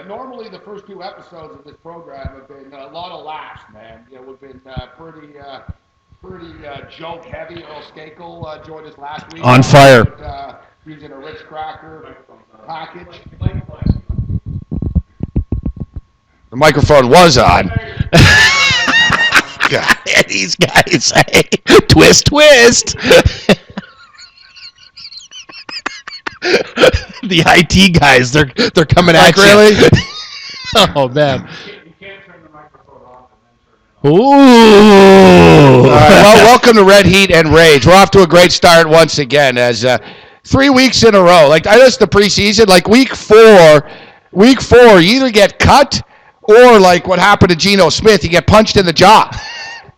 normally the first 2 episodes of this program have been a lot of laughs, man. We've been pretty joke heavy. Earl Skakel joined us last week. On fire. Using a Ritz cracker package. The microphone was on. God, these guys say, twist. The IT guys, they're coming at you. Really? Oh, man. You can't turn the microphone off and then turn it on. Ooh. All right, well, welcome to Red Heat and Rage. We're off to a great start once again as 3 weeks in a row. Like, I noticed the preseason, like week four, you either get cut or like what happened to Geno Smith, you get punched in the jaw.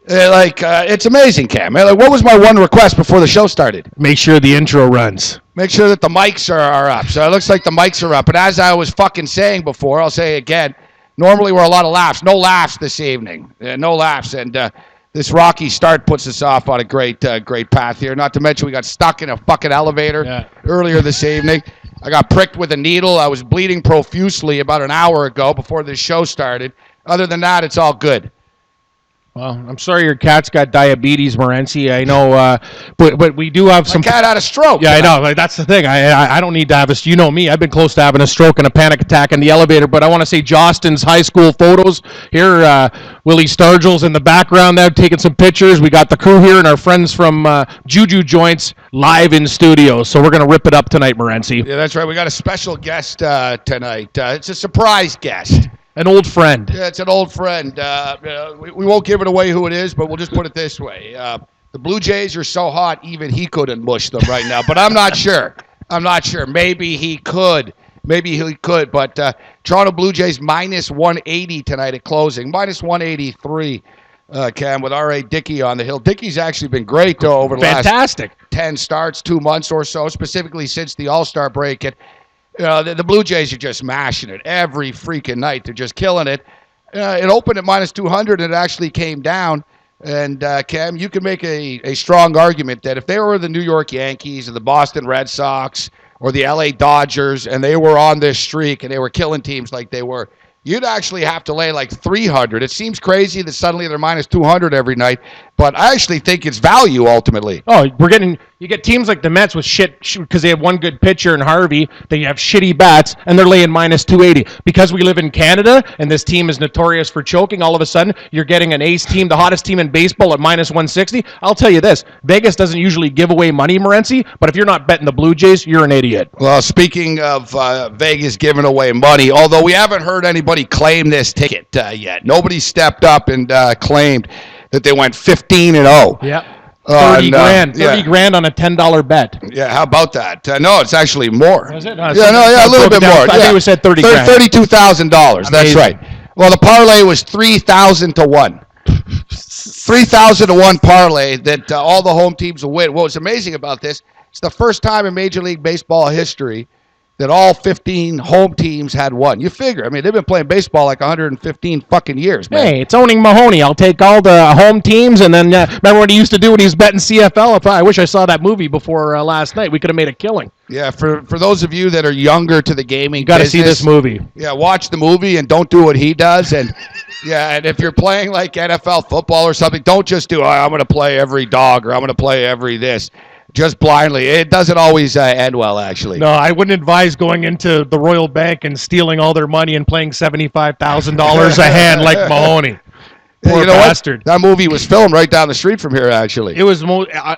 It's amazing, Cam. Like, what was my one request before the show started? Make sure the intro runs. Make sure that the mics are up. So it looks like the mics are up. But as I was fucking saying before, I'll say again, normally we're a lot of laughs. No laughs this evening. No laughs. And this rocky start puts us off on a great path here. Not to mention we got stuck in a fucking elevator earlier this evening. I got pricked with a needle. I was bleeding profusely about an hour ago before this show started. Other than that, it's all good. Well, I'm sorry your cat's got diabetes, Morency. I know, but we do have some. My cat had a stroke. Yeah, I know. Like, that's the thing. I don't need to have a. You know me. I've been close to having a stroke and a panic attack in the elevator. But I want to say Jostin's high school photos here. Willie Stargell's in the background there taking some pictures. We got the crew here and our friends from Juju Joints live in studio. So we're gonna rip it up tonight, Morency. Yeah, that's right. We got a special guest tonight. It's a surprise guest. An old friend. Yeah, it's an old friend. We won't give it away who it is, but we'll just put it this way. The Blue Jays are so hot, even he couldn't mush them right now. But I'm not sure. Maybe he could. But Toronto Blue Jays minus 180 tonight at closing. Minus 183, Cam, with R.A. Dickey on the hill. Dickey's actually been great, though, over the last 10 starts, 2 months or so, specifically since the All-Star break. The Blue Jays are just mashing it every freaking night. They're just killing it. It opened at minus 200, and it actually came down. And, Cam, you can make a strong argument that if they were the New York Yankees or the Boston Red Sox or the L.A. Dodgers and they were on this streak and they were killing teams like they were, you'd actually have to lay like 300. It seems crazy that suddenly they're minus 200 every night, but I actually think it's value ultimately. Oh, you get teams like the Mets with shit because they have one good pitcher in Harvey. They have shitty bats, and they're laying minus 280. Because we live in Canada, and this team is notorious for choking, all of a sudden, you're getting an ace team, the hottest team in baseball at minus 160. I'll tell you this, Vegas doesn't usually give away money, Morency, but if you're not betting the Blue Jays, you're an idiot. Well, speaking of Vegas giving away money, although we haven't heard anybody claim this ticket yet. Nobody stepped up and claimed that they went 15-0. Yeah. 30 grand on a $10 bet. Yeah, how about that? No, it's actually more. Is it? A little bit more. I think it said 30 grand. $32,000. That's right. Well, the parlay was 3,000 to 1. 3,000 to 1 parlay that all the home teams will win. What's amazing about this, it's the first time in Major League Baseball history that all 15 home teams had won. You figure. I mean, they've been playing baseball like 115 fucking years, man. Hey, it's owning Mahoney. I'll take all the home teams, and then remember what he used to do when he was betting CFL? I wish I saw that movie before last night. We could have made a killing. Yeah, for those of you that are younger to the gaming business, you got to see this movie. Yeah, watch the movie and don't do what he does. And and if you're playing like NFL football or something, don't just do, I'm going to play every dog or I'm going to play every this. Just blindly. It doesn't always end well, actually. No, I wouldn't advise going into the Royal Bank and stealing all their money and playing $75,000 a hand like Mahoney. Poor bastard. What? That movie was filmed right down the street from here, actually. It was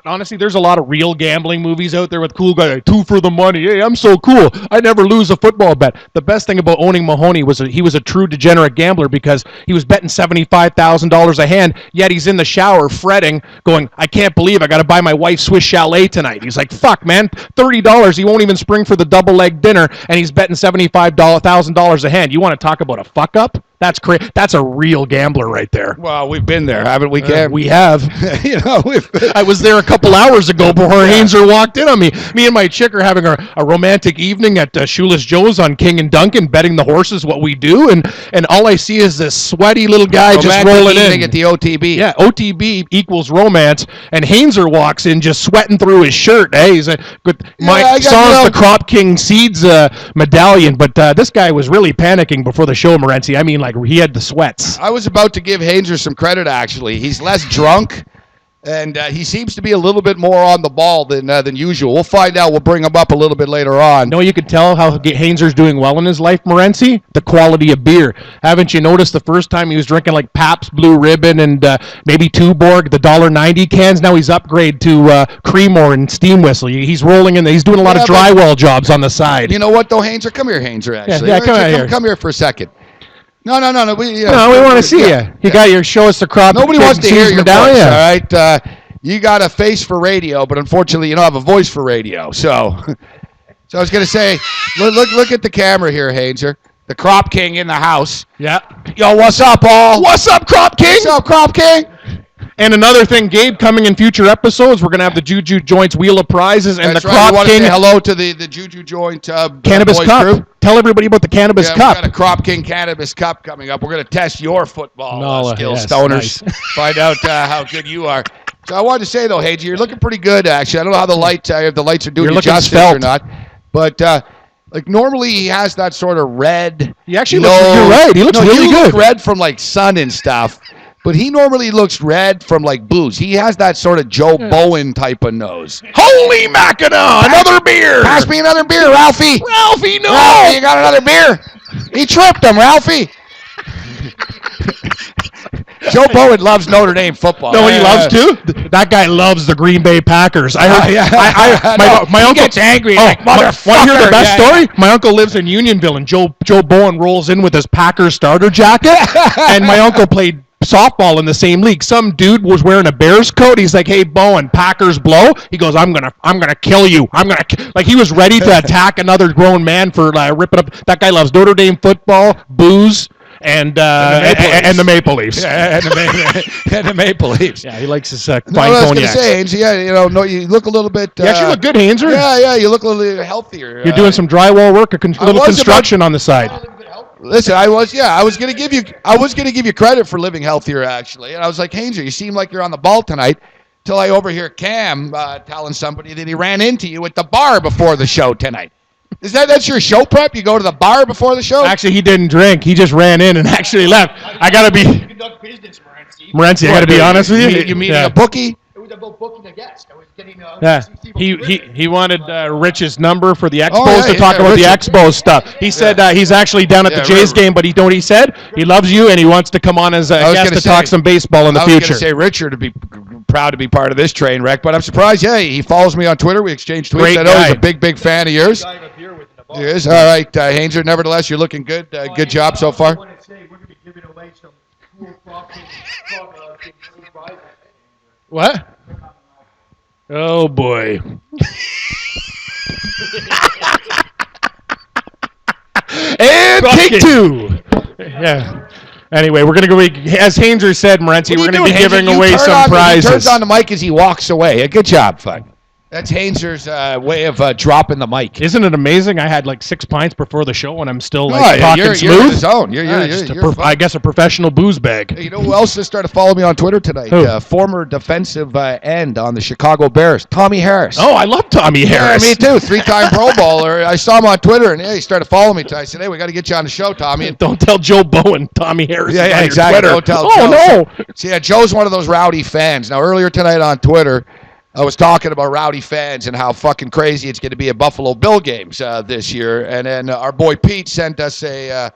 honestly, there's a lot of real gambling movies out there with cool guys like, 2 for the money. Hey, I'm so cool. I never lose a football bet. The best thing about owning Mahoney was he was a true degenerate gambler because he was betting $75,000 a hand, yet he's in the shower fretting, going, I can't believe I got to buy my wife Swiss Chalet tonight. He's like, fuck, man, $30. He won't even spring for the double leg dinner, and he's betting $75,000 a hand. You want to talk about a fuck up? That's crazy. That's a real gambler right there. Well, we've been there, haven't we, Cam? We have. I was there a couple hours ago before Hainzer walked in on me. Me and my chick are having a romantic evening at Shoeless Joe's on King and Duncan, betting the horses what we do, and all I see is this sweaty little guy just rolling in. At the OTB. Yeah, OTB equals romance, and Hainzer walks in just sweating through his shirt. Hey, he's saw the Crop King Seeds medallion, but this guy was really panicking before the show, Morency. I mean, like, he had the sweats. I was about to give Hainzer some credit, actually. He's less drunk, and he seems to be a little bit more on the ball than usual. We'll find out. We'll bring him up a little bit later on. You can tell how Hainzer's doing well in his life, Morency? The quality of beer. Haven't you noticed the first time he was drinking, like, Pabst Blue Ribbon and maybe Tuborg, the $1.90 cans? Now he's upgraded to Creemore and Steam Whistle. He's rolling in there. He's doing a lot of drywall jobs on the side. You know what, though, Hainzer? Come here, Hainzer, actually. Come here for a second. No. We want to see you. You got your show us the Crop. Nobody wants to hear your voice, all right? You got a face for radio, but unfortunately you don't have a voice for radio. So I was going to say, look at the camera here, Hainzer. The Crop King in the house. Yeah. Yo, what's up, all? What's up, Crop King? What's up, Crop King? And another thing, Gabe, coming in future episodes, we're going to have the Juju Joints Wheel of Prizes and That's the right. Crop King. Say hello to the Juju Joint Cannabis Cup. Crew. Tell everybody about the Cannabis Cup. We've got a Crop King Cannabis Cup coming up. We're going to test your football skills, yes, stoners. nice. Find out how good you are. So I wanted to say, though, Hainzer, you're looking pretty good, actually. I don't know how if the lights are doing you justice or not. But, like, normally he has that sort of red. He actually looks, you're right. He looks really good. Look red from, like, sun and stuff. But he normally looks red from, like, booze. He has that sort of Joe Bowen type of nose. Holy Mackinac! Another beer! Pass me another beer, Ralphie! Ralphie, no! Ralphie, you got another beer? He tripped him, Ralphie! Joe Bowen loves Notre Dame football. No, he loves too? That guy loves the Green Bay Packers. I heard. My uncle gets angry. Like, motherfucker. Want to hear the best story? My uncle lives in Unionville, and Joe Bowen rolls in with his Packers starter jacket, and my uncle played softball in the same league. Some dude was wearing a Bears coat. He's like, "Hey, Bowen, Packers blow." He goes, "I'm gonna kill you. Like he was ready to attack another grown man for ripping up. That guy loves Notre Dame football, booze. And the Maple Leafs. Yeah, and the Maple Leafs. Yeah, he likes his fine cognac. I was going to cognacs. say, Hainzer, you look a little bit... you actually look good, Hainzer. Yeah, you look a little healthier. You're doing some drywall work, a little construction on the side. Listen, I was going to give you credit for living healthier, actually. And I was like, Hainzer, you seem like you're on the ball tonight. Till I overhear Cam telling somebody that he ran into you at the bar before the show tonight. That's your show prep? You go to the bar before the show? Actually, he didn't drink. He just ran in and actually left. I got to be... Morency, I got to be honest with you. You meeting a bookie? It was about booking a guest. I was getting He wanted Rich's number for the Expos to talk about the Expos stuff. He said he's actually down at the Jays game, but he said? He loves you and he wants to come on as a guest to talk some baseball in the future. I was going to say Richard would be proud to be part of this train wreck, but I'm surprised. Yeah, he follows me on Twitter. We exchange tweets. I know he's a big fan of yours. He is. All right, Hainzer, nevertheless, you're looking good. Good job so far. I want to say we're going to be giving away some cool properties. What? Oh, boy. And take two. Yeah. Anyway, we're going to go, as Hainzer said, Morency, we're going to be giving away some prizes. He turns on the mic as he walks away. Good job, Fun. That's Hainzer's way of dropping the mic. Isn't it amazing? I had like 6 pints before the show, and I'm still talking smooth. You're in the zone. I guess a professional booze bag. Hey, you know who else just started following me on Twitter tonight? Former defensive end on the Chicago Bears, Tommy Harris. Oh, I love Tommy Harris. Yeah, me too. 3-time Pro Bowler. I saw him on Twitter, and he started following me. I said, "Hey, we got to get you on the show, Tommy." And don't tell Joe Bowen, Tommy Harris. Yeah, exactly. Don't tell Joe. No. So, Joe's one of those Rowdy fans. Now, earlier tonight on Twitter, I was talking about Rowdy fans and how fucking crazy it's going to be at Buffalo Bill games this year. And then our boy Pete sent us a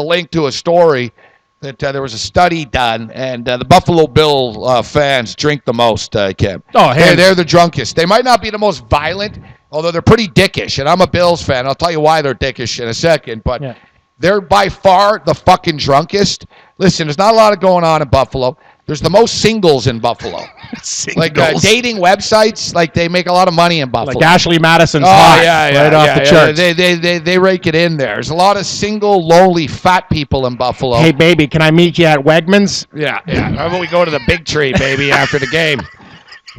link to a story that there was a study done, and the Buffalo Bill fans drink the most, Kim. Oh, they're the drunkest. They might not be the most violent, although they're pretty dickish. And I'm a Bills fan. I'll tell you why they're dickish in a second. But they're by far the fucking drunkest. Listen, there's not a lot of going on in Buffalo. There's the most singles in Buffalo. Like dating websites, like they make a lot of money in Buffalo. Like Ashley Madison's hot, right off the charts. They rake it in there. There's a lot of single, lonely, fat people in Buffalo. Hey, baby, can I meet you at Wegmans? Yeah. How about we go to the Big Tree, baby, after the game?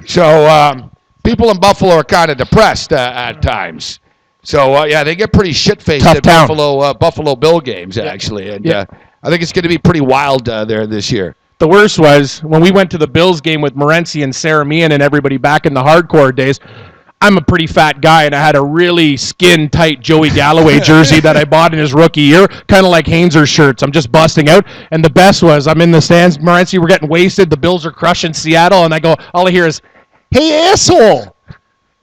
So people in Buffalo are kind of depressed at times. So, they get pretty shit-faced at Buffalo Bill games, actually. And I think it's going to be pretty wild there this year. The worst was when we went to the Bills game with Morency and Sarah Meehan and everybody back in the hardcore days. I'm a pretty fat guy, and I had a really skin-tight Joey Galloway jersey that I bought in his rookie year, kind of like Hains's shirts. I'm just busting out. And the best was I'm in the stands. Morency, we're getting wasted. The Bills are crushing Seattle, and I go, all I hear is, "Hey, asshole.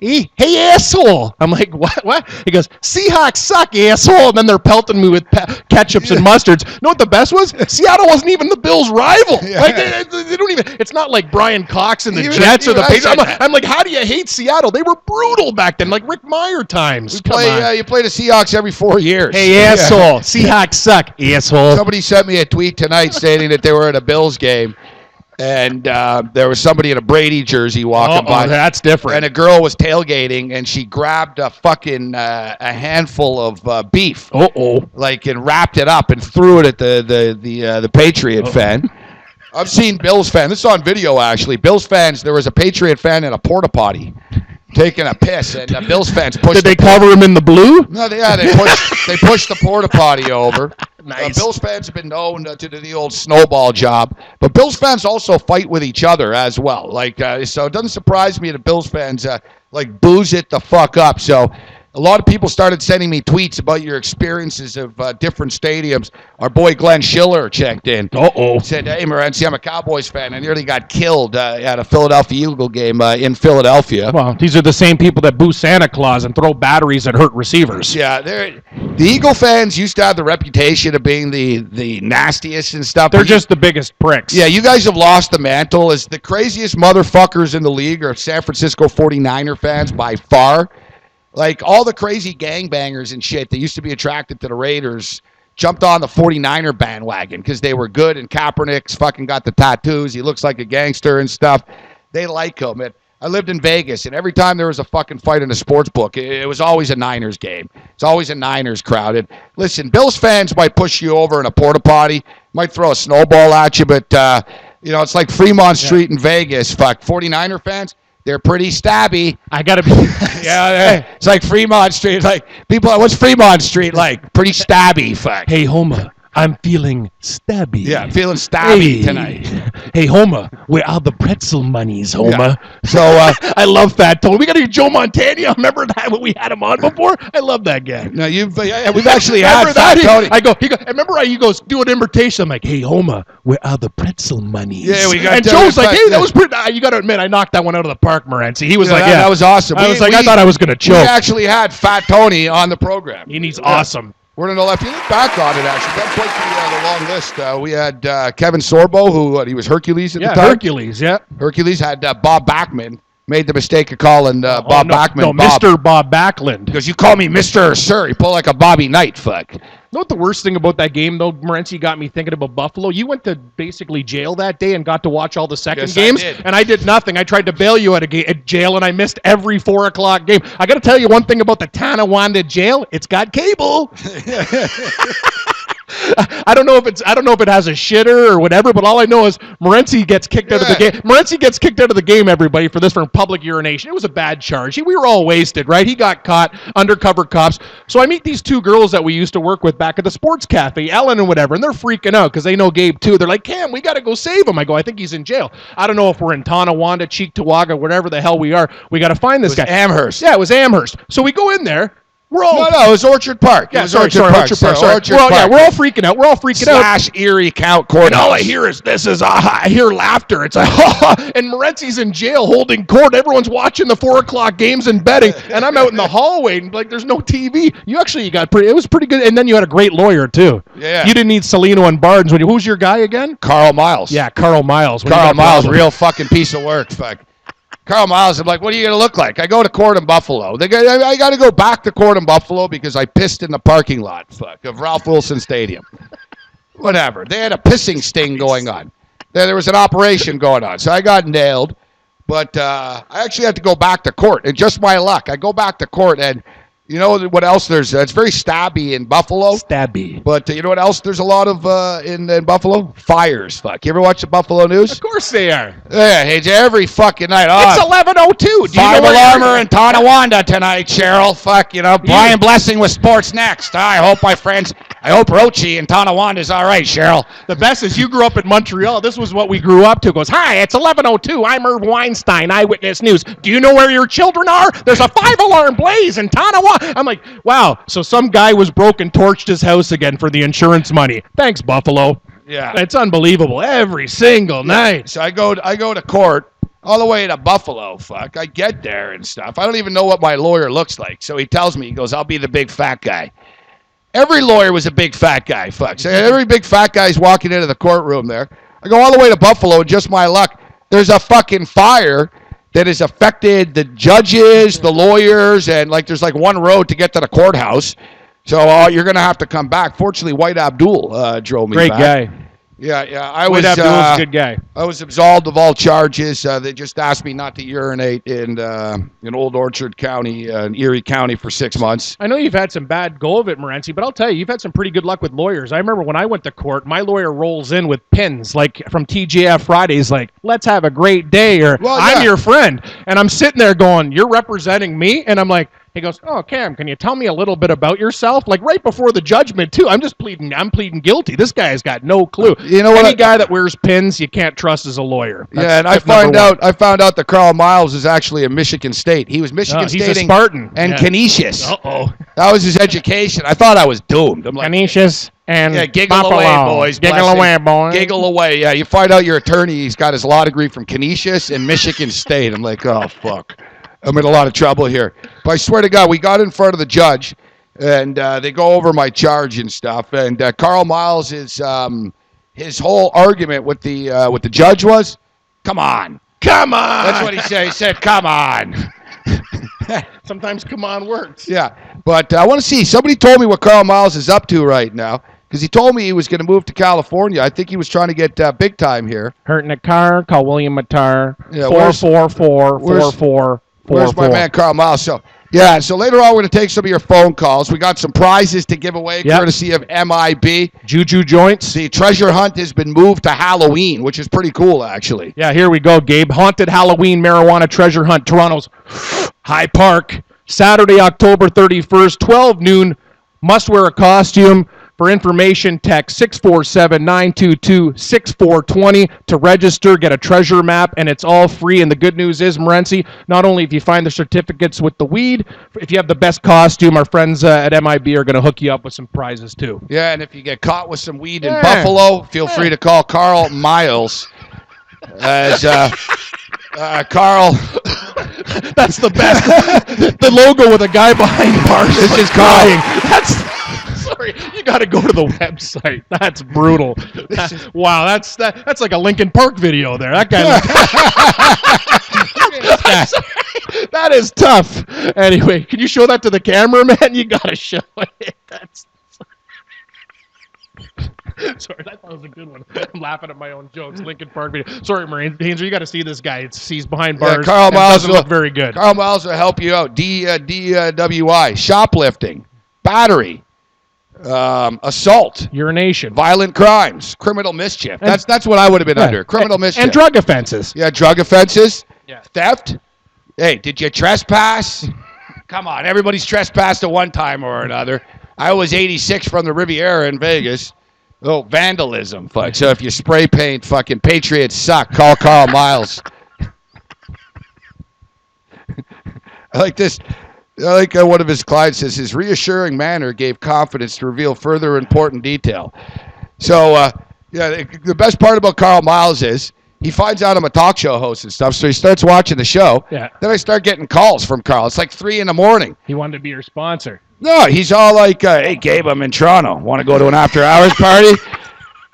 Hey, asshole." I'm like, what? He goes, "Seahawks suck, asshole." And then they're pelting me with ketchups and mustards. You know what the best was? Seattle wasn't even the Bills' rival. Yeah. Like they don't even. It's not like Brian Cox and the Jets or the Patriots. I'm like, how do you hate Seattle? They were brutal back then, like Rick Meyer times. You play the Seahawks every 4 years. Hey, asshole. Seahawks suck, asshole. Somebody sent me a tweet tonight stating that they were at a Bills game. And there was somebody in a Brady jersey walking by. That's different. And a girl was tailgating, and she grabbed a fucking a handful of beef. Like, and wrapped it up and threw it at the Patriot fan. I've seen Bills fans. This is on video, actually. Bills fans, there was a Patriot fan in a porta potty taking a piss, and Bills fans pushed. Did they cover him in the blue? No, they pushed the porta potty over. Nice. Bills fans have been known to do the old snowball job, but Bills fans also fight with each other as well. Like, so it doesn't surprise me that Bills fans booze it the fuck up. So a lot of people started sending me tweets about your experiences of different stadiums. Our boy Glenn Schiller checked in. Said, "Hey, Morency, I'm a Cowboys fan. I nearly got killed at a Philadelphia Eagle game in Philadelphia." Well, these are the same people that boo Santa Claus and throw batteries at hurt receivers. Yeah, the Eagle fans used to have the reputation of being the nastiest and stuff. They're just the biggest pricks. Yeah, you guys have lost the mantle as the craziest motherfuckers in the league are San Francisco 49er fans by far. Like, all the crazy gangbangers and shit that used to be attracted to the Raiders jumped on the 49er bandwagon because they were good, and Kaepernick's fucking got the tattoos. He looks like a gangster and stuff. They like him. I lived in Vegas, and every time there was a fucking fight in a sports book, it was always a Niners game. It's always a Niners crowd. Listen, Bills fans might push you over in a porta potty, might throw a snowball at you, but, it's like Fremont Street in Vegas. 49er fans, they're pretty stabby. I gotta be. It's like Fremont Street. Like, people, what's Fremont Street like? Pretty stabby. Fuck. Hey, Homer, I'm feeling stabby. Yeah, I'm feeling stabby tonight. Hey, Homer, where are the pretzel monies, Homer? Yeah. So I love Fat Tony. We got to get Joe Montana. Remember that when we had him on before? I love that guy. No, we've actually had Fat Tony. He goes, do an invitation. I'm like, hey, Homer, where are the pretzel monies? Yeah, we got. And Joe's like, hey, that was pretty. You got to admit, I knocked that one out of the park, Morency. He was like, that was awesome. I thought I was gonna choke. We actually had Fat Tony on the program. And he's awesome. We're going to know if you look back on it, actually. That put the long list. We had Kevin Sorbo, who he was Hercules at the time. Hercules had Bob Bachman. Made the mistake of calling Bob Bachman. No, Mr. Bob Backlund. Because you call me Mr. or Sir. You pull like a Bobby Knight, fuck. You know what the worst thing about that game, though, Morency, got me thinking about Buffalo? You went to basically jail that day and got to watch all the second games. And I did nothing. I tried to bail you at jail, and I missed every 4 o'clock game. I got to tell you one thing about the Tonawanda jail. It's got cable. I don't know if it has a shitter or whatever, but all I know is Morency gets kicked out of the game. Morency gets kicked out of the game, everybody, for public urination. It was a bad charge. We were all wasted, right? He got caught, undercover cops. So I meet these 2 girls that we used to work with back at the sports cafe, Ellen and whatever, and they're freaking out because they know Gabe too. They're like, Cam, we got to go save him. I go, I think he's in jail. I don't know if we're in Tonawanda, Cheektowaga, whatever the hell we are. We got to find this guy. Amherst. Yeah, it was Amherst. So we go in there. No, it was Orchard Park. Yeah, Orchard Park. Orchard Park. Yeah, we're all freaking out. / Erie Count Court. And all I hear is I hear laughter. It's like, and Morency's in jail holding court. Everyone's watching the 4 o'clock games and betting, and I'm out in the hallway and like there's no TV. It was pretty good, and then you had a great lawyer too. Yeah. You didn't need Salino and Barnes. Who's your guy again? Carl Miles. Yeah, Carl Miles. Carl Miles, real fucking piece of work. Fuck. Carl Miles, I'm like, what are you going to look like? I go to court in Buffalo. I got to go back to court in Buffalo because I pissed in the parking lot, of Ralph Wilson Stadium. Whatever. They had a pissing sting going on. there was an operation going on. So I got nailed. But I actually had to go back to court. And just my luck, I go back to court, and you know what else there's? It's very stabby in Buffalo. Stabby. But you know what else there's a lot of in Buffalo? Fires, fuck. You ever watch the Buffalo News? Of course they are. Yeah, it's every fucking night. It's 11:02. Five alarmer in Tonawanda tonight, Cheryl. Fuck, Brian Blessing with sports next. I hope my friends, I hope Rochi in Tonawanda's all right, Cheryl. The best is you grew up in Montreal. This was what we grew up to. Goes, hi, it's 11:02. I'm Irv Weinstein, Eyewitness News. Do you know where your children are? There's a 5-alarm blaze in Tonawanda. I'm like, wow. So some guy was broke and torched his house again for the insurance money. Thanks, Buffalo. Yeah. It's unbelievable every single night. So I go to court all the way to Buffalo. Fuck. I get there and stuff. I don't even know what my lawyer looks like. So he tells me, he goes, I'll be the big fat guy. Every lawyer was a big fat guy. Fuck. So every big fat guy's walking into the courtroom there. I go all the way to Buffalo, and just my luck, there's a fucking fire that has affected the judges, the lawyers, and there's one road to get to the courthouse. So you're going to have to come back. Fortunately, White Abdul drove me back. Great guy. Yeah. White Abdul's a good guy. I was absolved of all charges. They just asked me not to urinate in Old Orchard County, Erie County, for 6 months. I know you've had some bad go of it, Morency, but I'll tell you, you've had some pretty good luck with lawyers. I remember when I went to court, my lawyer rolls in with pins, from TGF Fridays, let's have a great day, or I'm your friend. And I'm sitting there going, you're representing me? And I'm like, he goes, oh, Cam, can you tell me a little bit about yourself? Right before the judgment, too. I'm pleading guilty. This guy's got no clue. You know what? Any guy that wears pins, you can't trust as a lawyer. And I found out that Carl Miles is actually a Michigan State. He was Michigan State. He's a Spartan. And Canisius. Uh-oh. That was his education. I thought I was doomed. I'm like, Canisius and giggle Buffalo. away, boys. Giggle away, boys. Giggle away. Yeah, you find out your attorney, he's got his law degree from Canisius and Michigan State. I'm like, oh, fuck. I'm in a lot of trouble here. But I swear to God, we got in front of the judge, and they go over my charge and stuff. And Carl Miles is his whole argument with the judge was, come on. Come on. That's what he said. He said, come on. Sometimes come on works. Yeah. But I want to see. Somebody told me what Carl Miles is up to right now, because he told me he was going to move to California. I think he was trying to get big time here. Hurting a car, call William Matar. Yeah, 444-4444. Where's my man Carl Miles? So later on, we're going to take some of your phone calls. We got some prizes to give away, courtesy of MIB. Juju joints. The treasure hunt has been moved to Halloween, which is pretty cool, actually. Yeah, here we go, Gabe. Haunted Halloween Marijuana Treasure Hunt, Toronto's High Park. Saturday, October 31st, 12 noon. Must wear a costume. For information, text 647-922-6420 to register, get a treasure map, and it's all free. And the good news is, Morency, not only if you find the certificates with the weed, if you have the best costume, our friends at MIB are going to hook you up with some prizes, too. Yeah, and if you get caught with some weed in Buffalo, feel free to call Carl Miles. As Carl... That's the best. The logo with a guy behind bars. This is crying. Sorry, you got to go to the website. That's brutal. Wow, that's like a Linkin Park video there. That guy. That is tough. Anyway, can you show that to the cameraman? You got to show it. Sorry, that was a good one. I'm laughing at my own jokes. Linkin Park video. Sorry, Marine Hansel, you got to see this guy. He's behind bars. Carl Miles doesn't look very good. Carl Miles will help you out. DWI, shoplifting, battery, assault, urination, violent crimes, criminal mischief. That's what I would have been under. Criminal mischief and drug offenses. Yeah, drug offenses. Yeah, theft. Hey, did you trespass? Come on, everybody's trespassed at one time or another. I was 86 from the Riviera in Vegas. Oh, vandalism, fuck. So if you spray paint fucking Patriots suck, call Carl Miles. I like this. I like one of his clients says, his reassuring manner gave confidence to reveal further important detail. So, the best part about Carl Miles is he finds out I'm a talk show host and stuff, so he starts watching the show. Yeah. Then I start getting calls from Carl. It's like 3 a.m. He wanted to be your sponsor. No, he's all like, hey, Gabe, I'm in Toronto. Want to go to an after-hours party?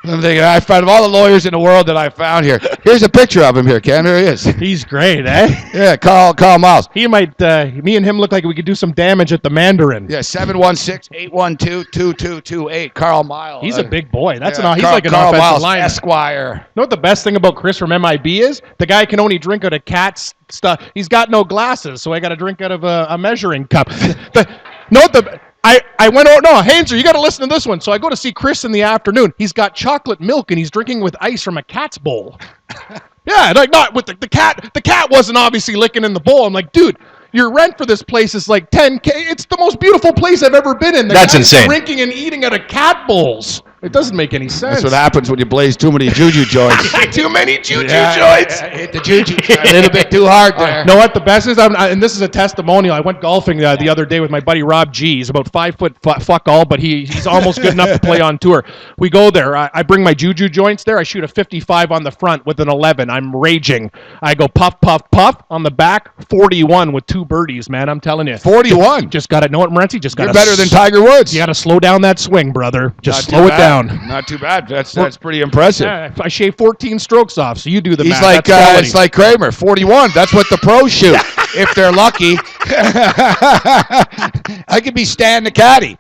I'm thinking, I found of all the lawyers in the world that I found here. Here's a picture of him here, Ken. There he is. He's great, eh? Yeah, Carl Miles. He might, me and him look like we could do some damage at the Mandarin. Yeah, 716-812-2228. Carl Miles. He's a big boy. That's yeah, he's Carl, like an Carl offensive Miles, lineman. Esquire. You know what the best thing about Chris from MIB is? The guy can only drink out of cat's stuff. He's got no glasses, so I got to drink out of a measuring cup. I went over. No, Hainzer, you got to listen to this one. So I go to see Chris in the afternoon. He's got chocolate milk and he's drinking with ice from a cat's bowl. Yeah, like not with the cat. The cat wasn't obviously licking in the bowl. I'm like, dude, your rent for this place is like $10K. It's the most beautiful place I've ever been in. That's insane. Drinking and eating out of cat bowls. It doesn't make any sense. That's what happens when you blaze too many Juju joints. Too many Juju joints. Hit the Juju a little bit too hard there. You know what the best is? And this is a testimonial. I went golfing the other day with my buddy Rob G. He's about 5 foot fuck all, but he's almost good enough to play on tour. We go there. I bring my Juju joints there. I shoot a 55 on the front with an 11. I'm raging. I go puff, puff, puff on the back. 41 with 2 birdies, man. I'm telling you. 41. Just got to know it, Morency. Just got You're better than Tiger Woods. You got to slow down that swing, brother. Just Not slow too it bad. down. Not too bad. That's pretty impressive. Yeah, I shaved 14 strokes off, so you do the He's math. like That's quality. it's like Kramer, 41. That's what the pros shoot if they're lucky. I could be Stan the caddy.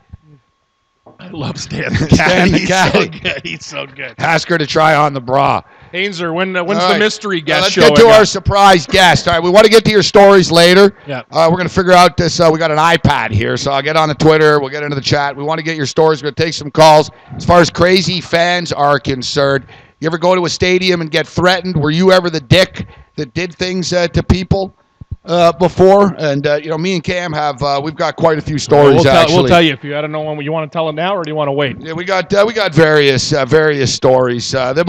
I love Stan the Caddy. He's so good. He's so good. Ask her to try on the bra. Hainzer, when's All the right. mystery guest Let's show? get to our surprise guest. All right, we want to get to your stories later. Yeah. We're going to figure out this. We got an iPad here, so I'll get on the Twitter. We'll get into the chat. We want to get your stories. We're going to take some calls. As far as crazy fans are concerned, you ever go to a stadium and get threatened? Were you ever the dick that did things to people before? And, me and Cam we've got quite a few stories, actually. We'll tell you if you. I don't know when you want to tell it now or do you want to wait? Yeah, we got various stories. The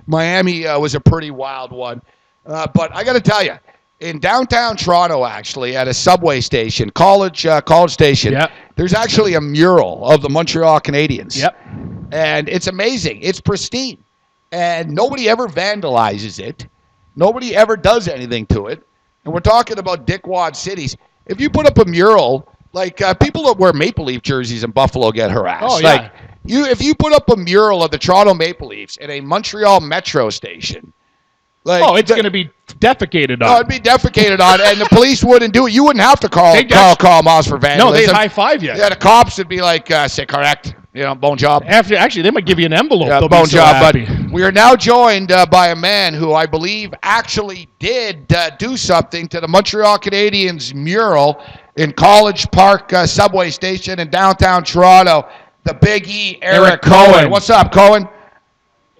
Miami was a pretty wild one, but I got to tell you, in downtown Toronto, actually, at a subway station, college station, Yep. there's actually a mural of the Montreal Canadiens. Yep. And it's amazing. It's pristine, and nobody ever vandalizes it. Nobody ever does anything to it. And we're talking about dickwad cities. If you put up a mural, like people that wear Maple Leaf jerseys in Buffalo get harassed. Oh, yeah. If you put up a mural of the Toronto Maple Leafs in a Montreal metro station, it's going to be defecated on. Oh, it'd be defecated on, and the police wouldn't do it. You wouldn't have to call Miles for vandalism. No, they'd high five you. Yeah, the cops would be like, "C'est correct, bon job." Actually, they might give you an envelope. Yeah, They'll bon be so job. happy. But we are now joined by a man who I believe actually did do something to the Montreal Canadiens mural in College Park subway station in downtown Toronto. The Big E, Eric Cohen. What's up, Cohen? Is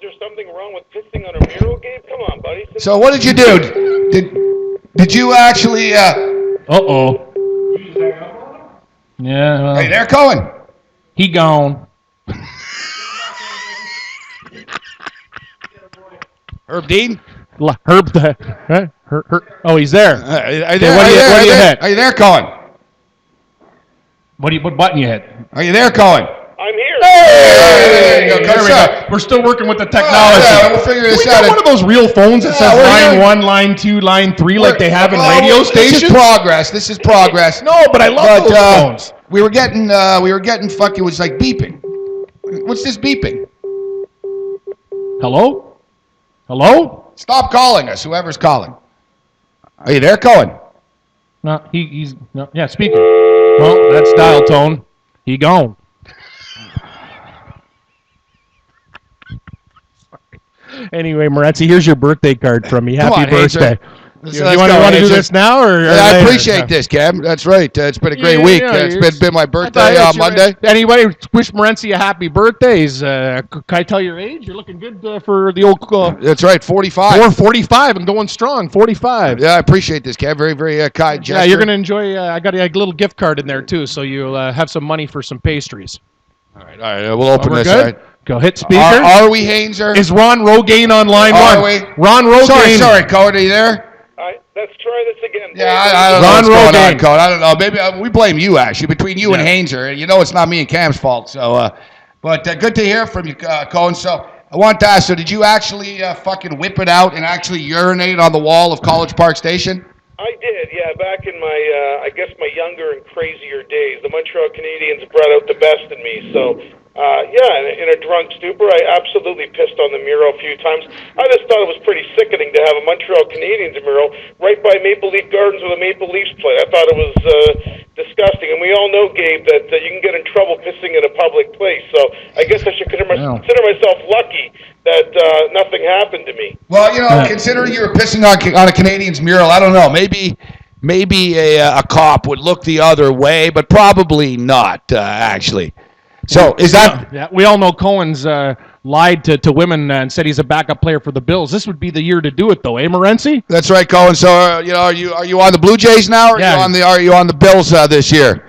there something wrong with pissing on a mural, Gabe? Come on, buddy. So what did you do? Did you actually? Uh-oh. Yeah. Well, Hey there, Cohen. he gone. Herb Dean. Herb the. Oh, he's there. Are you what there? do you hit? Are you there, Cohen? What button you hit? Are you there, Cohen? I'm here. There you go. There we go. We're still working with the technology. Yeah, we'll figure this We got out. one of those real phones that Yeah, says we're line here. 1, line 2, line 3, like they have in radio stations. This is progress. No, but I love those phones. We were getting fuck. It was like beeping. What's this beeping? Hello? Hello? Stop calling us, whoever's calling. Are you there, Cohen? No, he's no. Yeah, speaking. Well, that's dial tone. He gone. Anyway, Morency, here's your birthday card from me. Happy on, birthday. Let's You go, want to do Hazer. this now, or Yeah, I later? appreciate this, Cam. That's right. It's been a great week. It's been my birthday on Monday. Anyway, wish Morency a happy birthday. Can I tell your age? You're looking good for the old. That's right, 45. 45 and going strong. 45. Yeah, I appreciate this, Cam. Very, very kind gesture. Yeah, you're gonna enjoy. I got a little gift card in there too, so you'll have some money for some pastries. All right. We'll open We're this. good. All right. Go hit speaker. Are we, Hainzer? Is Ron Rogaine on line Are one? we? Ron Rogaine. Sorry, Cohen. Are you there? Let's try this again. Yeah, I don't know Ron what's going on, Rogaine. Cohen. I don't know. Maybe we blame you, actually, between you and Hainzer. You know it's not me and Cam's fault. So, but good to hear from you, Cohen. So I want to ask, so did you actually fucking whip it out and actually urinate on the wall of College Park Station? I did, yeah. Back in my, I guess my younger and crazier days, the Montreal Canadiens brought out the best in me. So In a drunk stupor, I absolutely pissed on the mural a few times. I just thought it was pretty sickening to have a Montreal Canadiens mural right by Maple Leaf Gardens where the Maple Leafs play. I thought it was disgusting. And we all know, Gabe, that you can get in trouble pissing in a public place. So I guess I should consider myself lucky that nothing happened to me. Well, considering you were pissing on a Canadiens mural, I don't know. Maybe a cop would look the other way, but probably not, actually. So is that? Yeah, we all know Cohen's lied to women and said he's a backup player for the Bills. This would be the year to do it, though, eh, Morency? That's right, Cohen. So are you on the Blue Jays now, or are you on the Bills this year?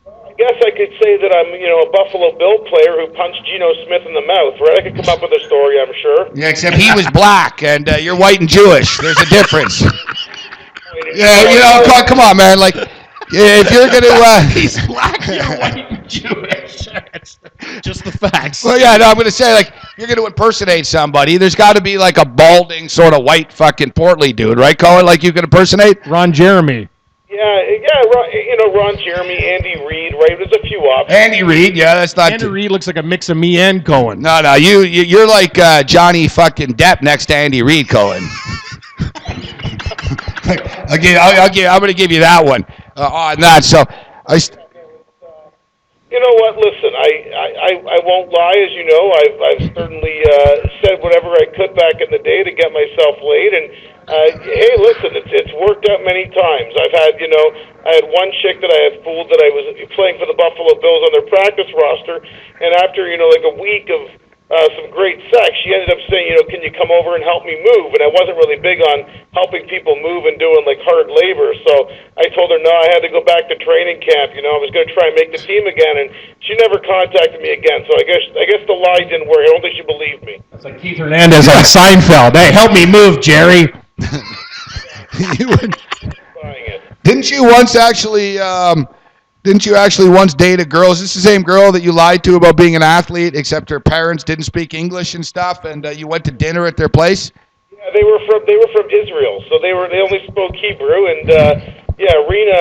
I guess I could say that I'm a Buffalo Bill player who punched Geno Smith in the mouth. Right? I could come up with a story, I'm sure. Yeah, except he was black and you're white and Jewish. There's a difference. Come on, man. Like, if you're gonna, he's black, you're white and Jewish. Just the facts. Well, yeah, no, I'm gonna say, like, you're gonna impersonate somebody. There's got to be like a balding sort of white fucking portly dude, right, Cohen? Like you can impersonate Ron Jeremy. Ron Jeremy, Andy Reid, right? There's a few options. Andy Reid, yeah, that's not. Andy Reid looks like a mix of me and Cohen. No, you're like Johnny fucking Depp next to Andy Reid, Cohen. I'm gonna give you that one on that. So You know what? Listen, I won't lie. As you know, I've certainly said whatever I could back in the day to get myself laid. And hey, listen, it's worked out many times. I've had, I had one chick that I had fooled that I was playing for the Buffalo Bills on their practice roster, and after like a week of some great sex, she ended up saying, can you come over and help me move? And I wasn't really big on helping people move and doing like hard labor. So I told her no, I had to go back to training camp. I was going to try and make the team again, and she never contacted me again. So I guess the lie didn't work. I don't think she believed me. That's like Keith Hernandez on Seinfeld. Hey, help me move, Jerry. Didn't you actually once date a girl? Is this the same girl that you lied to about being an athlete, except her parents didn't speak English and stuff, and you went to dinner at their place? Yeah, they were from Israel, so they only spoke Hebrew, and Rena,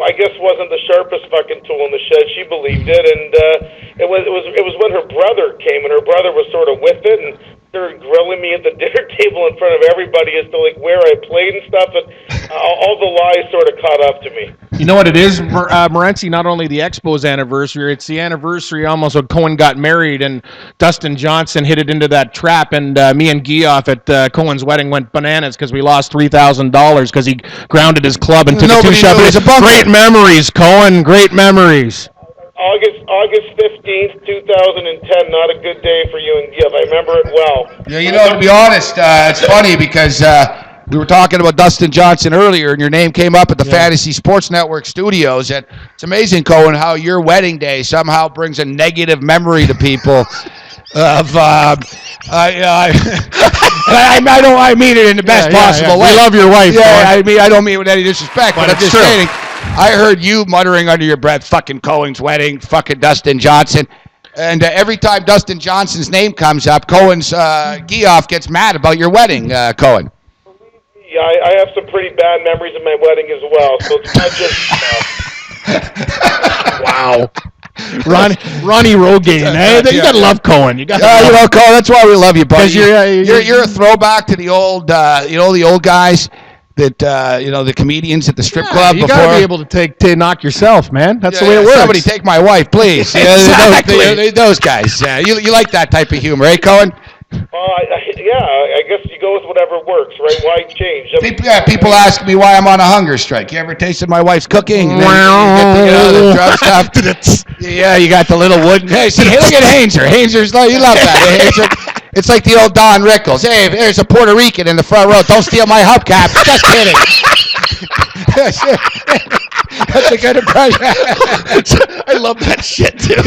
I guess, wasn't the sharpest fucking tool in the shed. She believed it, and it was when her brother came, and her brother was sort of with it, and started grilling me at the dinner table in front of everybody as to like where I played and stuff, and all the lies sort of caught up to me. You know what it is, Morency? Not only the Expos anniversary, it's the anniversary almost when Cohen got married, and Dustin Johnson hit it into that trap, and me and Geoff at Cohen's wedding went bananas because we lost $3,000 because he grounded his club and took a two-shot. Great memories, Cohen. Great memories. August 15th, 2010, not a good day for you and Geoff. I remember it well. Yeah, to be honest, it's funny because we were talking about Dustin Johnson earlier, and your name came up at the Fantasy Sports Network studios. And it's amazing, Cohen, how your wedding day somehow brings a negative memory to people. I mean it in the best possible way. We love your wife. Yeah, Cohen. I don't mean it with any disrespect, but I'm just saying. I heard you muttering under your breath, "Fucking Cohen's wedding, fucking Dustin Johnson," and every time Dustin Johnson's name comes up, Cohen's Geoff gets mad about your wedding, Cohen. Yeah, I have some pretty bad memories of my wedding as well, so it's not Wow. just. Ronnie Rogaine, eh? You gotta love Cohen. You gotta love Cohen. That's why we love you, buddy. You're a throwback to the old, the old guys that the comedians at the strip club. You gotta be able to knock yourself, man. That's the way it works. Somebody take my wife, please. Exactly. Those guys. You like that type of humor, eh, Cohen? I guess you go with whatever works, right? Why change? People ask me why I'm on a hunger strike. You ever tasted my wife's cooking? And then you get the drug stuff. Yeah, you got the little wooden. Hey, look at Hainzer. Hainzer's, you love that. Hainzer. It's like the old Don Rickles. Hey, there's a Puerto Rican in the front row. Don't steal my hubcap. Just kidding. That's a good impression. I love that shit, too.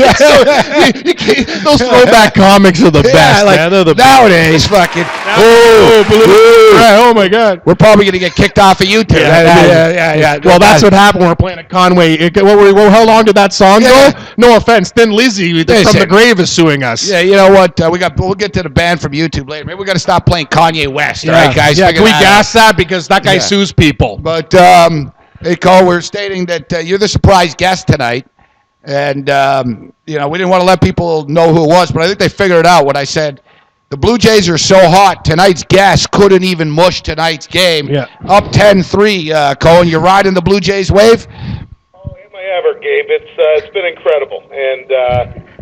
Those throwback comics are the best, man. They're the nowadays, fucking. Oh, my God. We're probably going to get kicked off of YouTube. Yeah. Well, that's what happened when we're playing at Conway. How long did that song go? No offense. Then Lizzie from the grave is suing us. Yeah, you know what? We'll get to the band from YouTube later. Maybe we're going to stop playing Kanye West. All right, guys? Yeah, can we gas that? Because that guy sues people. But, hey, Cole, we're stating that you're the surprise guest tonight. And, we didn't want to let people know who it was, but I think they figured it out when I said, the Blue Jays are so hot, tonight's guests couldn't even mush tonight's game. Yeah. Up 10-3, Cohen. You riding the Blue Jays wave? Oh, am I ever, Gabe? It's been incredible. And,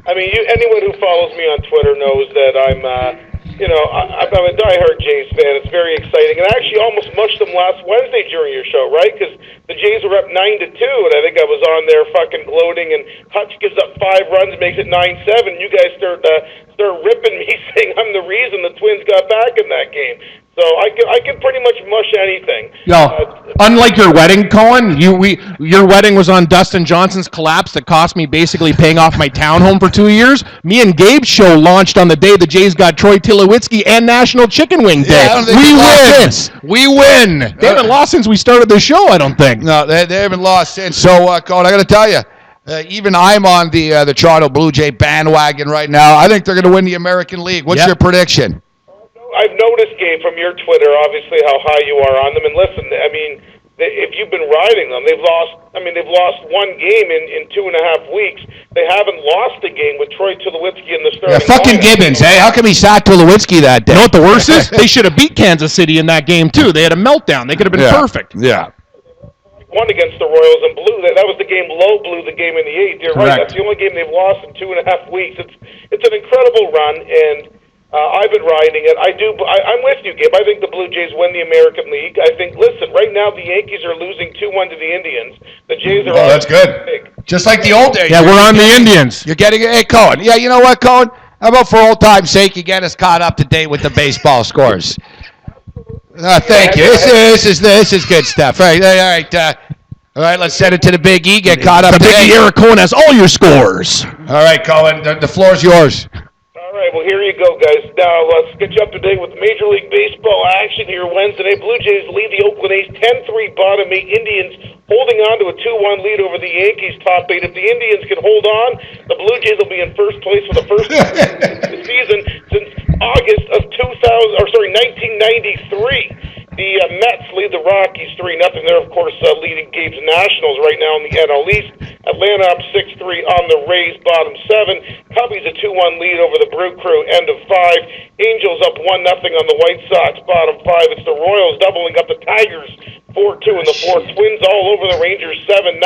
anyone who follows me on Twitter knows that I'm a diehard Jays fan. It's very exciting. And I actually almost mushed them last Wednesday during your show, right? Because the Jays were up 9-2, and I think I was on there fucking gloating, and Hutch gives up 5 runs, makes it 9-7. You guys start ripping me, saying I'm the reason the Twins got back in that game. So I can pretty much mush anything. Unlike your wedding, Cohen, your wedding was on Dustin Johnson's collapse that cost me basically paying off my townhome for 2 years. Me and Gabe's show launched on the day the Jays got Troy Tulowitzki and National Chicken Wing Day. We win. They haven't lost since we started the show, I don't think. No, they haven't lost since. So, Cohen, I got to tell you, even I'm on the Toronto Blue Jay bandwagon right now. I think they're going to win the American League. What's your prediction? I've noticed, Gabe, from your Twitter, obviously, how high you are on them. And listen, if you've been riding them, they've lost one game in 2.5 weeks. They haven't lost a game with Troy Tulowitzki in the starting fucking lineup. Gibbons, hey? How come he sat Tulowitzki that day? You know what the worst is? They should have beat Kansas City in that game, too. They had a meltdown. They could have been perfect. Yeah. One against the Royals and blew. That was the game Lowe blew the game in the 8th. You're right. That's the only game they've lost in 2.5 weeks. It's an incredible run, and I've been riding it. I'm with you, Gabe. I think the Blue Jays win the American League. I think, listen, right now the Yankees are losing 2-1 to the Indians. The Jays are that's good. big. Just like the old days. Yeah, we're on the Indians. You're getting it. Hey, Cohen. Yeah, you know what, Cohen? How about for old time's sake, you get us caught up to date with the baseball scores? Thank you. This is good stuff. All right, let's send it to the Big E. Get caught up The to Big date. Eric Cohen has all your scores. All right, Cohen. The floor's yours. All right, well, here you go, guys. Now, let's get you up to date with Major League Baseball action here Wednesday. Blue Jays lead the Oakland A's 10-3, bottom 8. Indians holding on to a 2-1 lead over the Yankees, top 8. If the Indians can hold on, the Blue Jays will be in first place for the first time this season since August of 1993. The Mets lead the Rockies 3-0. They're, of course, leading Gabe's Nationals right now in the NL East. Atlanta up 6-3 on the Rays, bottom 7. Cubbies a 2-1 lead over the Brew Crew, end of 5. Angels up 1-0 on the White Sox, bottom 5. It's the Royals doubling up the Tigers 4-2 in the 4th. Twins all over the Rangers 7-0.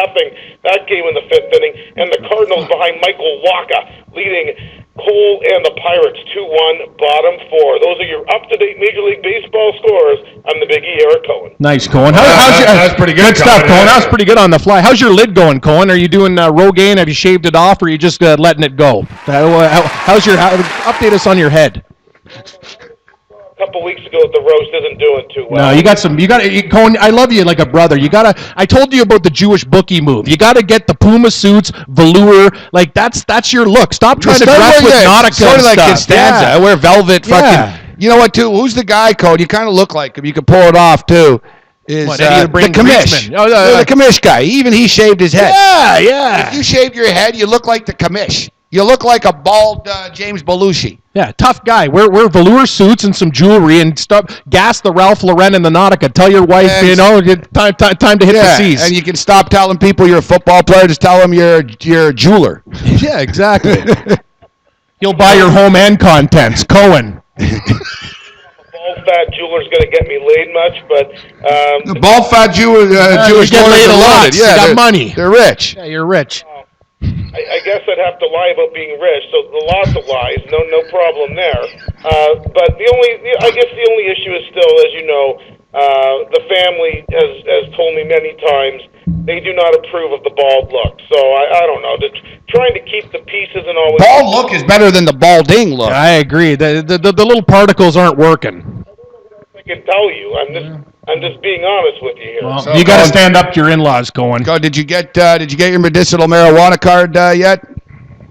That game in the 5th inning. And the Cardinals behind Michael Wacha leading Cole and the Pirates 2-1, bottom 4. Those are your up-to-date Major League Baseball scores. I'm the Big E, Eric Cohen. Nice, Cohen. That's pretty good. Good stuff, Cohen. That was pretty good on the fly. How's your lid going, Cohen? Are you doing Rogaine? Have you shaved it off, or are you just letting it go? Update us on your head. A couple weeks ago, the roast isn't doing too well. No, Cohen, I love you like a brother. I told you about the Jewish bookie move. You got to get the Puma suits, velour, like that's your look. Stop trying to dress with Nautica sort of like stuff. Costanza. I wear velvet fucking. Yeah. You know what, too? Who's the guy, Code? You kind of look like him. You can pull it off, too. Is Eddie the commish. The commish guy. Even he shaved his head. Yeah. If you shaved your head, you look like the commish. You look like a bald James Belushi. Yeah, tough guy. Wear velour suits and some jewelry and gas the Ralph Lauren and the Nautica. Tell your wife, time to hit the seas. And you can stop telling people you're a football player. Just tell them you're a jeweler. Yeah, exactly. He'll buy your home and contents. Cohen. Bald fat jeweler's going to get me laid much, but the bald fat Jewish get laid a lot. Yeah, you got money. They're rich. Yeah, you're rich. I guess I'd have to lie about being rich, so lots of lies, no problem there. But I guess the only issue is still, as you know, the family has told me many times they do not approve of the bald look. So I don't know. Trying to keep the peace isn't always. Bald look is better than the balding look. I agree. The little particles aren't working. I can tell you. I'm just being honest with you here. Well, so you got to stand up to your in-laws, Cohen. Did you get your medicinal marijuana card yet?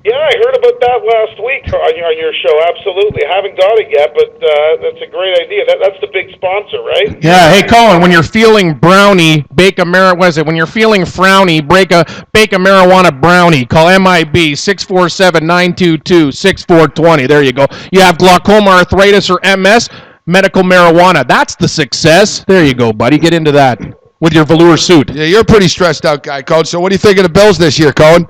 Yeah, I heard about that last week on your show. Absolutely, I haven't got it yet, but that's a great idea. That's the big sponsor, right? Yeah. Hey, Cohen, when you're feeling brownie, bake a When you're feeling frowny, bake a marijuana brownie. Call MIB 647-922-6420. There you go. You have glaucoma, arthritis, or MS. Medical marijuana. That's the success. There you go, buddy. Get into that with your velour suit. Yeah, you're a pretty stressed out guy, Cohen. So what do you think of the Bills this year, Cohen?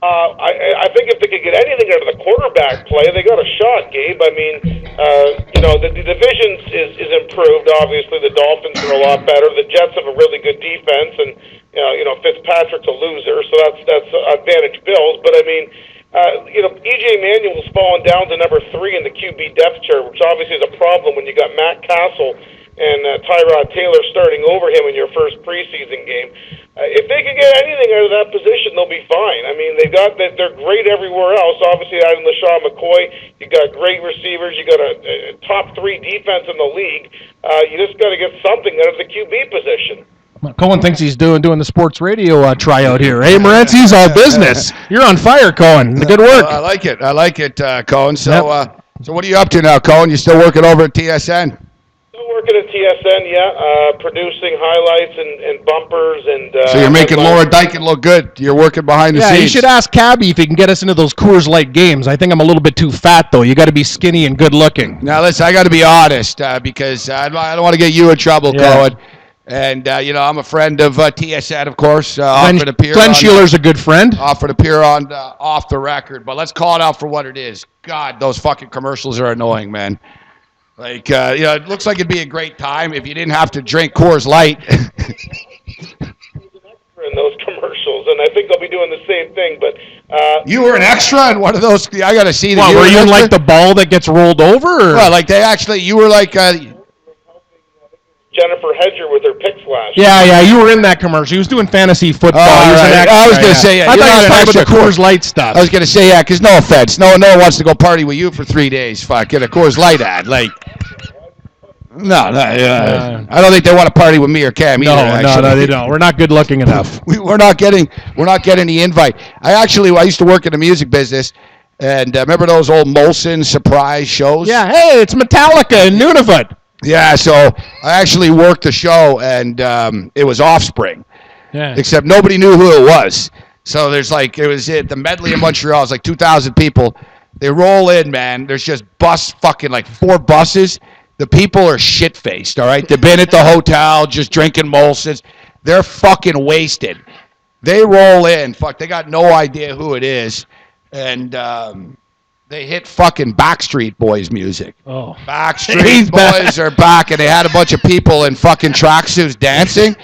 I think if they could get anything out of the quarterback play, they got a shot, Gabe. I mean, the division is improved. Obviously, the Dolphins are a lot better. The Jets have a really good defense, and Fitzpatrick's a loser, so that's advantage Bills. But I mean, EJ Manuel's fallen down to number 3 in the QB depth chart, which obviously is a problem when you got Matt Castle and Tyrod Taylor starting over him in your first preseason game. If they can get anything out of that position, they'll be fine. I mean, they're great everywhere else. Obviously, adding LaShawn McCoy, you got great receivers, you got a top 3 defense in the league. You just got to get something out of the QB position. Cohen thinks he's doing the sports radio tryout here. Hey, Morency's all business. You're on fire, Cohen. Good work. I like it, Cohen. So, so what are you up to now, Cohen? You still working over at TSN? Working at TSN, producing highlights and bumpers and. So you're making Laura Dykin look good. You're working behind the scenes. Yeah, you should ask Cabby if he can get us into those Coors Light games. I think I'm a little bit too fat, though. You got to be skinny and good looking. Now listen, I got to be honest because I don't want to get you in trouble, Cohen. And I'm a friend of TSN, of course. Offered to appear. Glenn Sheeler's a good friend. Offered to appear on Off the Record, but let's call it out for what it is. God, those fucking commercials are annoying, man. Like, it looks like it'd be a great time if you didn't have to drink Coors Light. In those commercials, and I think they'll be doing the same thing. But you were an extra in one of those. I got to see that. Were you like the ball that gets rolled over? Or? Well, like you were like. Jennifer Hedger with her pick flash. Yeah, you were in that commercial. He was doing fantasy football. I was going to say, I thought you were talking about the Coors Light stuff. I was going to say, because no offense, no one wants to go party with you for 3 days. Fuck, get a Coors Light ad, like. No, I don't think they want to party with me or Cam either. No, they don't. We're not good looking enough. We're not getting the invite. I used to work in the music business, and remember those old Molson surprise shows? Yeah, hey, it's Metallica in Nunavut. Yeah, so I actually worked the show, and it was Offspring. Yeah. Except nobody knew who it was. So there's the medley in Montreal is like 2,000 people. They roll in, man. There's just fucking 4 buses. The people are shit-faced, all right? They've been at the hotel just drinking Molsons. They're fucking wasted. They roll in. Fuck, they got no idea who it is. And they hit fucking Backstreet Boys music. Oh. Backstreet Boys are back, and they had a bunch of people in fucking tracksuits dancing.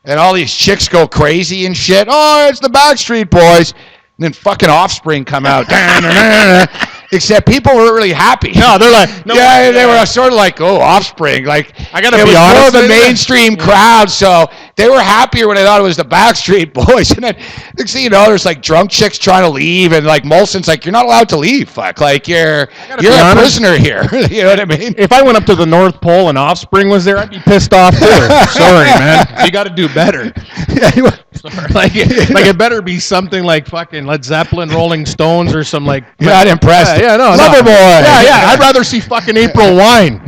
And all these chicks go crazy and shit. Oh, it's the Backstreet Boys. And then fucking Offspring come out. Except people were really happy. No, they're like, they were sort of like, oh, Offspring. Like, I gotta be honest, more of the mainstream crowd, so they were happier when they thought it was the Backstreet Boys. And then next thing you know, there's drunk chicks trying to leave, and Molson's like, you're not allowed to leave. Fuck, you're a prisoner here. You know what I mean? If I went up to the North Pole and Offspring was there, I'd be pissed off too. Sorry, man. You got to do better. It better be something like fucking Led Zeppelin, Rolling Stones, or some You're not impressed. Yeah, no. Loverboy. Yeah. I'd rather see fucking April Wine.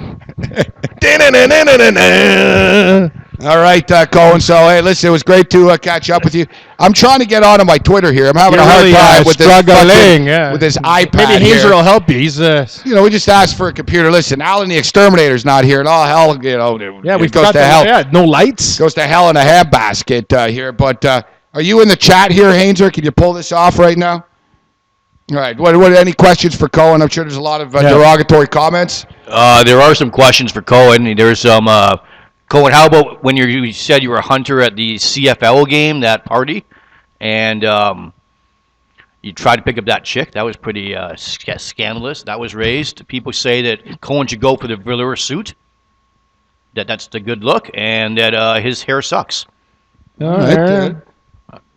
All right, Cohen. So, hey, listen, it was great to catch up with you. I'm trying to get onto my Twitter here. I'm having a hard time with this iPad. Maybe Hazer will help you. He's we just asked for a computer. Listen, Alan the Exterminator's not here, and all hell, we goes to hell. Yeah, no lights. Goes to hell in a handbasket here. But are you in the chat here, Hazer? Can you pull this off right now? All right. What any questions for Cohen? I'm sure there's a lot of derogatory comments. There are some questions for Cohen. There's some Cohen. How about when you said you were a hunter at the CFL game, that party, and you tried to pick up that chick? That was pretty scandalous. That was raised. People say that Cohen should go for the velour suit. That's the good look, and that his hair sucks. All right.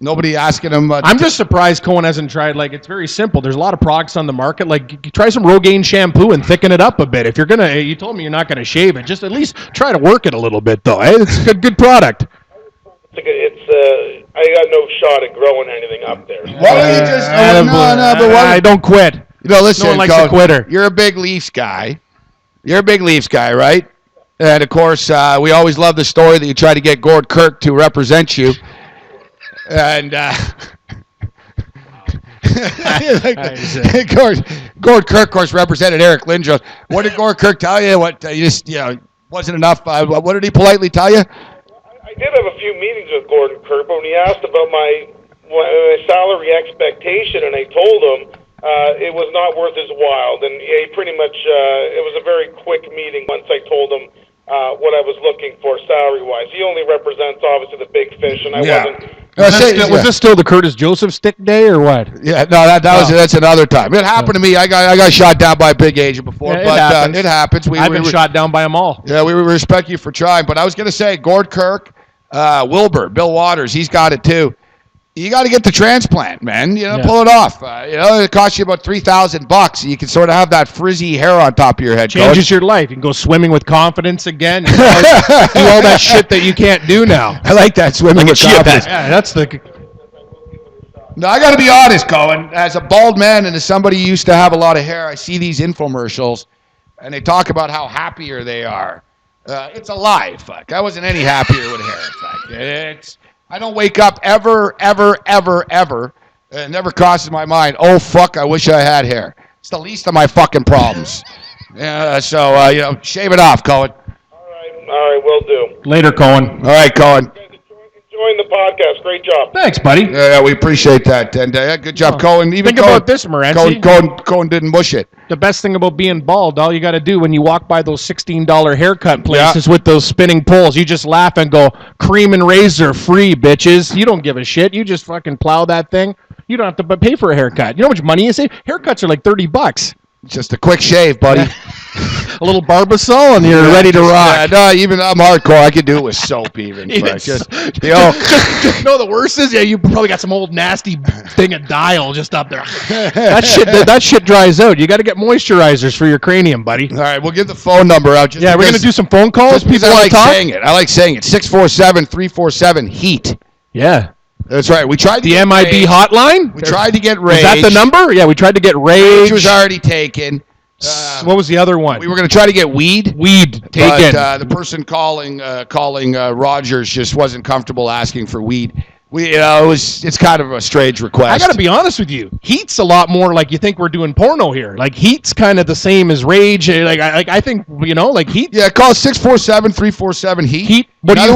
Nobody asking him. I'm just surprised Cohen hasn't tried. It's very simple. There's a lot of products on the market. Try some Rogaine shampoo and thicken it up a bit. If you're gonna, you told me you're not gonna shave it. Just at least try to work it a little bit, though. It's a good product. I got no shot at growing anything up there. Why don't you just? I don't quit. Listen, no one likes a quitter. You're a big Leafs guy. Right? And of course, we always love the story that you try to get Gord Kirk to represent you. And Gord Kirk, of course, represented Eric Lindros. What did Gord Kirk tell you? What wasn't enough? What did he politely tell you? I did have a few meetings with Gordon Kirk, but when he asked about my my salary expectation, and I told him it was not worth his while. And he pretty much, it was a very quick meeting once I told him what I was looking for salary-wise. He only represents, obviously, the big fish, and I wasn't... Was this still the Curtis Joseph stick day or what? Yeah, no, that's another time. It happened to me. I got shot down by a big agent before, Yeah, but it happens. I've been shot down by them all. Yeah, we respect you for trying. But I was going to say, Gord Kirk, Wilbur, Bill Waters, he's got it too. You got to get the transplant, man. Pull it off. It costs you about $3,000. You can sort of have that frizzy hair on top of your head. Changes your life. You can go swimming with confidence again. Do all that shit that you can't do now. I like that, swimming with confidence. Yeah, that's the... No, I got to be honest, Cohen. As a bald man and as somebody who used to have a lot of hair, I see these infomercials, and they talk about how happier they are. It's a lie, fuck. I wasn't any happier with hair, fuck. I don't wake up ever. It never crosses my mind, oh, fuck, I wish I had hair. It's the least of my fucking problems. So shave it off, Cohen. All right, will do. Later, Cohen. All right, Cohen. Enjoying the podcast. Great job. Thanks, buddy. Yeah, we appreciate that. And good job, Cohen. Think about this, Morency. Cohen didn't mush it. The best thing about being bald, all you got to do when you walk by those $16 haircut places with those spinning poles, you just laugh and go, cream and razor free, bitches. You don't give a shit. You just fucking plow that thing. You don't have to pay for a haircut. You know how much money you save? Haircuts are like $30. Just a quick shave, buddy. A little Barbasol and you're ready to rock. No, even I'm hardcore. I could do it with soap even. No, the worst is, you probably got some old nasty thing of dial just up there. That shit dries out. You got to get moisturizers for your cranium, buddy. All right, we'll give the phone number out. We're going to do some phone calls. People want to talk. I like saying it. 647-347-HEAT. Yeah. That's right. We tried to get MIB Rage. Hotline? We tried to get Rage. Is that the number? Yeah, we tried to get Rage. Rage was already taken. What was the other one? We were going to try to get Weed. Taken. But the person calling Rogers just wasn't comfortable asking for Weed. It's kind of a strange request. I got to be honest with you. Heat's a lot more like you think we're doing porno here. Like Heat's kind of the same as Rage. I think like Heat. Yeah, call 647-347-HEAT. Heat. What do you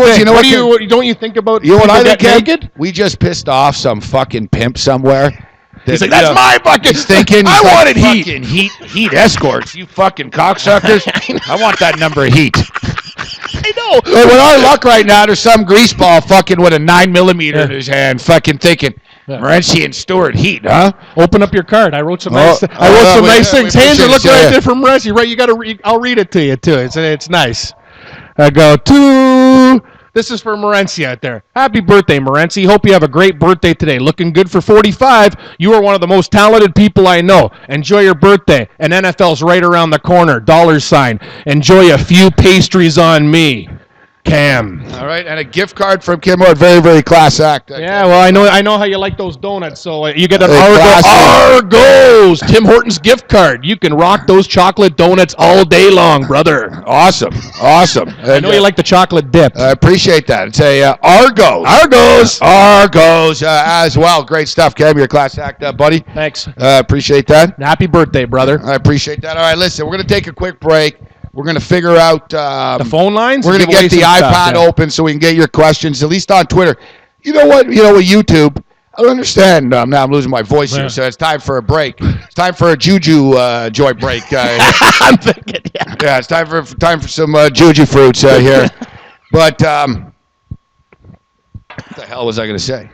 think? Don't you think about? You know what I think? Naked? We just pissed off some fucking pimp somewhere. He's like, that's my fucking. He's thinking. I wanted Heat. Fucking Heat escorts. You fucking cocksuckers. I want that number of Heat. I know. Well, with our luck right now, there's some greaseball fucking with a 9mm in his hand, fucking thinking, Morency and Stewart Heat, huh? Open up your card. I wrote some nice. Nice things. Hands are looking right there from Morency. Right, you got to. I'll read it to you too. It's nice. I go to. This is for Morency out there. Happy birthday, Morency. Hope you have a great birthday today. Looking good for 45. You are one of the most talented people I know. Enjoy your birthday. And NFL's right around the corner. $. Enjoy a few pastries on me. Cam. All right, and a gift card from Kim Moore. Very, very class act. Yeah, well, I know how you like those donuts, so you get an Argos Tim Hortons gift card. You can rock those chocolate donuts all day long, brother. Awesome. I know you like the chocolate dip. I appreciate that. It's a Argos as well. Great stuff, Cam. You're a class act, buddy. Thanks. Appreciate that. Happy birthday, brother. I appreciate that. All right, listen, we're going to take a quick break. We're going to figure out the phone lines. We're going to get the iPad open so we can get your questions, at least on Twitter. You know what? With YouTube, I don't understand. Now I'm losing my voice here, so it's time for a break. It's time for a Juju joy break. I'm thinking, yeah, it's time for some Juju fruits here. But what the hell was I going to say?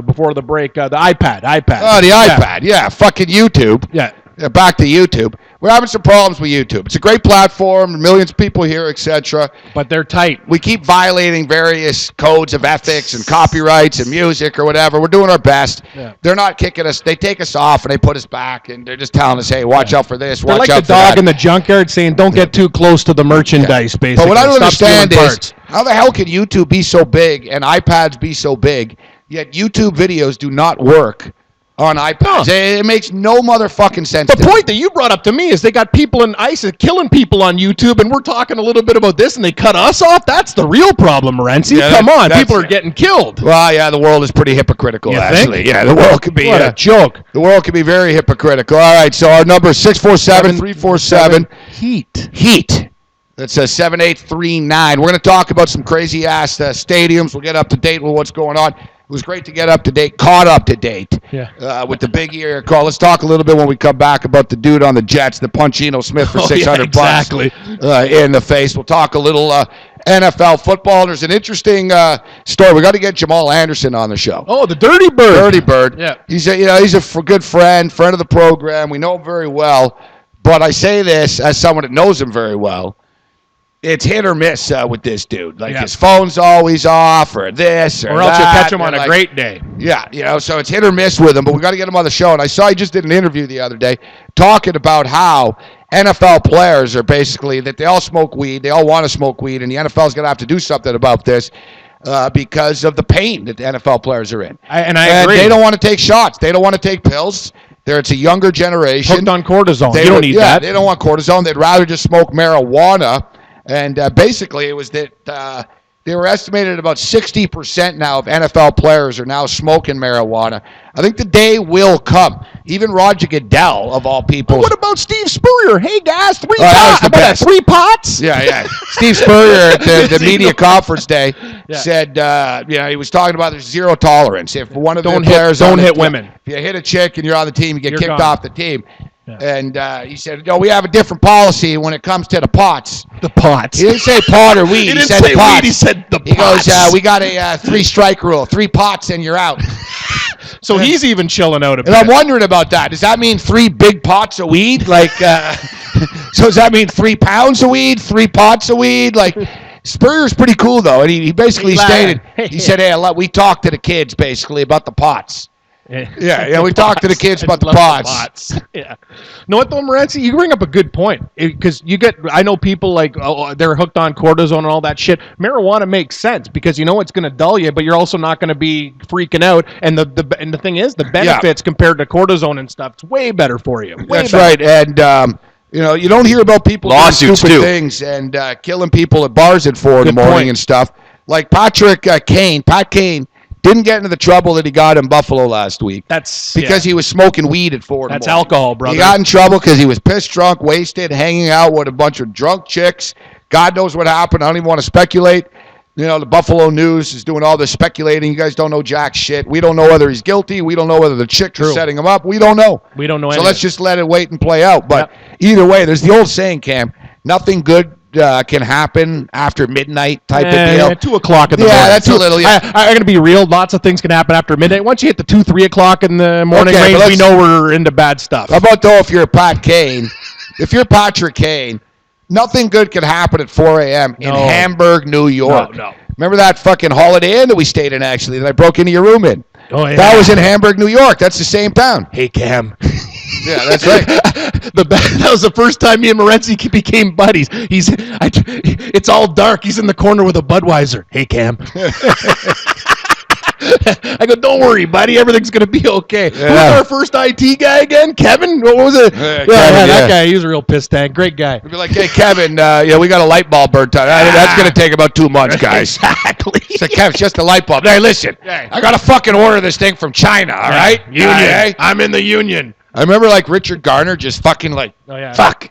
Before the break, the iPad. Oh, the iPad. Yeah, fucking YouTube. Yeah. Back to YouTube. We're having some problems with YouTube. It's a great platform, millions of people here, etc. But they're tight. We keep violating various codes of ethics and copyrights and music or whatever. We're doing our best. Yeah. They're not kicking us. They take us off and they put us back, and they're just telling us, hey, watch out for this, watch out for that. They're like the dog in the junkyard saying, don't get too close to the merchandise, basically. But what I don't understand is, how the hell can YouTube be so big and iPads be so big, yet YouTube videos do not work on iPads? It makes no motherfucking sense. The point that you brought up to me is they got people in ISIS killing people on YouTube, and we're talking a little bit about this, and they cut us off? That's the real problem, Morency. Yeah, come on. People are getting killed. Well, yeah, the world is pretty hypocritical, actually. Yeah, the world could be. What a joke. The world can be very hypocritical. All right, so our number is 647-347-HEAT. Heat. That's 7839. We're going to talk about some crazy-ass stadiums. We'll get up to date with what's going on. It was great to get caught up to date with the big ear call. Let's talk a little bit when we come back about the dude on the Jets, the Punchino Smith for $600 bucks in the face. We'll talk a little NFL football. There's an interesting story. We got to get Jamal Anderson on the show. Oh, the Dirty Bird. Dirty Bird. Yeah. He's a good friend of the program. We know him very well. But I say this as someone that knows him very well. It's hit or miss with this dude. Like his phone's always off, or this, or else that, you'll catch him on a great day. Yeah, so it's hit or miss with him. But we got to get him on the show. And I saw he just did an interview the other day talking about how NFL players are basically that they all smoke weed, they all want to smoke weed, and the NFL's going to have to do something about this because of the pain that the NFL players are in. And I agree. They don't want to take shots. They don't want to take pills. It's a younger generation. Hooked on cortisone. You don't need that. They don't want cortisone. They'd rather just smoke marijuana. And basically, it was that they were estimated about 60% now of NFL players are now smoking marijuana. I think the day will come. Even Roger Goodell, of all people. But what about Steve Spurrier? Hey, guys, three pots? Yeah. Steve Spurrier at the media conference day said, he was talking about there's zero tolerance. If one of the players don't hit women. If you hit a chick and you're on the team, you get kicked gone. off the team. Yeah. And he said, we have a different policy when it comes to the pots. The pots. He didn't say pot or weed. He said say pots. weed. He said the pots. He goes, we got a 3-strike rule. 3 pots and you're out. So he's even chilling out a bit. And I'm wondering about that. Does that mean 3 big pots of weed? Like, so does that mean 3 pounds of weed? 3 pots of weed? Like, Spurrier's pretty cool, though. And he basically stated, he said, we talked to the kids, basically, about the pots. Yeah, we talked to the kids about the pots. Yeah. Know what, though, Morency? You bring up a good point. Because I know people like, they're hooked on cortisone and all that shit. Marijuana makes sense because you know it's going to dull you, but you're also not going to be freaking out. And the thing is, the benefits compared to cortisone and stuff, it's way better for you. That's right. And, you don't hear about people doing stupid things and killing people at bars at 4 in the morning and stuff. Like Pat Kane, didn't get into the trouble that he got in Buffalo last week. That's because he was smoking weed at 4 in the morning. That's alcohol, brother. He got in trouble because he was pissed drunk, wasted, hanging out with a bunch of drunk chicks. God knows what happened. I don't even want to speculate. The Buffalo News is doing all this speculating. You guys don't know jack shit. We don't know whether he's guilty. We don't know whether the chick is setting him up. We don't know. We don't know anything. So let's just let it wait and play out. But either way, there's the old saying, Cam, nothing good can happen after midnight type of deal. 2 o'clock in the morning. Yeah, that's a little. I'm going to be real. Lots of things can happen after midnight. Once you hit the 2, 3 o'clock in the morning range, we know we're into bad stuff. How about, though, if you're Pat Kane? If you're Patrick Kane, nothing good can happen at 4 a.m. in Hamburg, New York. No. Remember that fucking Holiday Inn that we stayed in, actually, that I broke into your room in? Oh, yeah. That was in Hamburg, New York. That's the same town. Hey, Cam. Yeah, that's right. That was the first time me and Morency became buddies. It's all dark. He's in the corner with a Budweiser. Hey, Cam. I go, don't worry, buddy. Everything's going to be okay. Yeah. Who's our first IT guy again? Kevin? What was it? Kevin, that guy. He was a real piss tank. Great guy. We'd be like, hey, Kevin, we got a light bulb burnt out. That's going to take about 2 months, guys. Exactly. So, Kevin, it's just a light bulb. Hey, listen. I got to fucking order this thing from China, all right? Union. I'm in the union. I remember, Richard Garner just fucking, fuck.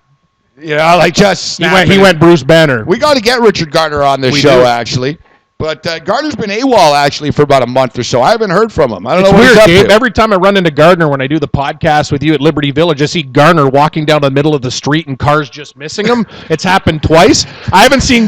Just He went Bruce Banner. We got to get Richard Garner on this show, actually. But Gardner's been AWOL, actually, for about a month or so. I haven't heard from him. I don't know what he's up Gabe. to. Every time I run into Gardner when I do the podcast with you at Liberty Village, I see Garner walking down the middle of the street and cars just missing him. It's happened twice. I haven't seen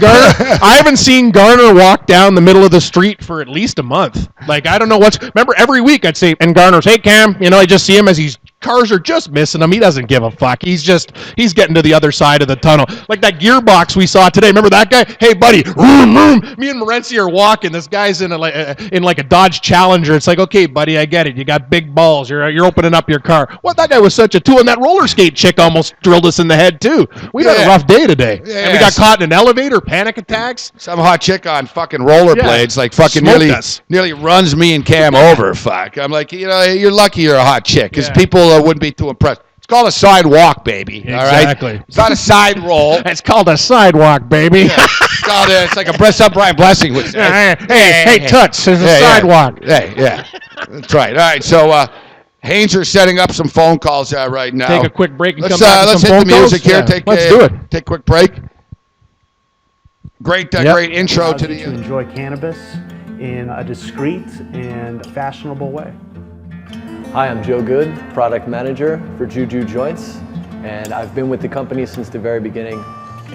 Garner walk down the middle of the street for at least a month. I don't know remember, every week I'd say, and Garner's, hey, Cam, I just see him as cars are just missing him. He doesn't give a fuck. He's getting to the other side of the tunnel. Like that gearbox we saw today. Remember that guy? Hey, buddy. Vroom, vroom. Me and Morency are walking. This guy's in a Dodge Challenger. It's like, okay, buddy, I get it. You got big balls. You're opening up your car. What? That guy was such a tool. And that roller skate chick almost drilled us in the head, too. We had a rough day today. Yeah. And we got caught in an elevator, panic attacks. Some hot chick on fucking rollerblades, fucking nearly runs me and Cam over. Fuck. I'm like, you're lucky you're a hot chick because people wouldn't be too impressed. It's called a sidewalk, baby. Exactly. All right? It's not a side roll. It's called a sidewalk, baby. Yeah. It's like a breast up Brian Blessing would say. Hey, Toots, there's a sidewalk. Hey, yeah. That's right. All right, so Haynes are setting up some phone calls right now. Take a quick break and come back Let's with some hit phone the music calls? here. Let's do it. Take a quick break. Great intro to you to enjoy cannabis, in a discreet and fashionable way. Hi, I'm Joe Good, product manager for Juju joints, and I've been with the company since the very beginning.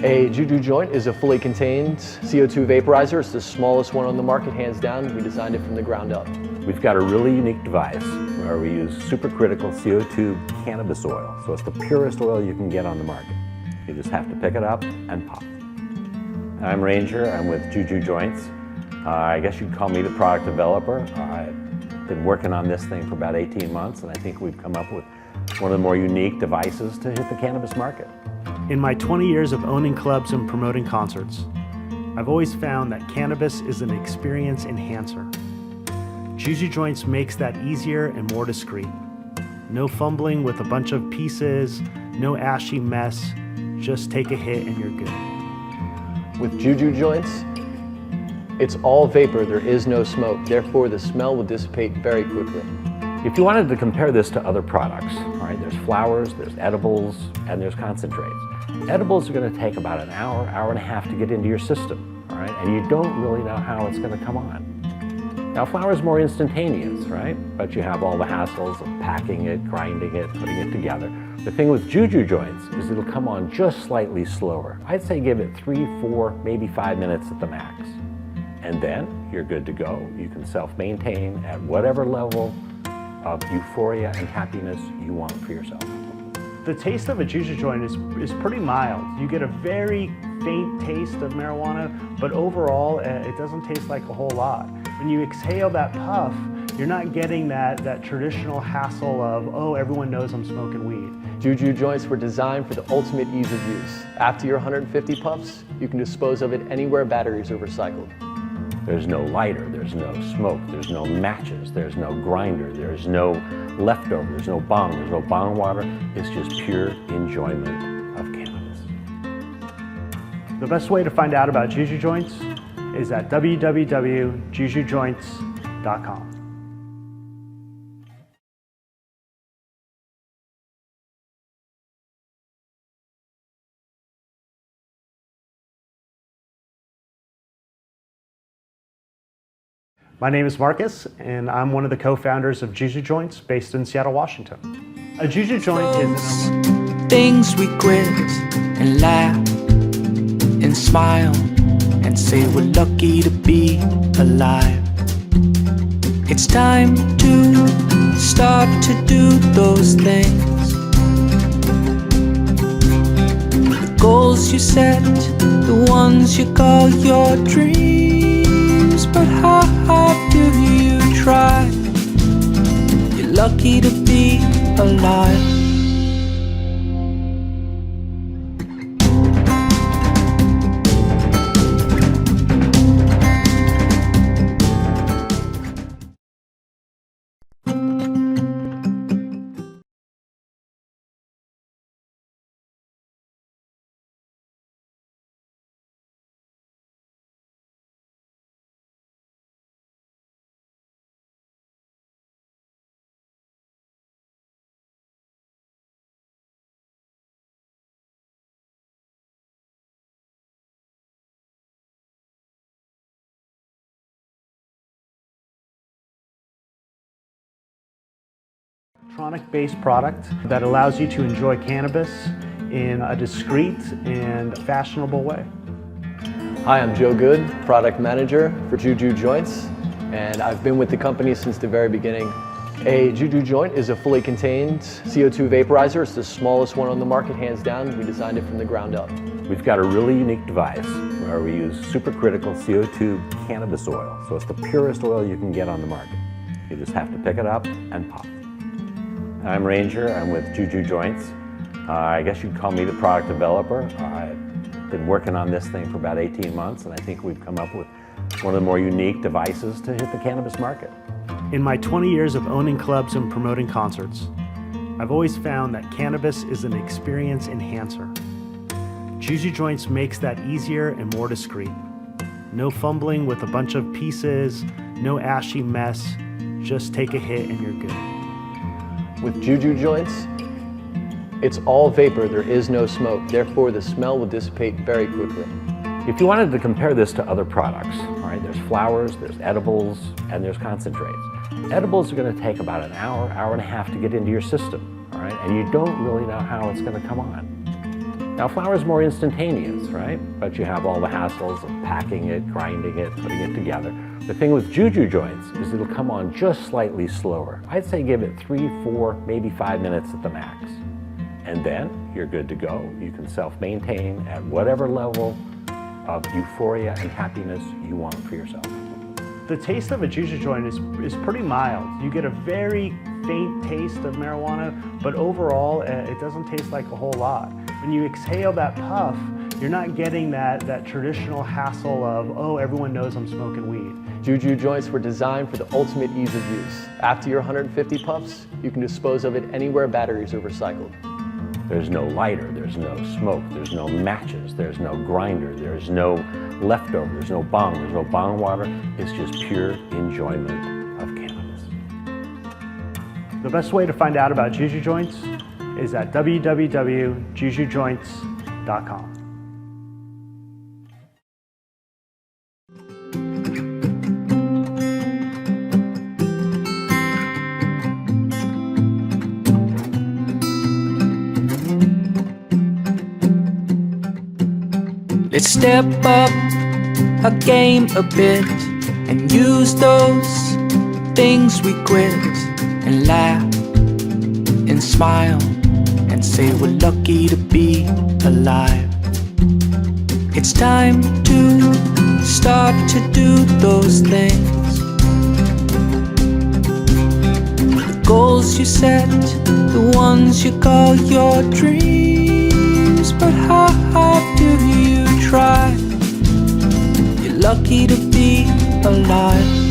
A Juju joint is a fully contained CO2 vaporizer. It's the smallest one on the market, hands down. We designed it from the ground up. We've got a really unique device where we use supercritical CO2 cannabis oil. So it's the purest oil you can get on the market. You just have to pick it up and pop. I'm Ranger, I'm with Juju Joints. I guess you'd call me the product developer. I've been working on this thing for about 18 months, and I think we've come up with one of the more unique devices to hit the cannabis market. In my 20 years of owning clubs and promoting concerts, I've always found that cannabis is an experience enhancer. Juju Joints makes that easier and more discreet. No fumbling with a bunch of pieces, no ashy mess, just take a hit and you're good. With Juju joints, it's all vapor, there is no smoke. Therefore, the smell will dissipate very quickly. If you wanted to compare this to other products, all right, there's flowers, there's edibles, and there's concentrates. Edibles are going to take about an hour, hour and a half to get into your system, all right, and you don't really know how it's going to come on. Now, flower is more instantaneous, right? But you have all the hassles of packing it, grinding it, putting it together. The thing with Juju joints is it'll come on just slightly slower. I'd say give it 3, 4, maybe 5 minutes at the max. And then you're good to go. You can self-maintain at whatever level of euphoria and happiness you want for yourself. The taste of a Juju joint is pretty mild. You get a very faint taste of marijuana, but overall it doesn't taste like a whole lot. When you exhale that puff, you're not getting that traditional hassle of, oh, everyone knows I'm smoking weed. Juju joints were designed for the ultimate ease of use. After your 150 puffs, you can dispose of it anywhere batteries are recycled. There's no lighter, there's no smoke, there's no matches, there's no grinder, there's no leftover, there's no bong water. It's just pure enjoyment of cannabis. The best way to find out about Juju joints is at www.jujujoints.com. My name is Marcus, and I'm one of the co-founders of Juju Joints based in Seattle, Washington. A Juju joint is things we grit and laugh and smile and say we're lucky to be alive. It's time to start to do those things. The goals you set, the ones you call your dreams, but how hard do you try? You're lucky to be alive. electronic-based product that allows you to enjoy cannabis in a discreet and fashionable way. Hi, I'm Joe Good, product manager for Juju joints, and I've been with the company since the very beginning. A Juju joint is a fully contained CO2 vaporizer. It's the smallest one on the market, hands down. We designed it from the ground up. We've got a really unique device where we use supercritical CO2 cannabis oil. So it's the purest oil you can get on the market. You just have to pick it up and pop. I'm Ranger, I'm with Juju Joints. I guess you'd call me the product developer. I've been working on this thing for about 18 months, and I think we've come up with one of the more unique devices to hit the cannabis market. In my 20 years of owning clubs and promoting concerts, I've always found that cannabis is an experience enhancer. Juju Joints makes that easier and more discreet. No fumbling with a bunch of pieces, no ashy mess, just take a hit and you're good. With Juju joints, it's all vapor, there is no smoke. Therefore, the smell will dissipate very quickly. If you wanted to compare this to other products, all right, there's flowers, there's edibles, and there's concentrates. Edibles are going to take about an hour, hour and a half to get into your system, all right, and you don't really know how it's going to come on. Now, flour is more instantaneous, right? But you have all the hassles of packing it, grinding it, putting it together. The thing with Juju joints is it'll come on just slightly slower. I'd say give it 3, 4, maybe 5 minutes at the max. And then you're good to go. You can self-maintain at whatever level of euphoria and happiness you want for yourself. The taste of a Juju joint is pretty mild. You get a very faint taste of marijuana, but overall it doesn't taste like a whole lot. When you exhale that puff, you're not getting that traditional hassle of, oh, everyone knows I'm smoking weed. Juju joints were designed for the ultimate ease of use. After your 150 puffs, you can dispose of it anywhere batteries are recycled. There's no lighter, there's no smoke, there's no matches, there's no grinder, there's no leftover, there's no bong water. It's just pure enjoyment of cannabis. The best way to find out about Juju joints is at www.jujujoints.com. Let's step up our game a bit and use those things we quit and laugh and smile and say we're lucky to be alive. It's time to start to do those things. The goals you set, the ones you call your dreams, but how hard do you try? You're lucky to be alive.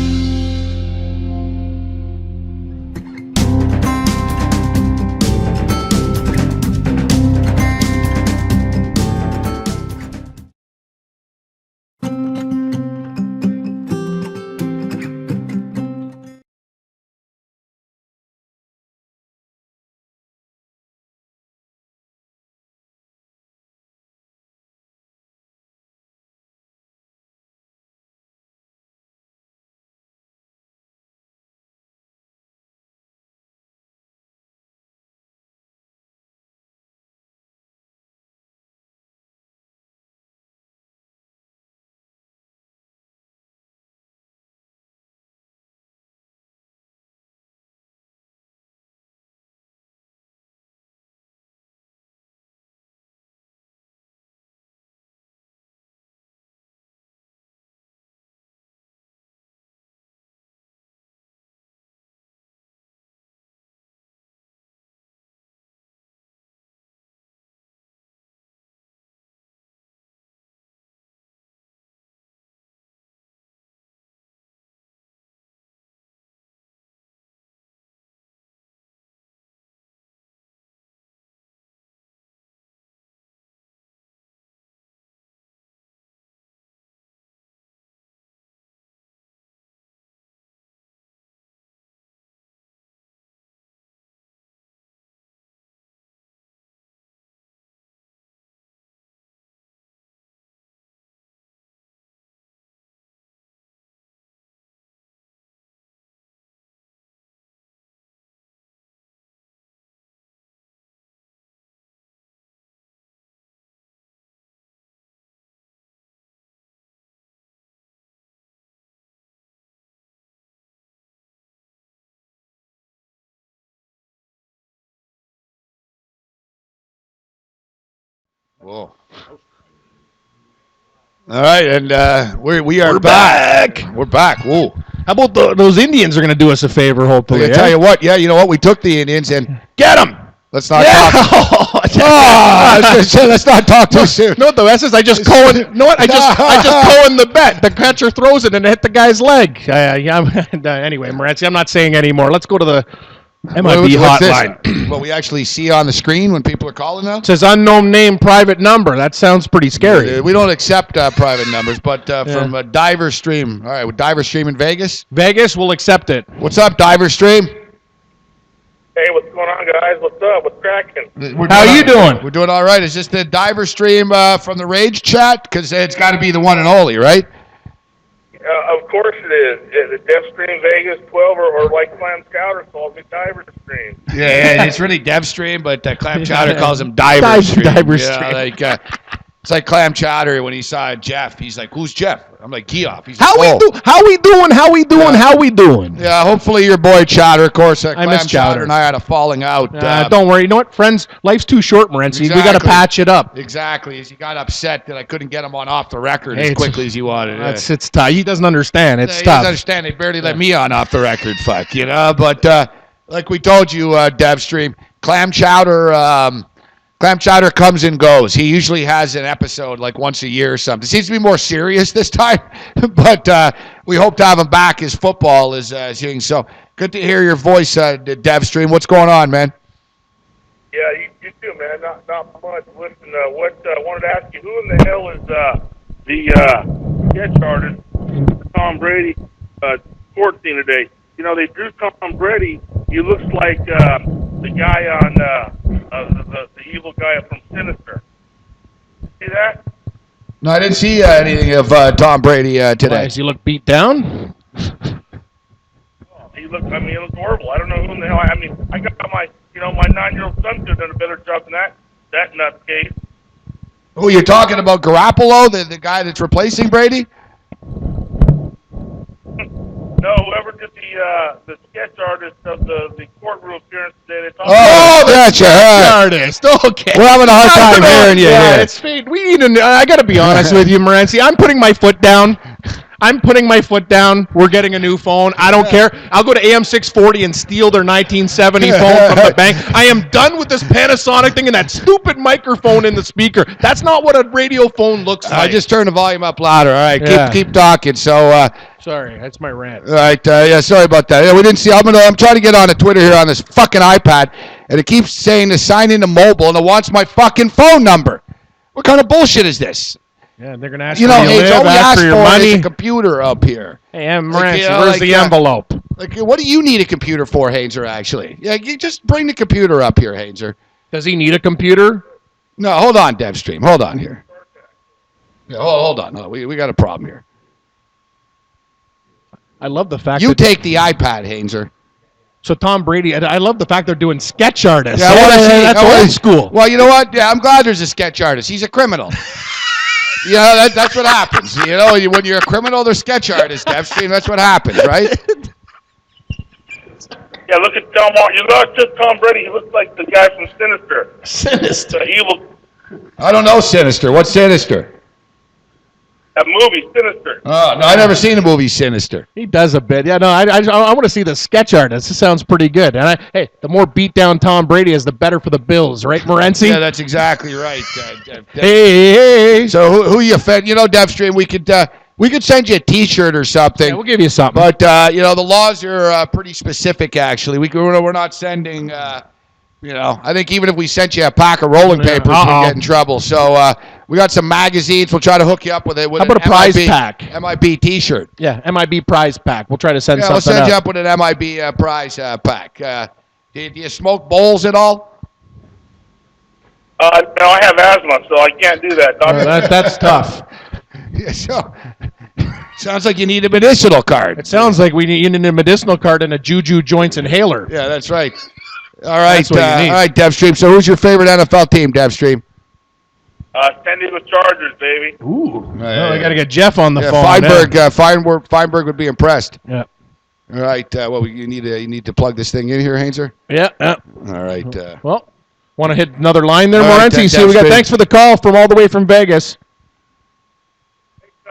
Whoa. All right, and we are back. We're back. Whoa. How about those Indians are going to do us a favor, hopefully. I tell you what, you know what? We took the Indians and get them. Let's not talk. Let's not talk too soon. No, the best is I just Cohen. No, what? I just Cohen the bet. The catcher throws it and it hit the guy's leg. Anyway, Morency, I'm not saying anymore. Let's go to the MIB hotline. What we actually see on the screen when people are calling now? It says unknown name, private number. That sounds pretty scary. We don't accept private numbers, but from Diver Stream. All right, with Diver Stream in Vegas. Vegas will accept it. What's up, Diver Stream? Hey, what's going on, guys? What's up? What's cracking? How you doing? We're doing all right. Is this the diver stream from the Rage chat? Because it's got to be the one and only, right? Of course it is. The DevStream Vegas 12 or like Clam Scouter calls me Diver Stream. Yeah, it's really DevStream, but Clam Chowder calls him Diver Stream. Diver You know, Stream. like, it's like Clam Chowder when he saw Jeff. He's like, "Who's Jeff?" I'm like, "Geoff." He's How like, we do? How we doing? How we doing? Yeah. How we doing? Yeah, hopefully your boy Chowder. Of course, Clam miss Chowder. and I had a falling out. Don't worry. You know what, friends? Life's too short, Morency. We got to Exactly. patch it up. Exactly. As he got upset that I couldn't get him on off the record Hey, as it's- quickly as he wanted. It's tough. He doesn't understand. It's He tough. doesn't understand. They barely let me on off the record. Fuck, you know. But like we told you, DevStream, Clam Chowder comes and goes. He usually has an episode like once a year or something. It seems to be more serious this time, but we hope to have him back as football is doing. So good to hear your voice, DevStream. What's going on, man? Yeah, you too, man. Not much. Listen, wanted to ask you, who in the hell is the sketch artist Tom Brady court scene today? You know, they drew Tom Brady. He looks like the guy on the evil guy from Sinister. See that? No, I didn't see anything of Tom Brady Why, today. does he look beat down? He looks horrible. I don't know who in the hell. I mean, I got my 9-year-old son could have done a better job than that nutcase. Who you're talking about? Garoppolo, the guy that's replacing Brady? No, whoever did the sketch artist of the courtroom appearance today. They talked Oh, that's you. Artist. Okay. We're having a hard time hearing you Yeah, here. it's fate. We need to. I got to be honest with you, Morency. I'm putting my foot down. We're getting a new phone. I don't care. I'll go to AM 640 and steal their 1970 phone from the bank. I am done with this Panasonic thing and that stupid microphone in the speaker. That's not what a radio phone looks like. I just turned the volume up louder. All right, Yeah. keep talking. So, Sorry, that's my rant. all right, yeah, sorry about that. Yeah, we didn't see. I'm trying to get on a Twitter here on this fucking iPad, and it keeps saying to sign into mobile, and it wants my fucking phone number. What kind of bullshit is this? Yeah, they're gonna ask You for know, your it's all we ask ask for your for money. is a computer up here. Hey, I'm Like, Morency. you know, Where's like, the envelope? Like, what do you need a computer for, Hainzer, actually? Yeah, you just bring the computer up here, Hainzer. Does he need a computer? No, hold on, DevStream. Hold on here. Yeah, hold on. No, we got a problem here. I love the fact You that take the iPad, Hainzer. so Tom Brady. I love the fact they're doing sketch artists. Yeah, I wanna see- That's I wanna- old school. Well, you know what? Yeah, I'm glad there's a sketch artist. He's a criminal. You know, that's what happens. You know, when you're a criminal, there's sketch artists, DevStream. That's what happens, right? Yeah, look at you look at Tom Brady. He looks like the guy from Sinister. Sinister. The evil I don't know Sinister. What's Sinister? that movie, Sinister. Oh, no, I never seen the movie Sinister. He does a bit. Yeah, no, I want to see the sketch artist. This sounds pretty good. And hey, the more beat down Tom Brady is, the better for the Bills, right, Morency? Yeah, that's exactly right. Hey. So who you fed? You know, DevStream, we could send you a T-shirt or something. Yeah, we'll give you something. But you know, the laws are pretty specific. Actually, we're not sending. You know, I think even if we sent you a pack of rolling papers, we'd get in trouble. So we got some magazines. We'll try to hook you up with it. With How about an a prize MIB pack? MIB T-shirt. Yeah, MIB prize pack. We'll try to send Yeah, we'll something send you up. up with an MIB prize pack. Do you smoke bowls at all? No, I have asthma, so I can't do that. That's tough. Yeah, so sounds like you need a medicinal card. It sounds like you need a medicinal card and a Juju joints inhaler. Yeah, that's right. All right, That's what you need. all right, DevStream. So who's your favorite NFL team, DevStream? San Diego Chargers, baby. Ooh. Well, I got to get Jeff on the phone. Feinberg would be impressed. Yeah. All right. You need to plug this thing in here, Hainzer. Yeah. All right. Well, want to hit another line there, All right, Morency? See, we got. Dev's Thanks for the call from all the way from Vegas.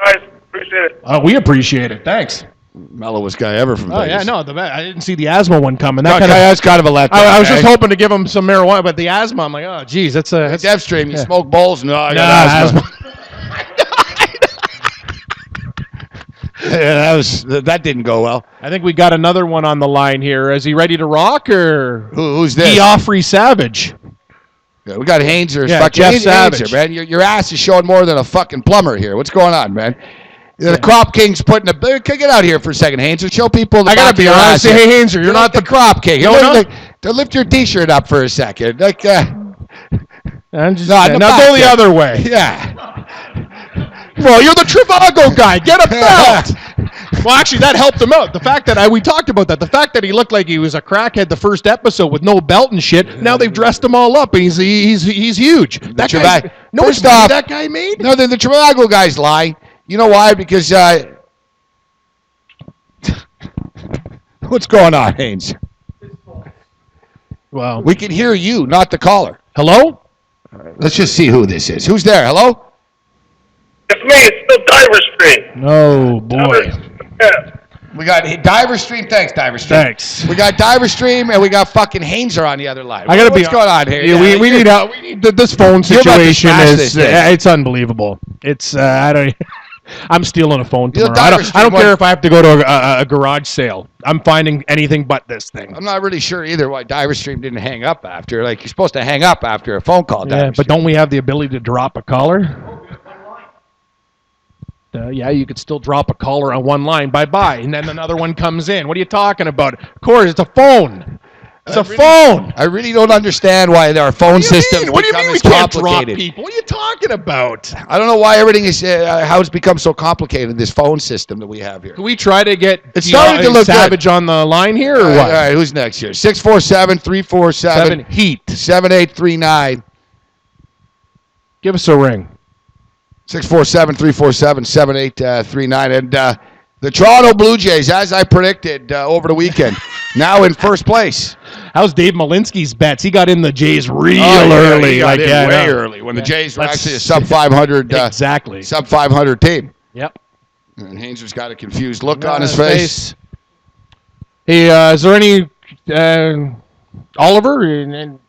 Guys, appreciate it. We appreciate it. Thanks. Mellowest guy ever from Vegas. Yeah, no, I didn't see the asthma one coming. That's kind of a letdown. I was eh? just hoping to give him some marijuana, but the asthma, I'm like, oh, geez, that's DevStream, you yeah. smoke bowls? No, I got Nah, asthma. Yeah, that didn't go well. I think we got another one on the line here. Is he ready to rock, or Who's this? Geoffrey Savage? Yeah, we got Hainzer. Yeah, Jeff Savage. Hainzer, man. Your ass is showing more than a fucking plumber here. What's going on, man? The Crop King's putting get out here for a second, Hainzer. Show people the I gotta back be of your honest. ass Hey, here. Hainzer, you're like not the Crop King. No, no. lift your T-shirt up for a second. Like, I'm just No, saying. the Now back go the there. other way. yeah. Well, you're the Trivago guy. Get a belt. Well, actually, that helped him out. The fact that we talked about that. The fact that he looked like he was a crackhead the first episode with no belt and shit. Now they've dressed him all up, and he's huge. That guy. No, First off, that guy made. No, the Trivago guy's lying. You know why? Because what's going on, Haynes? Well, We can hear you, not the caller. hello. Let's just see who this is. Who's there? Hello? It's me. It's still Diver Stream. Oh boy. Yeah. We got Diver Stream. Thanks, Diver Stream. Thanks. We got Diver Stream, and we got fucking Hainzer on the other line. I gotta What's be. going on here? Yeah, we need this phone You're about to situation smash is this thing. it's unbelievable. It's I don't. I'm stealing a phone You know, tomorrow. Diver I don't Stream care if I have to go to a garage sale. I'm finding anything but this thing. I'm not really sure either why Diver Stream didn't hang up after. Like, you're supposed to hang up after a phone call, Yeah, Diver but don't we have the ability to drop a caller? Yeah, you could still drop a caller on one line. Bye-bye. And then another one comes in. What are you talking about? Of course, it's a phone. It's a phone. I really don't understand why our phone systems What do you become mean we as can't drop complicated. people? What are you talking about? I don't know why everything is how it's become so complicated. This phone system that we have here. Can we try to get It's starting to look Savage on the line here, or All what? right, who's next here? 647-347-7839. Heat. Give us a ring. 647-347-7839. And the Toronto Blue Jays, as I predicted over the weekend, now in first place. How's Dave Malinsky's bets? He got in the Jays real early. He got in way no. early when the Jays were Let's- actually a sub 500 Exactly. sub 500 team. Yep. And Hainzer's got a confused look on his face. Hey, is there any Oliver?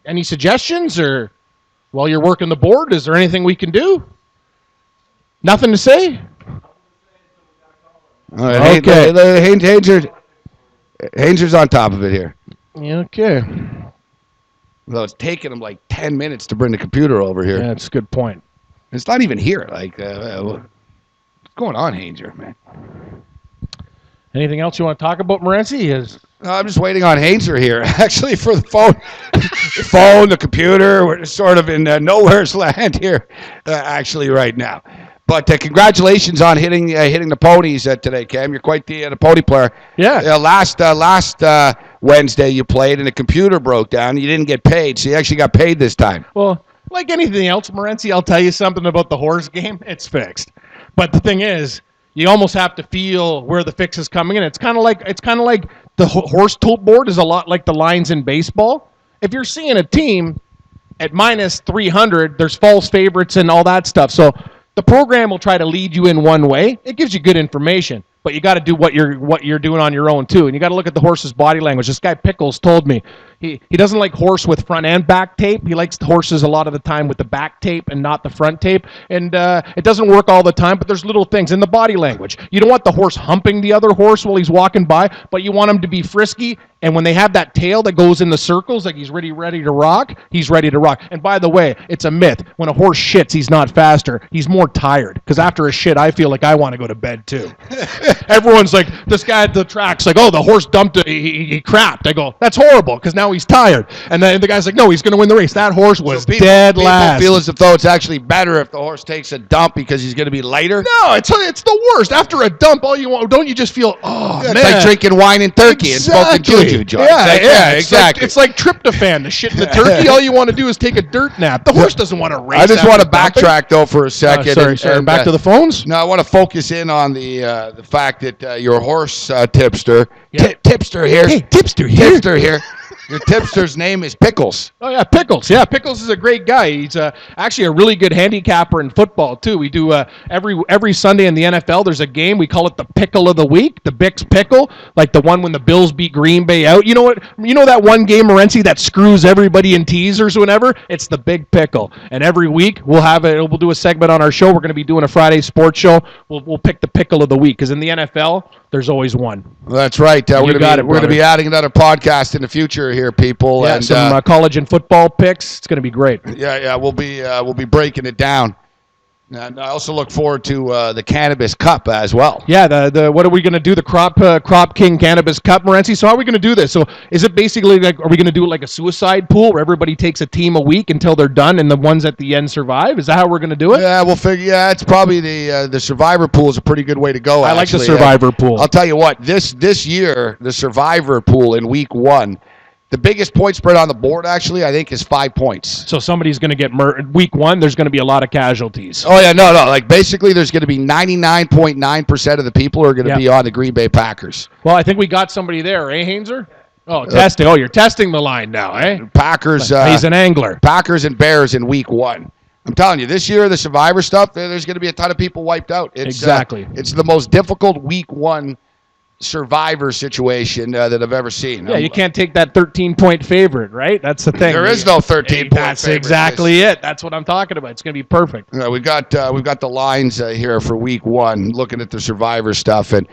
Any suggestions, or while you're working the board, is there anything we can do? Nothing to say. All right, Okay. Hainzer's on top of it here. Okay. Though it's taken him like 10 minutes to bring the computer over here. Yeah, that's a good point. It's not even here. Like, what's going on, Hainzer, man? Anything else you want to talk about, Morency? No, I'm just waiting on Hainzer here, actually, for the phone. The computer. We're just sort of in nowhere's land here, actually, right now. But congratulations on hitting the ponies today, Cam. You're quite the pony player. Yeah. Last Wednesday you played and the computer broke down. You didn't get paid, so you actually got paid this time. Well, like anything else, Morency, I'll tell you something about the horse game. It's fixed. But the thing is, you almost have to feel where the fix is coming in. It's kind of like the horse tote board is a lot like the lines in baseball. If you're seeing a team at minus 300, there's false favorites and all that stuff. So the program will try to lead you in one way. It gives you good information, but you got to do what you're doing on your own too. And you got to look at the horse's body language. This guy Pickles told me he doesn't like horse with front and back tape. He likes the horses a lot of the time with the back tape and not the front tape. And it doesn't work all the time, but there's little things in the body language. You don't want the horse humping the other horse while he's walking by, but you want him to be frisky. And when they have that tail that goes in the circles, like he's ready to rock, he's ready to rock. And by the way, it's a myth. When a horse shits, he's not faster. He's more tired. Because after a shit, I feel like I want to go to bed too. Everyone's like, this guy at the track's like, oh, the horse dumped it. He crapped. I go, that's horrible because now he's tired. And then the guy's like, no, he's going to win the race. That horse was dead last. People feel as though it's actually better if the horse takes a dump because he's going to be lighter. No, it's the worst. After a dump, all you want, don't you just feel, oh, It's man. like drinking wine and turkey and smoking Juju joints. Yeah, exactly. It's like tryptophan. The shit in the turkey, all you want to do is take a dirt nap. The horse doesn't want to race. I just want to after dumping. backtrack though for a second. Sorry. Back to the phones. No, I want to focus in on the fact that your horse tipster, tipster here. Hey, tipster here. Tipster here. Your tipster's name is Pickles. Oh, yeah, Pickles. Yeah, Pickles is a great guy. He's actually a really good handicapper in football, too. We do every Sunday in the NFL, there's a game. We call it the Pickle of the Week, the Bix Pickle, like the one when the Bills beat Green Bay out. You know what? You know that one game, Morency, that screws everybody in teasers or whatever? It's the Big Pickle. And every week, we'll do a segment on our show. We're going to be doing a Friday sports show. We'll pick the Pickle of the Week, because in the NFL, there's always one. Well, that's right. We're going to be adding another podcast in the future here, people. Yeah, and some college and football picks. It's going to be great. Yeah, we'll be breaking it down. And I also look forward to the Cannabis Cup as well. Yeah, the what are we going to do? The Crop King Cannabis Cup, Morency. So how are we going to do this? So is it basically like, are we going to do it like a suicide pool where everybody takes a team a week until they're done and the ones at the end survive? Is that how we're going to do it? Yeah, we'll figure. Yeah, it's probably the Survivor pool is a pretty good way to go. I like the Survivor pool. I'll tell you what. This year, the Survivor pool in week 1. The biggest point spread on the board, actually, I think, is 5 points. So somebody's going to get murdered. Week 1, there's going to be a lot of casualties. Oh, yeah, no. Like, basically, there's going to be 99.9% of the people are going to be on the Green Bay Packers. Well, I think we got somebody there, eh, Hainzer? Oh, testing. Oh, you're testing the line now, eh? Packers. He's an angler. Packers and Bears in week 1. I'm telling you, this year, the Survivor stuff, there's going to be a ton of people wiped out. Exactly. It's the most difficult week 1 Survivor situation that I've ever seen. Yeah, you can't take that 13-point favorite, right? That's the thing. There is no 13-point That's favorite. exactly it. That's what I'm talking about. It's going to be perfect. We've got the lines here for week 1, looking at the Survivor stuff, and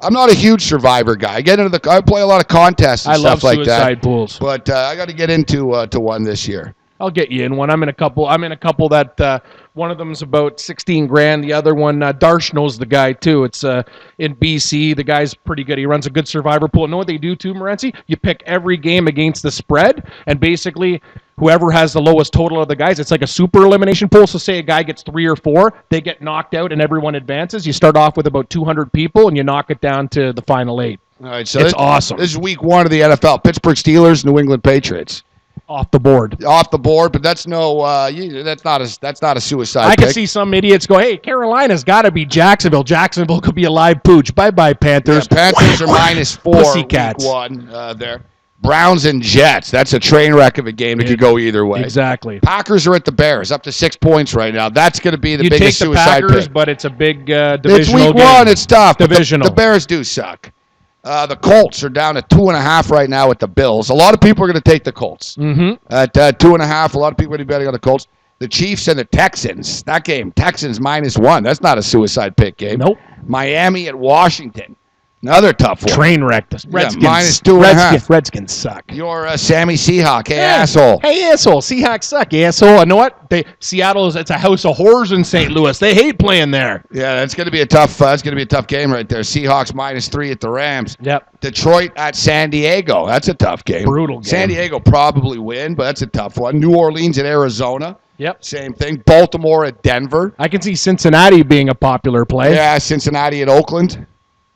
I'm not a huge Survivor guy. I play a lot of contests and stuff like that. I love suicide pools, but I got to get into to one this year. I'll get you in one. I'm in a couple that one of them's about 16 grand. The other one, Darsh knows the guy too. It's in BC. The guy's pretty good. He runs a good Survivor pool. Know what they do too, Morency? You pick every game against the spread, and basically whoever has the lowest total of the guys, it's like a super elimination pool. So say a guy gets 3 or 4, they get knocked out and everyone advances. You start off with about 200 people and you knock it down to the final 8. All right, so it's awesome. This is week 1 of the NFL. Pittsburgh Steelers, New England Patriots. Off the board, but that's that's not a suicide. I pick. can see some idiots go, "Hey, Carolina's got to be Jacksonville. Jacksonville could be a live pooch. Bye, Panthers." Yeah, Panthers are -4. Pussycats. Week 1 there. Browns and Jets. That's a train wreck of a game. It could go either way. Exactly. Packers are at the Bears, up to 6 points right now. That's going to be the you biggest take the suicide Packers, pick. but it's a big divisional It's week game. 1. It's tough. Divisional. The Bears do suck. The Colts are down at 2.5 right now with the Bills. A lot of people are going to take the Colts. At 2.5, a lot of people are going to be betting on the Colts. The Chiefs and the Texans. That game, Texans -1. That's not a suicide pick game. Nope. Miami at Washington. Another tough one. Train wreck. Redskins. -2.5. Redskins suck. You're Sammy Seahawk. Hey, asshole. Hey, asshole. Seahawks suck, asshole. You know what? Seattle it's a house of horrors in St. Louis. They hate playing there. Yeah, that's going to be a tough. That's going to be a tough game right there. Seahawks -3 at the Rams. Yep. Detroit at San Diego. That's a tough game. Brutal game. San Diego probably win, but that's a tough one. New Orleans at Arizona. Yep. Same thing. Baltimore at Denver. I can see Cincinnati being a popular play. Yeah, Cincinnati at Oakland.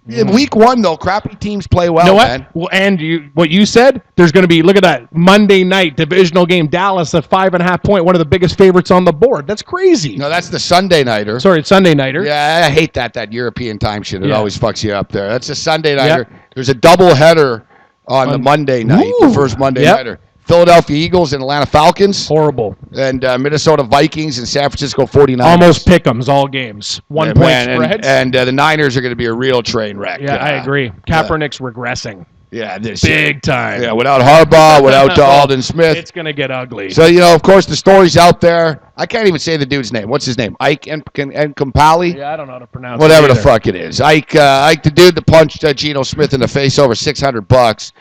In week 1, though, crappy teams play well, You know what? man. Well, and what you said, there's going to be, look at that, Monday night divisional game, Dallas at 5.5 point, one of the biggest favorites on the board. That's crazy. No, that's the Sunday nighter. Sorry, it's Sunday nighter. Yeah, I hate that European time shit. It Yeah. always fucks you up there. That's a Sunday nighter. There's a double header on the Monday night, the first Monday nighter. Philadelphia Eagles and Atlanta Falcons. Horrible. And Minnesota Vikings and San Francisco 49ers. Almost pick-ems, all games. 1 point spreads. And the Niners are going to be a real train wreck. Yeah, I agree. Kaepernick's regressing. Yeah, this Big time. Yeah, without Harbaugh, without Alden Smith. It's going to get ugly. So, of course, the story's out there. I can't even say the dude's name. What's his name? Ike Compali? Yeah, I don't know how to pronounce Whatever it the either. fuck it is. Ike, the dude that punched Geno Smith in the face over $600.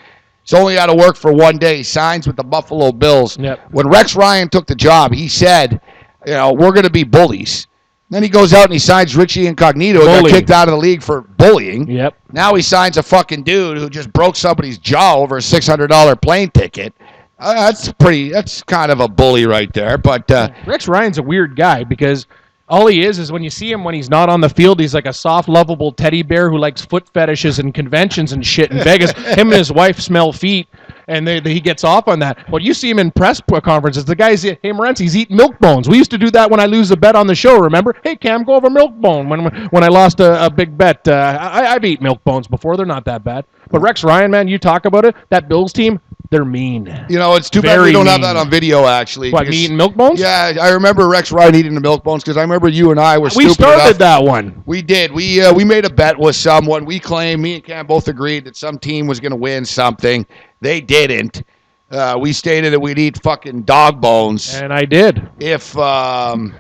He's only out of work for 1 day. He signs with the Buffalo Bills. Yep. When Rex Ryan took the job, he said, we're going to be bullies. Then he goes out and he signs Richie Incognito, who got kicked out of the league for bullying. Yep. Now he signs a fucking dude who just broke somebody's jaw over a $600 plane ticket. That's kind of a bully right there. But Rex Ryan's a weird guy because all he is when you see him when he's not on the field, he's like a soft, lovable teddy bear who likes foot fetishes and conventions and shit in Vegas. Him and his wife smell feet, and he gets off on that. But you see him in press conferences. The guy's, hey, Morency, he's eating milk bones. We used to do that when I lose a bet on the show, remember? Hey, Cam, go over milk bone. When I lost a big bet, I've eaten milk bones before. They're not that bad. But Rex Ryan, man, you talk about it, that Bills team, they're mean. It's too bad we don't have that on video, actually. What, me eating milk bones? Yeah, I remember Rex Ryan eating the milk bones because I remember you and I were stupid We started enough. that one. We did. We made a bet with someone. We claimed, me and Cam both agreed that some team was going to win something. They didn't. We stated that we'd eat fucking dog bones. And I did. If it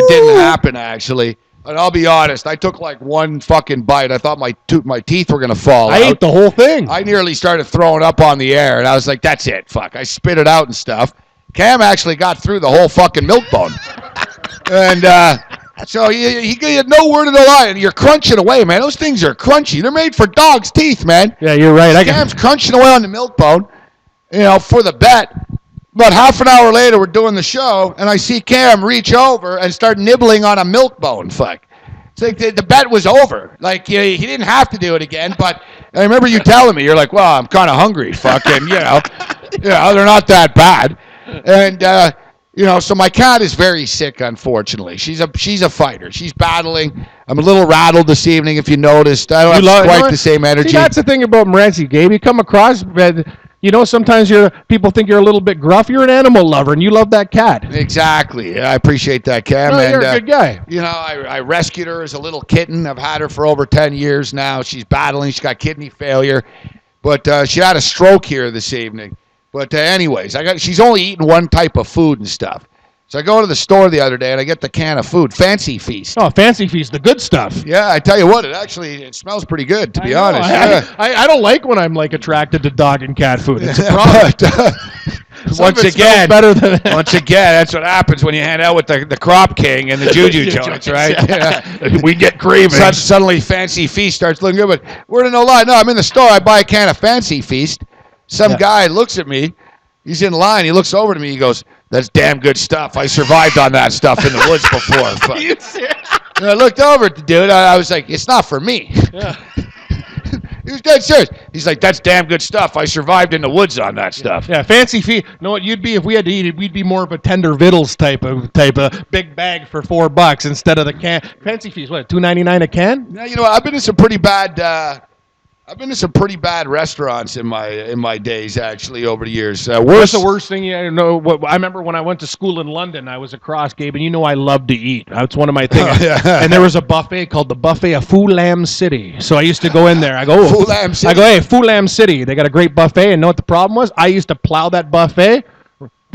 didn't happen, actually. And I'll be honest, I took like one fucking bite. I thought my teeth were going to fall out. I ate the whole thing. I nearly started throwing up on the air, and I was like, that's it, fuck. I spit it out and stuff. Cam actually got through the whole fucking milk bone. And so he had no word of the lie, and you're crunching away, man. Those things are crunchy. They're made for dogs' teeth, man. Yeah, you're right. Cam's crunching away on the milk bone, for the bet. About half an hour later, we're doing the show, and I see Cam reach over and start nibbling on a milk bone. Fuck. It's like the bet was over. Like, he didn't have to do it again, but I remember you telling me, you're like, well, I'm kind of hungry, fucking, they're not that bad. And, so my cat is very sick, unfortunately. She's a fighter. She's battling. I'm a little rattled this evening, if you noticed. I don't have quite the same energy. See, that's the thing about Morency, Gabe. You come across, sometimes people think you're a little bit gruff. You're an animal lover, and you love that cat. Exactly. I appreciate that, Cam. No, you're a good guy. I rescued her as a little kitten. I've had her for over 10 years now. She's battling. She's got kidney failure. But she had a stroke here this evening. But anyways, she's only eating one type of food and stuff. So I go to the store the other day and I get the can of food, Fancy Feast. Oh, Fancy Feast, the good stuff. Yeah, I tell you what, it smells pretty good, to be honest. I don't like when I'm attracted to dog and cat food. It's a problem. Once again, that's what happens when you hang out with the Crop King and the Juju joints, right? Yeah. We get cravings. Suddenly, Fancy Feast starts looking good. But word of no lie, no, I'm in the store. I buy a can of Fancy Feast. Some guy looks at me. He's in line. He looks over to me. He goes, "That's damn good stuff. I survived on that stuff in the woods before." You serious? And I looked over at the dude. I was like, "It's not for me." Yeah. He was dead serious. He's like, "That's damn good stuff. I survived in the woods on that stuff." Yeah, Fancy Feast. Know what you'd be if we had to eat it? We'd be more of a tender victuals type of big bag for $4 instead of the can. Fancy Feast, what, $2.99 a can? Yeah, you know what? I've been to some pretty bad restaurants in my days, actually, over the years. What's the worst thing you know? I remember when I went to school in London, I was across, Gabe, and I love to eat. That's one of my things. And there was a buffet called the Buffet of Fulham City. So I used to go in there. I go, Fulham City? I go, hey, Fulham City. They got a great buffet. And know what the problem was? I used to plow that buffet.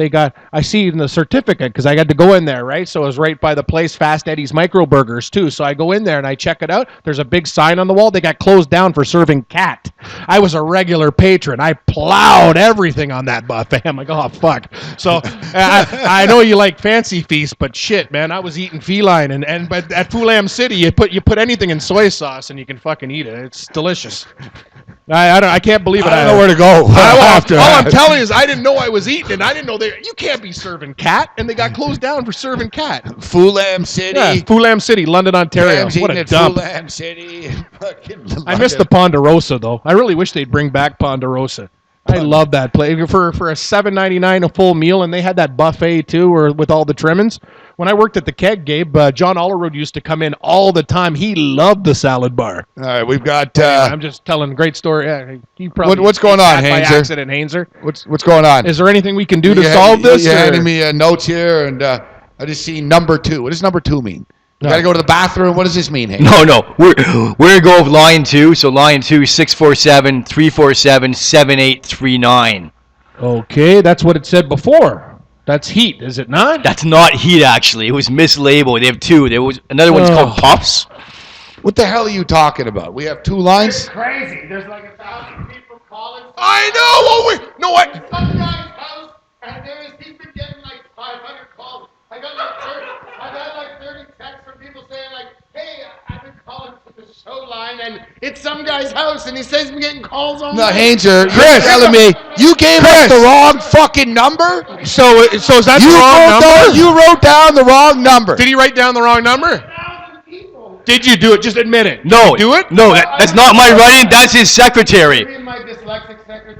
I see in the certificate because I got to go in there, right? So it was right by the place, Fast Eddie's Micro Burgers, too. So I go in there and I check it out. There's a big sign on the wall. They got closed down for serving cat. I was a regular patron. I plowed everything on that buffet. I'm like, oh, fuck. So I know you like Fancy Feast, but shit, man, I was eating feline. But at Fulham City, you put anything in soy sauce and you can fucking eat it. It's delicious. I can't believe it. I don't know where to go. All I'm telling you is I didn't know I was eating it. I didn't know you can't be serving cat, and they got closed down for serving cat. Fulham City. Yeah, Fulham City, London, Ontario. What a dump. Fulham City. I miss the Ponderosa, though. I really wish they'd bring back Ponderosa. I love that place. For a $7.99 a full meal, and they had that buffet, too, with all the trimmings. When I worked at the Keg, Gabe, John Allerode used to come in all the time. He loved the salad bar. All right, we've got... I'm just telling a great story. What's going on, Hainzer? Hainzer? Accident, Hainzer. What's going on? Is there anything we can do to solve this? You're handing me notes here, and I just see number 2. What does number 2 mean? You got to go to the bathroom? What does this mean, Hainzer? No. We're going to go with line 2. So line 2, 647-347-7839. Okay, that's what it said before. That's heat, is it not? That's not heat, actually. It was mislabeled. They have 2. There was another one's called Puffs. What the hell are you talking about? We have 2 lines? It's crazy. There's like 1,000 people calling. I know. No, what? Some guy's house, and he's been getting like 500 calls. I got like 30 texts from people saying like, "Hey, I've been calling to the show line, and it's some guy's house, and he says he's been getting calls all night." No, Hainzer, you're telling me you gave us the wrong fucking number? So is that the wrong number? You wrote down the wrong number. Did he write down the wrong number? 1,000 people. Did you do it? Just admit it. No. Did you do it? No, that's not my writing. That's his secretary. Me and my dyslexic secretary.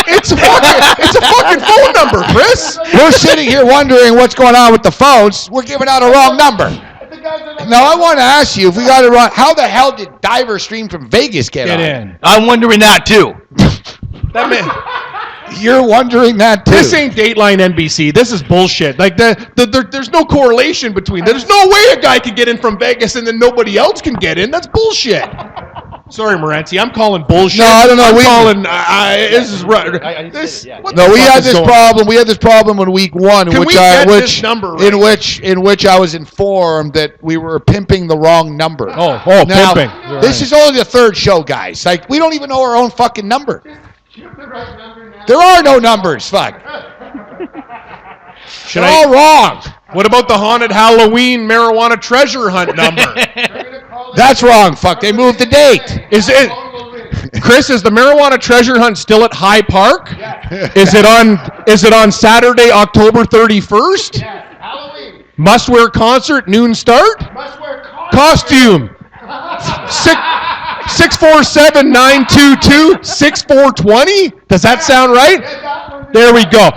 It's a fucking phone number, Chris. We're sitting here wondering what's going on with the phones. We're giving out a wrong number. Now, I want to ask you, if we got it wrong, how the hell did Diver Stream from Vegas get on? in. I'm wondering that, too. That man. You're wondering that, too. This ain't Dateline NBC. This is bullshit. Like, there's no correlation between. There's no way a guy could get in from Vegas and then nobody else can get in. That's bullshit. Sorry, Morency. I'm calling bullshit. No, I don't know. This is right. No, we had this problem. We had this problem in week 1, in which I was informed that we were pimping the wrong number. Now, pimping. This is is only the 3rd show, guys. Like, we don't even know our own fucking number. There are no numbers. Fuck. Should They're all wrong. What about the haunted Halloween marijuana treasure hunt number? That's wrong. Fuck. They moved the date. Is it, Chris? Is the marijuana treasure hunt still at High Park? Is it on Saturday, October 31st? Yes, Halloween. Must wear concert, noon start. Must wear Costume. 647-922-6420. Does that sound right? There we go.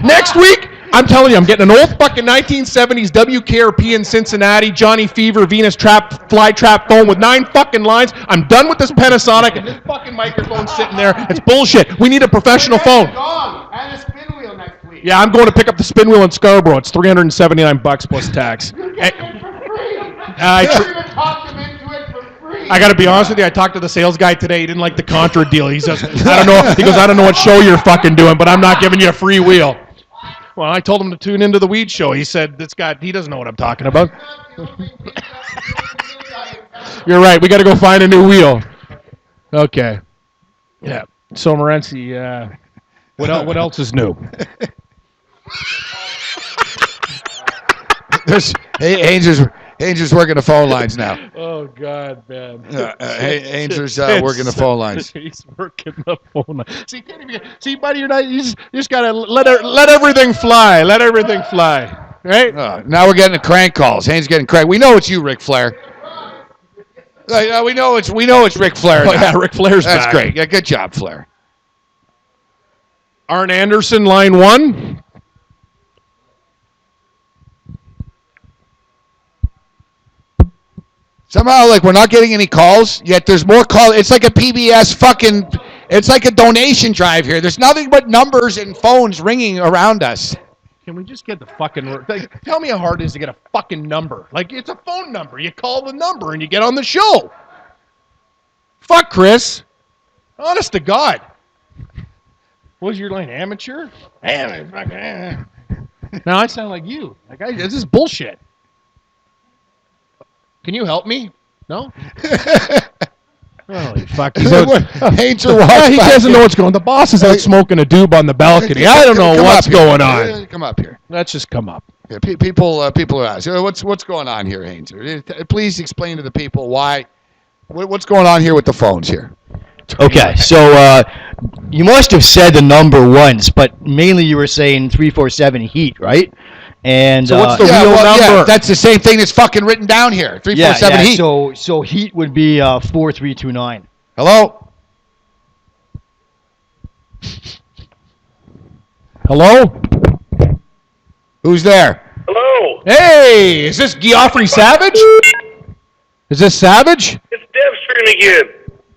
Next week, I'm telling you, I'm getting an old fucking 1970s WKRP in Cincinnati, Johnny Fever, Venus Trap, Fly Trap phone with 9 fucking lines. I'm done with this Panasonic and this fucking microphone sitting there. It's bullshit. We need a professional phone. Gong and a spin wheel next week. Yeah, I'm going to pick up the spin wheel in Scarborough. It's $379 plus tax. You're getting it for free. I You even talked them into it for free. got to be honest with you. I talked to the sales guy today. He didn't like the Contra deal. He says, I don't know. He goes, I don't know what show you're fucking doing, but I'm not giving you a free wheel. Well, I told him to tune into the weed show. He said, this guy, he doesn't know what I'm talking about. You're right. We got to go find a new wheel. Okay. Yeah. So, Morency, what else is new? Haynes is working the phone lines now. Oh, God, man. Haynes is working the phone lines. He's working the phone line. See, buddy, you just got to let everything fly. Let everything fly. Right? Now we're getting the crank calls. Haynes getting crank. We know it's you, Ric Flair. We know it's Ric Flair. Oh, yeah, Ric Flair's That's back. great. Yeah, good job, Flair. Arn Anderson, line 1. Somehow, like, we're not getting any calls, yet there's more calls. It's like a PBS fucking, it's like a donation drive here. There's nothing but numbers and phones ringing around us. Can we just get the fucking... Like, tell me how hard it is to get a fucking number. Like, it's a phone number. You call the number and you get on the show. Fuck, Chris. Honest to God. What was your line? Amateur? Now I sound like you. Like, this is bullshit. Can you help me? No? Holy fuck. Haynes He doesn't know what's going on. The boss is out smoking a doob on the balcony. I don't know what's going on. Come up here. Let's just come up. Yeah, people are asking, what's going on here, Haynes? Please explain to the people what's going on here with the phones here. Okay, so you must have said the number once, but mainly you were saying 347 heat, right? And so what's the real number? Yeah, that's the same thing that's fucking written down here. 347 heat. So heat would be 4329. Hello? Hello? Who's there? Hello. Hey, is this Geoffrey Savage? Is this Savage? It's Devstream again.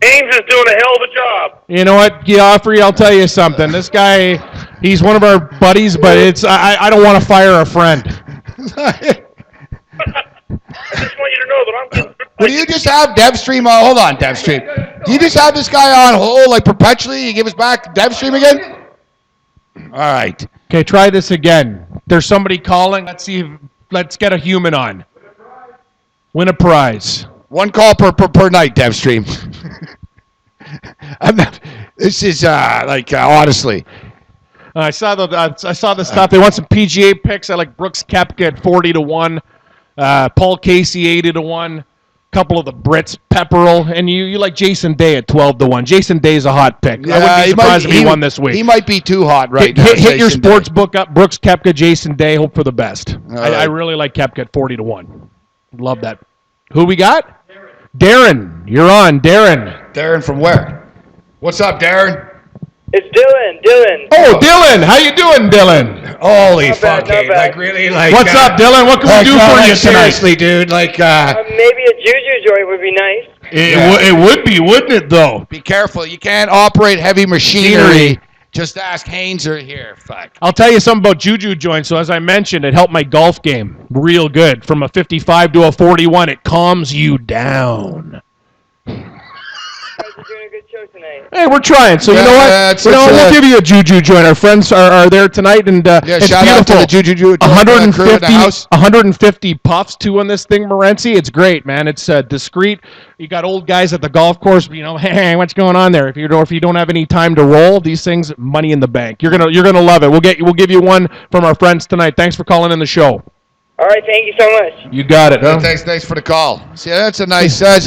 Haynes is doing a hell of a job. You know what, Geoffrey, I'll tell you something. This guy, he's one of our buddies, but I don't want to fire a friend. I just want you to know that I'm getting... Well, do you just have Devstream on? Hold on, Devstream. Do you just have this guy on hold, like, perpetually? You give us back Devstream again? All right. Okay, try this again. There's somebody calling. Let's get a human on. Win a prize. One call per night, Devstream. This is honestly. I saw the stuff. They want some PGA picks. I like Brooks Koepka at 40-1, Paul Casey 80-1, couple of the Brits, Pepperell, and you like Jason Day at 12-1. Jason Day's a hot pick. I wouldn't be surprised if he won this week. He might be too hot right now. Hit your sports book up. Brooks Koepka, Jason Day. Hope for the best. I really like Koepka at 40-1. Love that. Who we got? Darren, you're on. Darren from where? What's up, Darren? It's Dylan. Oh, Dylan. How you doing, Dylan? Holy fuck, fucking, like really, like. What's up, Dylan? What can we do for you tonight? Seriously, dude, like. Maybe a Juju joint would be nice. It would be, wouldn't it, though? Be careful. You can't operate heavy machinery. Just ask Haynes here. Fuck. I'll tell you something about Juju joints. So as I mentioned, it helped my golf game real good. From a 55 to a 41, it calms you down. You guys are doing a good show tonight. tonight. Hey, we're trying. So you Yeah, know what? that's- We'll give you a Juju joint. Our friends are there tonight, and it's shout out to beautiful. the Juju crew in the 150, house. 150 puffs too on this thing, Morency. It's great, man. It's discreet. You got old guys at the golf course. Hey, what's going on there? If you don't have any time to roll, these things, money in the bank. You're gonna love it. We'll give you one from our friends tonight. Thanks for calling in the show. All right, thank you so much. You got it. Huh? Thanks for the call. See, that's a nice guy.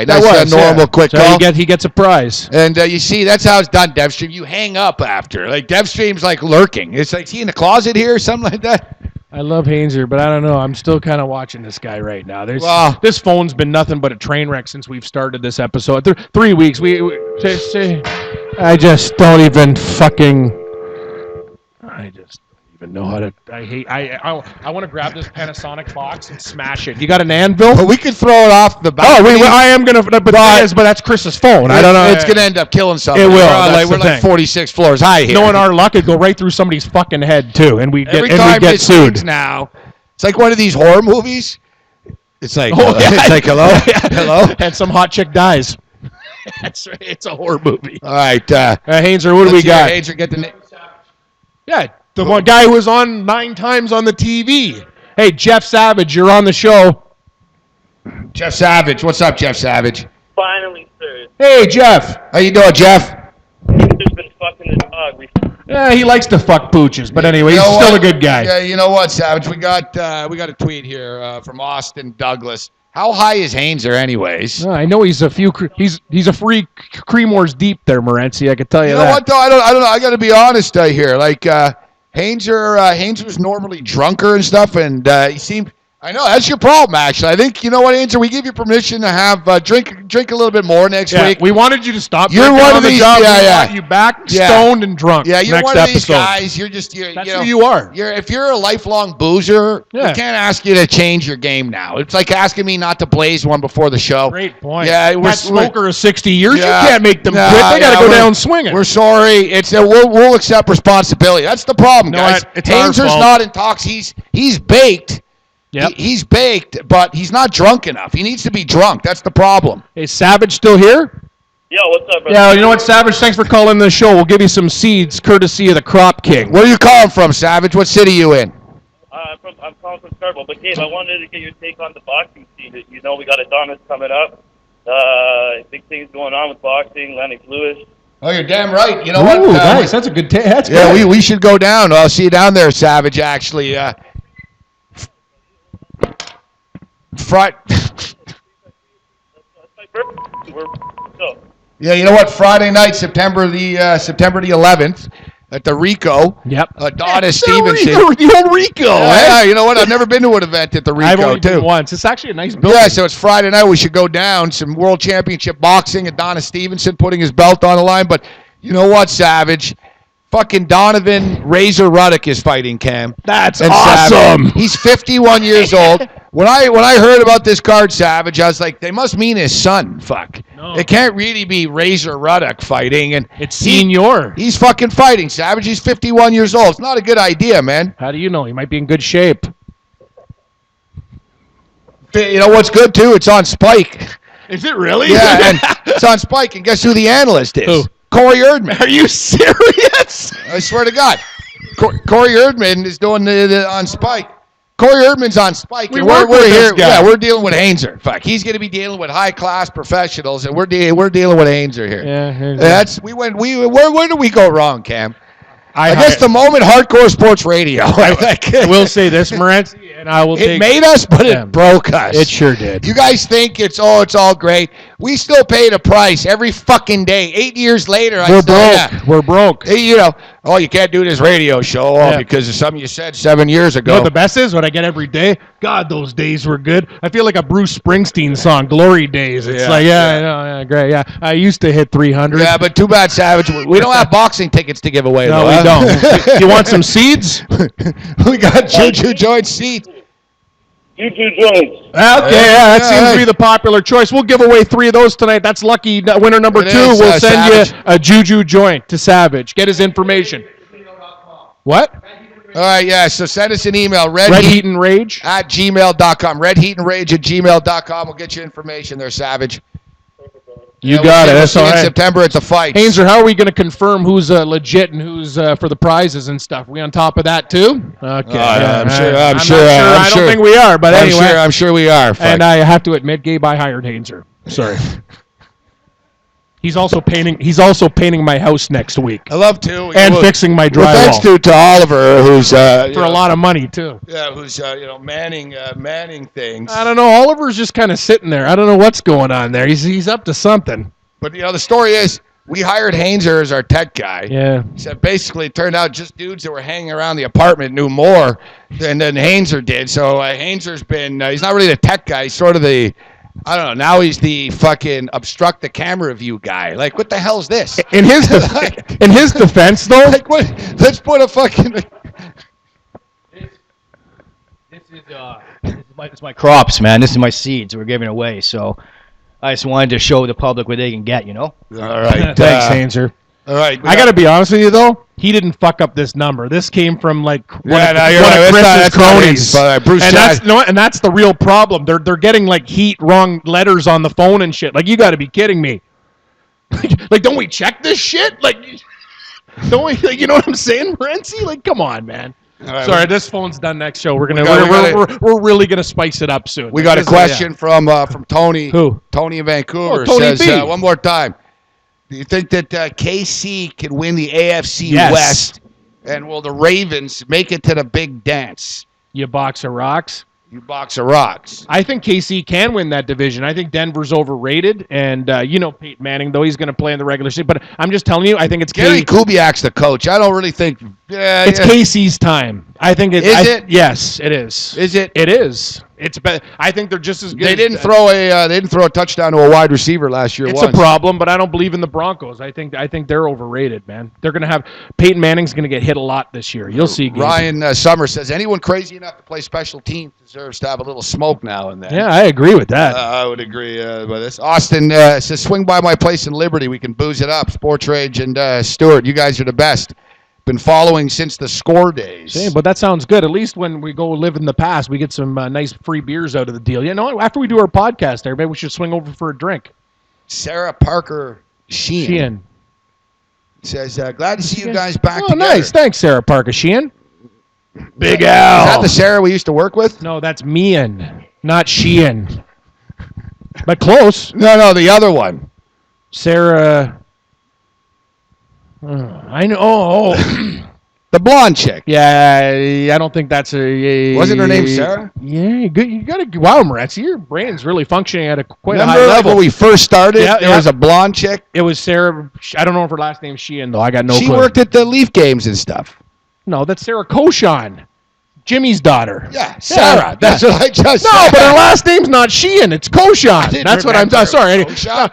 That Nice, was, normal, quick so call. he gets a prize. And you see, that's how it's done, Devstream. You hang up after. Like, Devstream's like lurking. It's like, is he in the closet here or something like that? I love Hainzer, but I don't know. I'm still kind of watching this guy right now. Wow. This phone's been nothing but a train wreck since we've started this episode. 3 weeks. I just don't even fucking. I just don't even know how to. I want to grab this Panasonic box and smash it. You got an anvil? But we could throw it off the back. Oh, I am gonna. But that's Chris's phone. I don't know. It's gonna end up killing something. It will. We're like 46 floors high here. Knowing our luck, it'd go right through somebody's fucking head too, and we Every get time sued. sings now, it's like one of these horror movies. It's like, it's like hello, hello, and some hot chick dies. That's right. It's a horror movie. All right, Hainzer, what do we got? Hainzer, get the name. Yeah, the one guy who was on 9 times on the TV. Hey, Jeff Savage, you're on the show. Jeff Savage, what's up, Jeff Savage? Finally, sir. Hey, Jeff. How you doing, Jeff? Just been fucking the dog. Yeah, he likes to fuck pooches, but anyway, he's still a good guy. Yeah, you know what, Savage? We got a tweet here from Austin Douglas. How high is Hainzer, anyways? I know he's a free Creamores deep there, Morency. I can tell you that. You know what, though? I don't know. I got to be honest here. Like, Hainzer's normally drunker and stuff, and he seemed. I know that's your problem, actually. I think you know what, Hainzer. We give you permission to have drink a little bit more next week. We wanted you to stop. You're one of these. We want you back stoned and drunk. Yeah, you're next one of these episode. guys. That's who you are. If you're a lifelong boozer, we can't ask you to change your game now. It's like asking me not to blaze one before the show. Great point. Yeah, that smoker of 60 years, Yeah. you can't make them quit. They got to go down swinging. We're sorry. We'll accept responsibility. That's the problem, guys. It's our Hainzer's fault. not in talks. He's baked. Yep. He's baked, but he's not drunk enough. He needs to be drunk. That's the problem. Hey, Savage still here? Yo, what's up, brother? Yeah, you know what, Savage? Thanks for calling the show. We'll give you some seeds, courtesy of the Crop King. Where are you calling from, Savage? What city you in? I'm calling from Scarborough, but Gabe, I wanted to get your take on the boxing scene. You know, we got Adonis coming up. Big things going on with boxing. Lennox Lewis. Oh, you're damn right. You know Ooh, what? nice. That's a good take. That's Yeah, good. we should go down. I'll see you down there, Savage, actually. Friday. Yeah, you know what? Friday night, September the 11th, at the Rico. Yep. Adonis Stevenson. The old Rico. Yeah, you know what? I've never been to an event at the Rico, I've only too. been once. It's actually a nice building. Yeah, so it's Friday night. We should go down. Some World Championship boxing. Adonis Stevenson putting his belt on the line. But you know what, Savage? Fucking Donovan Razor Ruddock is fighting, Cam. That's And awesome. Savage. He's 51 years old. When I heard about this card, Savage, I was like, they must mean his son. Fuck. No. It can't really be Razor Ruddock fighting. And It's senior. he's fucking fighting, Savage. He's 51 years old. It's not a good idea, man. How do you know? He might be in good shape. You know what's good, too? It's on Spike. Is it really? Yeah, and it's on Spike. And guess who the analyst is? Who? Corey Erdman. Are you serious? I swear to God. Corey Erdman is doing the on Spike. Corey Erdman's on Spike. We and work with this guy. Yeah, we're dealing with Hainzer. Fuck, he's going to be dealing with high class professionals, and we're dealing with Hainzer here. Yeah. Where did we go wrong, Cam? I guess the moment hardcore sports radio. I will say this, Morency, and I will It made us, but it broke us. It sure did. You guys think it's all great. We still pay the price every fucking day. 8 years later, We're broke. Yeah. We're broke. Hey, you can't do this radio show because of something you said 7 years ago. You know what the best is? What I get every day? God, those days were good. I feel like a Bruce Springsteen song, Glory Days. It's I know, great. Yeah, I used to hit 300. Yeah, but too bad, Savage. We don't have boxing tickets to give away. No, though, we don't. You want some seeds? We got Juju joint seats. Juju joints. Okay, that seems to be the popular choice. We'll give away 3 of those tonight. That's lucky winner number 2. Is, we'll send Savage. you a Juju joint to Savage. Get his information. What? All right, yeah, so send us an email, Red Heat and Rage at gmail.com. Redheatandrage at gmail.com. We'll get you information there, Savage. You got it. We'll That's see all in right. September at the fights. Hainzer, how are we going to confirm who's legit and who's for the prizes and stuff? We on top of that too? Okay. I'm I'm sure. I don't think we are, but anyway. I'm sure we are. Fuck. And I have to admit, Gabe, I hired Hainzer. Sorry. He's also painting my house next week. I love to. And fixing my drywall. Thanks to Oliver, who's for a lot of money too. Yeah, who's manning things. I don't know. Oliver's just kind of sitting there. I don't know what's going on there. He's up to something. But the story is we hired Hainzer as our tech guy. Yeah. So basically, it turned out just dudes that were hanging around the apartment knew more than Hainzer did. So Hainzer's been he's not really the tech guy. He's sort of the I don't know. Now he's the fucking obstruct the camera view guy. Like, what the hell's this? In his defense, though, like, what? Let's put a fucking. This is my crops, man. This is my seeds we're giving away. So I just wanted to show the public what they can get. All right. Thanks, Hainzer. All right. I got to be honest with you, though. He didn't fuck up this number. This came from one of Chris's cronies. Bruce And that's the real problem. They're getting like wrong letters on the phone and shit. Like, you got to be kidding me. Like, don't we check this shit? Like, don't we? Like, you know what I'm saying, Morency? Like, come on, man. Right, sorry, this phone's done next show. We're really gonna spice it up soon. We got a question from Tony. Who? Tony in Vancouver. Oh, Tony says B. one more time. Do you think that KC can win the AFC Yes. West? And will the Ravens make it to the big dance? You box of rocks. You box of rocks. I think KC can win that division. I think Denver's overrated, and Peyton Manning, though he's going to play in the regular season. But I'm just telling you, I think it's Gary Kubiak's the coach. I don't really think it's KC's time. I think it is. It? Yes, it is. Is it? It is. It's I think they're just as good. They didn't throw a touchdown to a wide receiver last year. It's once. a problem, but I don't believe in the Broncos. I think they're overrated, man. They're going to have Peyton Manning's going to get hit a lot this year. You'll see. Ryan Summer says anyone crazy enough to play special teams deserves to have a little smoke now and then. Yeah, I agree with that. I would agree with this. Austin says swing by my place in Liberty. We can booze it up. Sports Rage and Stuart, you guys are the best. Been following since the score days. Yeah, but that sounds good. At least when we go live in the past, we get some nice free beers out of the deal. You know, after we do our podcast, everybody, we should swing over for a drink. Sarah Parker Sheehan says, glad to see you guys back together. Nice. Thanks, Sarah Parker Sheehan. Big Al. Is that the Sarah we used to work with? No, that's Meehan, not Sheehan. But close. No, the other one. Sarah... I know. Oh, the blonde chick. Yeah, I don't think that's a. Wasn't her name Sarah? Yeah, good. You got to. Wow, Moretz, your brain's really functioning at quite a high level. Like when we first started, there was a blonde chick. It was Sarah. I don't know if her last name's Sheehan though. I got no clue. She worked at the Leaf games and stuff. No, that's Sarah Cohen, Jimmy's daughter. Yeah, Sarah. Yeah, that's what I just said. No, but her last name's not Sheehan. It's Cohen. That's what I'm sorry.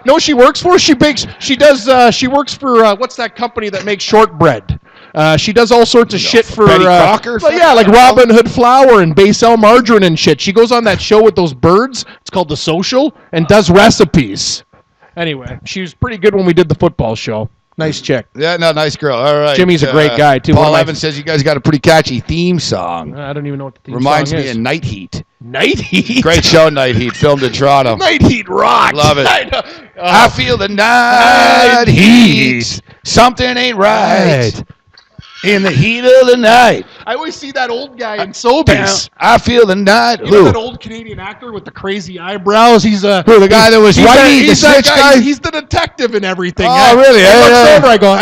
No, she works for. She bakes. She does. She works for what's that company that makes shortbread? She does all sorts of shit for Betty Crocker. Yeah, like Robin Hood flour and Basel margarine and shit. She goes on that show with those birds. It's called The Social and does recipes. Anyway, she was pretty good when we did the football show. Nice chick. Yeah, no, nice girl. All right. Jimmy's a great guy, too. Paul Evans says you guys got a pretty catchy theme song. I don't even know what the theme Reminds song is. me of Night Heat. Night Heat? Great show, Night Heat. Filmed in Toronto. Night Heat rocks. Love it. I feel the night heat. Something ain't right. In the heat of the night. I always see that old guy in Sobeys. I feel the night. You know that old Canadian actor with the crazy eyebrows? He's the guy that was whitey, the switch guy? He's the detective and everything. Oh, really? I look over,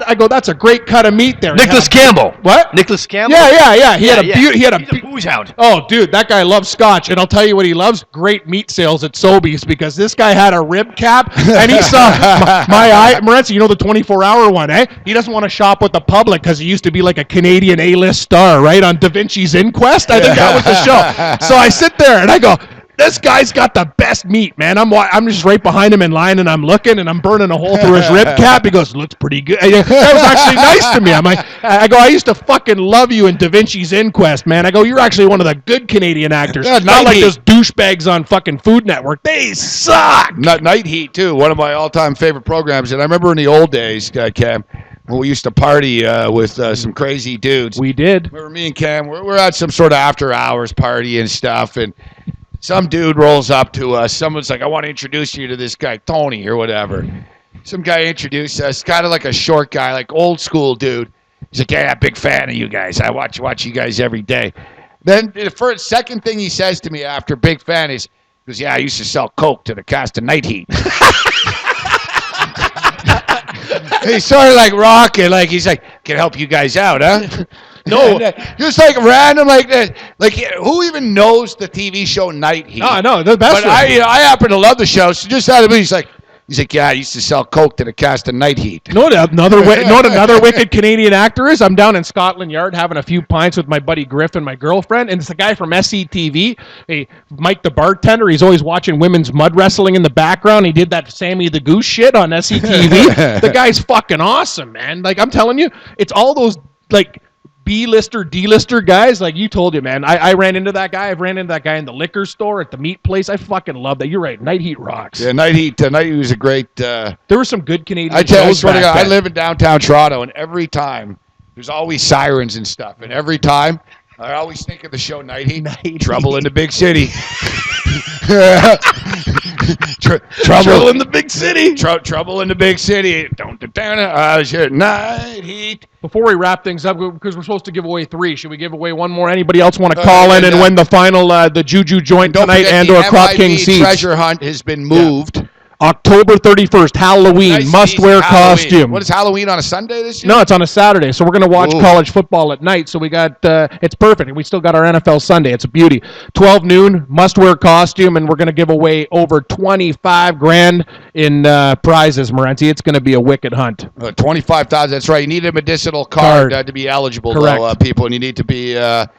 I go, that's a great cut of meat there. Nicholas Campbell. What? Nicholas Campbell? Yeah. He had a He's a booze hound. Oh, dude, that guy loves scotch. And I'll tell you what he loves, great meat sales at Sobeys, because this guy had a rib cap and he saw my eye. Morenzi, you know the 24-hour one, eh? He doesn't want to shop with the public because he used to be like a Canadian A-list star, right, on Da Vinci's Inquest. I think that was the show. So I sit there and I go, this guy's got the best meat, man. I'm just right behind him in line, and I'm looking, and I'm burning a hole through his rib cap. He goes, looks pretty good. That was actually nice to me. I'm like, I used to fucking love you in Da Vinci's Inquest, man. I go, you're actually one of the good Canadian actors. Yeah, not like those douchebags on fucking Food Network. They suck. Night Heat, too, one of my all-time favorite programs. And I remember in the old days, Cam, when we used to party with some crazy dudes. We did. Remember me and Cam, we're at some sort of after-hours party and stuff, and some dude rolls up to us. Someone's like, I want to introduce you to this guy, Tony, or whatever. Some guy introduced us, kind of like a short guy, like old school dude. He's like, yeah, big fan of you guys. I watch you guys every day. Then the second thing he says to me after big fan is, he goes, yeah, I used to sell coke to the cast of Night Heat. He's sort of like rocking, like he's like, can help you guys out, huh? No, just like random like that. Like who even knows the TV show Night Heat? No, I know the best. But I happen to love the show. So just out of me, he's like, yeah, I used to sell coke to the cast of Night Heat. You know what another wicked Canadian actor is? I'm down in Scotland Yard having a few pints with my buddy Griff and my girlfriend, and it's a guy from SCTV. Hey, Mike the bartender. He's always watching women's mud wrestling in the background. He did that Sammy the Goose shit on SCTV. The guy's fucking awesome, man. Like I'm telling you, it's all those like B-lister, D-lister guys, like you told you, man. I ran into that guy. I've ran into that guy in the liquor store, at the meat place. I fucking love that. You're right. Night Heat rocks. Yeah, Night Heat was a great... there were some good Canadian shows back then. I live in downtown Toronto, and every time, there's always sirens and stuff. And every time, I always think of the show Night Heat. Trouble in the Big City. Trouble in the Big City. Trouble in the Big City. Night Heat. Before we wrap things up, because we're supposed to give away 3, should we give away one more? Anybody else want to call in and win the final, the Juju joint tonight and/or Crop King seeds? Treasure hunt has been moved. Yeah. October 31st, Halloween, must-wear costume. What is Halloween on a Sunday this year? No, it's on a Saturday. So we're going to watch college football at night. So we got, it's perfect. We still got our NFL Sunday. It's a beauty. 12 noon, must-wear costume, and we're going to give away over $25,000 in prizes, Morency. It's going to be a wicked hunt. 25,000. That's right. You need a medicinal card to be eligible, though, people, and you need to be what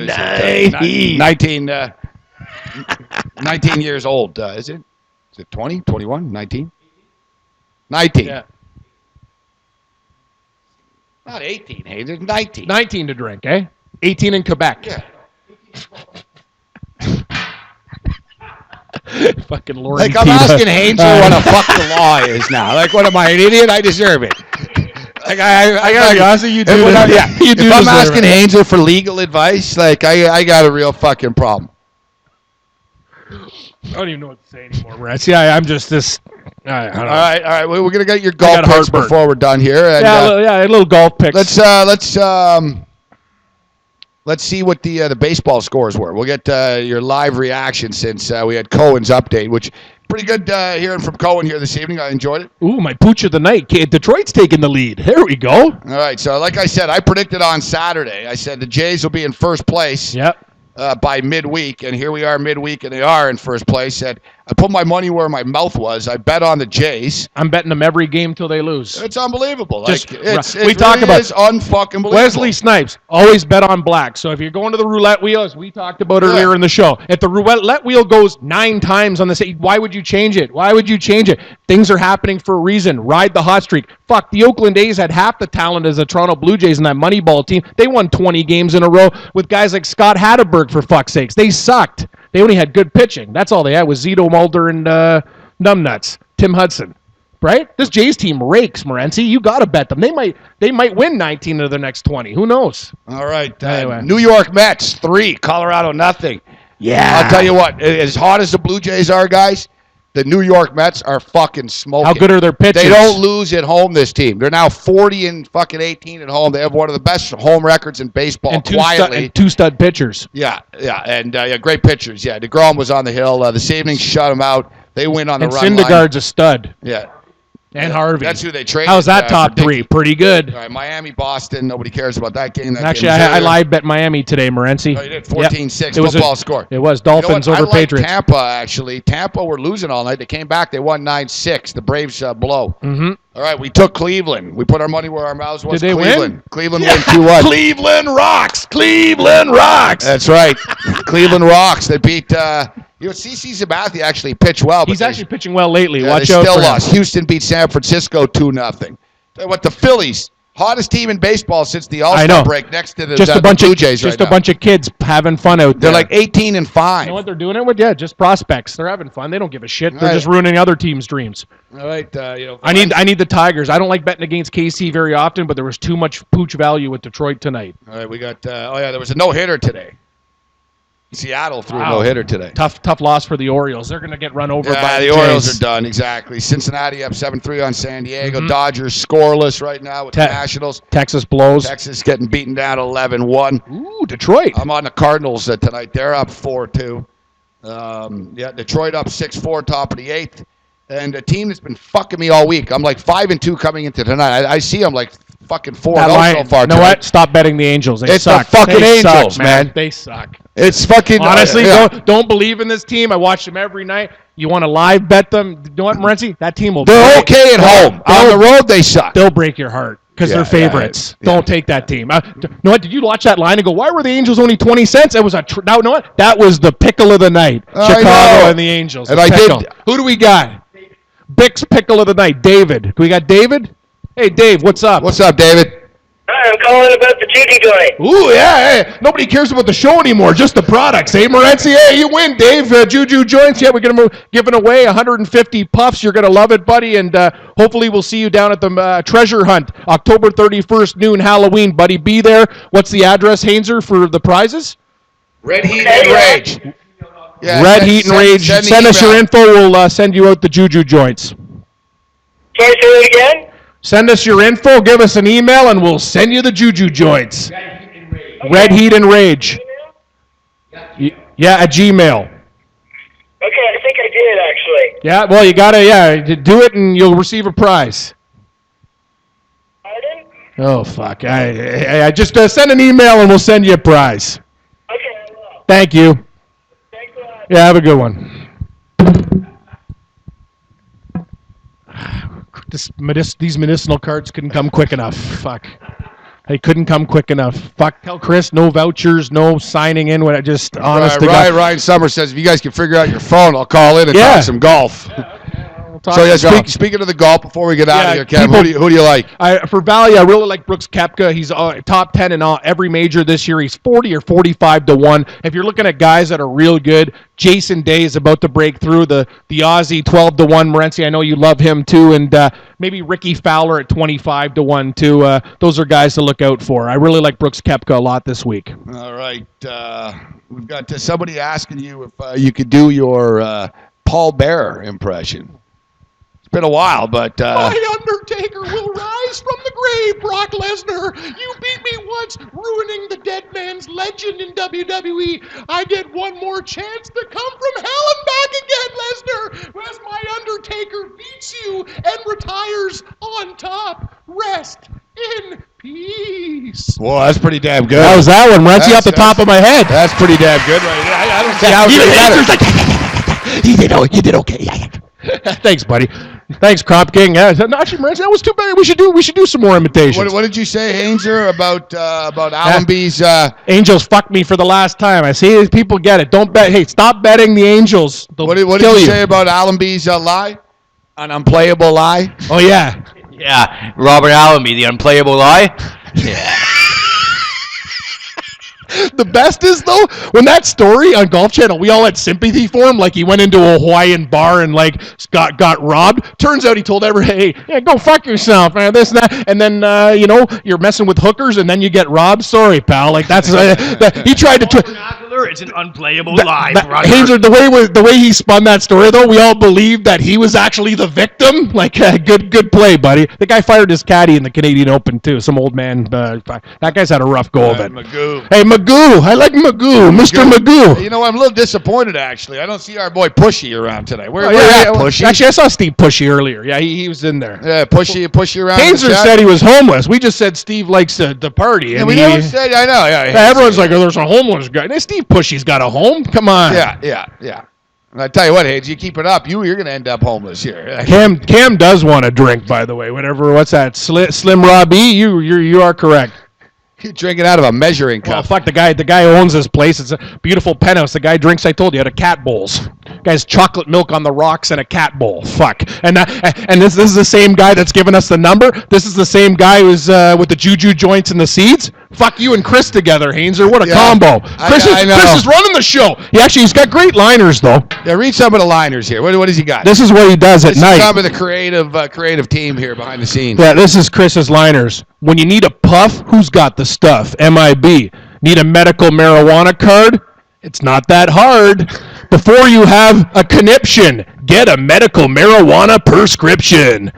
is it? 19 years old, is it? Is it 20, 21, 19? 19. Yeah. Not 18, hey, there's 19. 19 to drink, eh? 18 in Quebec. Yeah. Fucking Lord. Like, I'm asking Hanger what the fuck the law is now. Like, what am I, an idiot? I deserve it. Like, I gotta be honest, you do. If I'm asking Hanger for legal advice, like, I got a real fucking problem. I don't even know what to say anymore, Rats. Yeah, I'm just this. I don't know. All right. We're gonna get your golf picks before we're done here. And, a little golf picks. Let's see what the baseball scores were. We'll get your live reaction since we had Cohen's update, which pretty good hearing from Cohen here this evening. I enjoyed it. Ooh, my pooch of the night. Detroit's taking the lead. There we go. All right. So, like I said, I predicted on Saturday. I said the Jays will be in first place. Yep. By midweek, and here we are midweek, and they are in first place. And I put my money where my mouth was. I bet on the Jays. I'm betting them every game till they lose. It's unbelievable. We talk about is unfucking believable. Wesley Snipes always bet on black. So if you're going to the roulette wheel, as we talked about earlier in the show, if the roulette wheel goes 9 times on the same, why would you change it? Why would you change it? Things are happening for a reason. Ride the hot streak. Fuck, the Oakland A's had half the talent as the Toronto Blue Jays in that Moneyball team. They won 20 games in a row with guys like Scott Hatterberg, for fuck's sakes. They sucked. They only had good pitching. That's all they had was Zito Mulder and Numbnuts, Tim Hudson. Right? This Jays team rakes, Morency. You got to bet them. They might win 19 of their next 20. Who knows? All right. Anyway. New York Mets 3, Colorado nothing. Yeah. I'll tell you what. As hot as the Blue Jays are, guys, the New York Mets are fucking smoking. How good are their pitchers? They don't lose at home, this team. They're now 40 and fucking 18 at home. They have one of the best home records in baseball, and quietly. Two stud pitchers. Yeah. And great pitchers. Yeah, DeGrom was on the hill. This evening, shut him out. They win on the run line. Syndergaard's a stud. Yeah. And Harvey. That's who they traded. How's that top 3? Pretty good. All right, Miami, Boston. Nobody cares about that game. Actually, I live bet Miami today, Morency. Oh, you did 14-6 football score. It was Dolphins over Patriots. Tampa, actually. Tampa were losing all night. They came back. They won 9-6. The Braves blow. Mm-hmm. All right, we took Cleveland. We put our money where our mouths was. Did they win? Cleveland won 2-1. Cleveland rocks. Cleveland rocks. That's right. Cleveland rocks. They beat... CeCe Sabathia actually pitched well. But he's actually pitching well lately. Yeah, Watch out still for lost. him. Houston beat San Francisco 2-0. What the Phillies, hottest team in baseball since the All-Star break, next to the Blue Jays Just a bunch of kids having fun out there. They're like 18 and 5. You know what they're doing it with? Yeah, just prospects. They're having fun. They don't give a shit. They're just ruining other teams' dreams. All right. I need the Tigers. I don't like betting against KC very often, but there was too much pooch value with Detroit tonight. All right, we got. There was a no-hitter today. Seattle threw a Wow. no-hitter today. Tough loss for the Orioles. They're going to get run over by Yeah, the the Orioles Jays. are done, exactly. Cincinnati up 7-3 on San Diego. Mhm. Dodgers scoreless right now with the Nationals. Texas blows. Texas getting beaten down 11-1. Ooh, Detroit. I'm on the Cardinals tonight. They're up 4-2. Detroit up 6-4, top of the 8th. And a team that's been fucking me all week. I'm like 5-2 coming into tonight. I see them like fucking 4-0 so far. You know tonight. what? Stop betting the Angels. They It's suck. the fucking They Angels, suck, man. They suck. It's fucking Honestly, yeah. don't believe in this team. I watch them every night. You want to live bet them? You know what, Morency? That team will. They're okay at home. On the road, they suck. They'll break your heart because they're favorites. Don't take that team. You know what? Did you watch that line and go, why were the Angels only 20 cents? It was now, you know what? That was the pickle of the night. I Chicago know. and the Angels. And The I did- pickle. Who do we got? Bick's pickle of the night. David. We got David? Hey, Dave, what's up? What's up, David? Hi, I'm calling about the Juju joint. Ooh, yeah, hey. Nobody cares about the show anymore, just the products. Hey, Morency, hey, you win, Dave. Juju joints. Yeah, we're going to be giving away 150 puffs. You're going to love it, buddy, and hopefully we'll see you down at the treasure hunt, October 31st, noon, Halloween, buddy. Be there. What's the address, Hainzer, for the prizes? Red Heat and Rage. Yeah, Red send- Heat and send- Rage. send the Send us your email. info. We'll send you out the Juju joints. Sorry, say that again? Send us your info, give us an email, and we'll send you the Juju joints. Red Heat and Rage. Yeah, at Gmail. Okay, I think I did, actually. Yeah, well, you gotta, do it, and you'll receive a prize. Pardon? Oh, fuck. I just send an email, and we'll send you a prize. Okay, I will. Thank you. Thanks a lot. Yeah, have a good one. These medicinal cards couldn't come quick enough. Fuck. They couldn't come quick enough. Fuck. Tell Chris, no vouchers, no signing in. When I just, honest to God. Ryan Summers says, if you guys can figure out your phone, I'll call in and talk some golf. Talk So, yeah, some golf. speaking of the golf, before we get out Yeah, of here, Kev, who do you like? For value, I really like Brooks Koepka. He's top 10 in every major this year. He's 40 or 45 to 1. If you're looking at guys that are real good, Jason Day is about to break through. The Aussie 12 to 1. Morency, I know you love him too. And maybe Ricky Fowler at 25 to 1 too. Those are guys to look out for. I really like Brooks Koepka a lot this week. All right. We've got somebody asking you if you could do your Paul Bearer impression. It's been a while, but... My Undertaker will rise from the grave, Brock Lesnar. You beat me once, ruining the dead man's legend in WWE. I get one more chance to come from hell and back again, Lesnar, as my Undertaker beats you and retires on top. Rest in peace. Well, that's pretty damn good. That was that one, Renzi, off the top of my head. That's pretty damn good right there. I don't see how it's better. You did okay. Thanks, buddy. Thanks, Crop King. Yeah, actually, Morency, that was too bad. We should do some more imitations. What did you say, Hainzer, about Allenby's... Angels fucked me for the last time. I see people get it. Don't bet. Hey, stop betting the Angels. They'll What did kill you say about Allenby's lie? An unplayable lie? Oh, yeah. Yeah, Robert Allenby, the unplayable lie. Yeah. The best is, though, when that story on Golf Channel, we all had sympathy for him, like he went into a Hawaiian bar and, like, got robbed. Turns out he told everyone, hey, yeah, go fuck yourself, man, this and that. And then, you're messing with hookers and then you get robbed. Sorry, pal. Like, that's... he tried to... It's an unplayable lie, brother. Hazer, the way he spun that story, though, we all believed that he was actually the victim. Like, good play, buddy. The guy fired his caddy in the Canadian Open, too. Some old man. That guy's had a rough go of it. Magoo. Hey, Magoo. I like Magoo. Mr. Magoo. You know, I'm a little disappointed, actually. I don't see our boy Pushy around today. Where yeah, at, Pushy? Actually, I saw Steve Pushy earlier. Yeah, he was in there. Yeah, Pushy around. Hazer said he was homeless. We just said Steve likes to party. Yeah, And we never said, I know. Yeah, everyone's like, oh, there's a homeless guy. Hey, Steve Pushy's got a home. Come on. Yeah. And I tell you what, Hayes, you keep it up, you're going to end up homeless here. Cam does want a drink, by the way. What's that? Slim Robbie? You are correct. You're drinking out of a measuring cup. Well, fuck, the guy owns this place. It's a beautiful penthouse. The guy drinks, I told you, out of cat bowls. Guy's chocolate milk on the rocks and a cat bowl. Fuck. And this is the same guy that's giving us the number. This is the same guy who's with the Juju joints and the seeds. Fuck you and Chris together, Hainzer. What a combo. Chris is running the show. He's got great liners, though. Yeah, read some of the liners here. What does he got? This is what he does at night. This is some of the creative team here behind the scenes. Yeah, this is Chris's liners. When you need a puff, who's got the stuff? MIB. Need a medical marijuana card? It's not that hard. Before you have a conniption, get a medical marijuana prescription.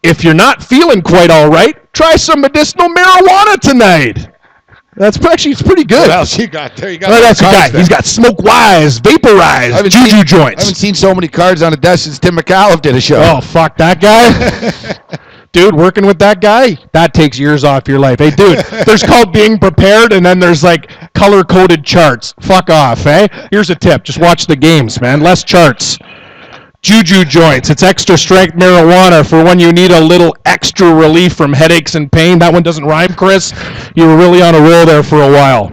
If you're not feeling quite all right, try some medicinal marijuana tonight. That's actually it's pretty good. What else you got there? You got That's a guy. there. He's got Smoke Wise, Vaporize, Juju joints. I haven't seen so many cards on the desk since Tim McAuliffe did a show. Oh, fuck that guy. Dude, working with that guy, that takes years off your life. Hey, dude, there's called being prepared, and then there's like color-coded charts. Fuck off, eh? Here's a tip. Just watch the games, man. Less charts. Juju joints. It's extra strength marijuana for when you need a little extra relief from headaches and pain. That one doesn't rhyme, Chris. You were really on a roll there for a while.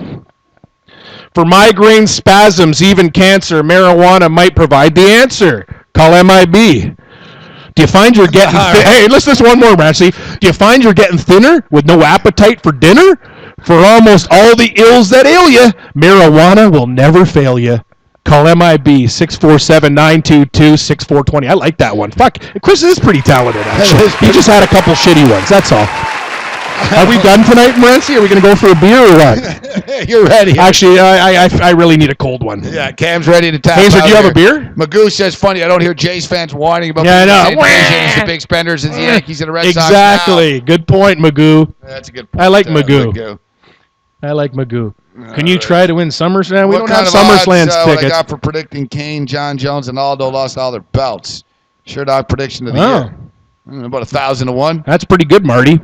For migraine, spasms, even cancer, marijuana might provide the answer. Call MIB. Do you find you're getting Hey, listen to this one more, Rancy. Do you find you're getting thinner with no appetite for dinner? For almost all the ills that ail you, marijuana will never fail you. Call MIB 647-922-6420. I like that one. Fuck, Chris is pretty talented, actually. He just had a couple shitty ones, that's all. Are we done tonight, Morency? Are we going to go for a beer or what? You're ready. Actually, I really need a cold one. Yeah, Cam's ready to tap Hazer, out do you have here. a beer? Magoo says, funny, I don't hear Jays fans whining about Yeah, I know. the Asians, the big spenders, and the Yankees and the Red Sox now. Exactly. Good point, Magoo. That's a good point. I like Magoo. I like Magoo. Can you try to win SummerSlam? We don't have SummerSlam's what I tickets. got for predicting Kane, John Jones, and Aldo lost all their belts. Sure dog prediction of the year. About 1,000 to 1. That's pretty good, Marty.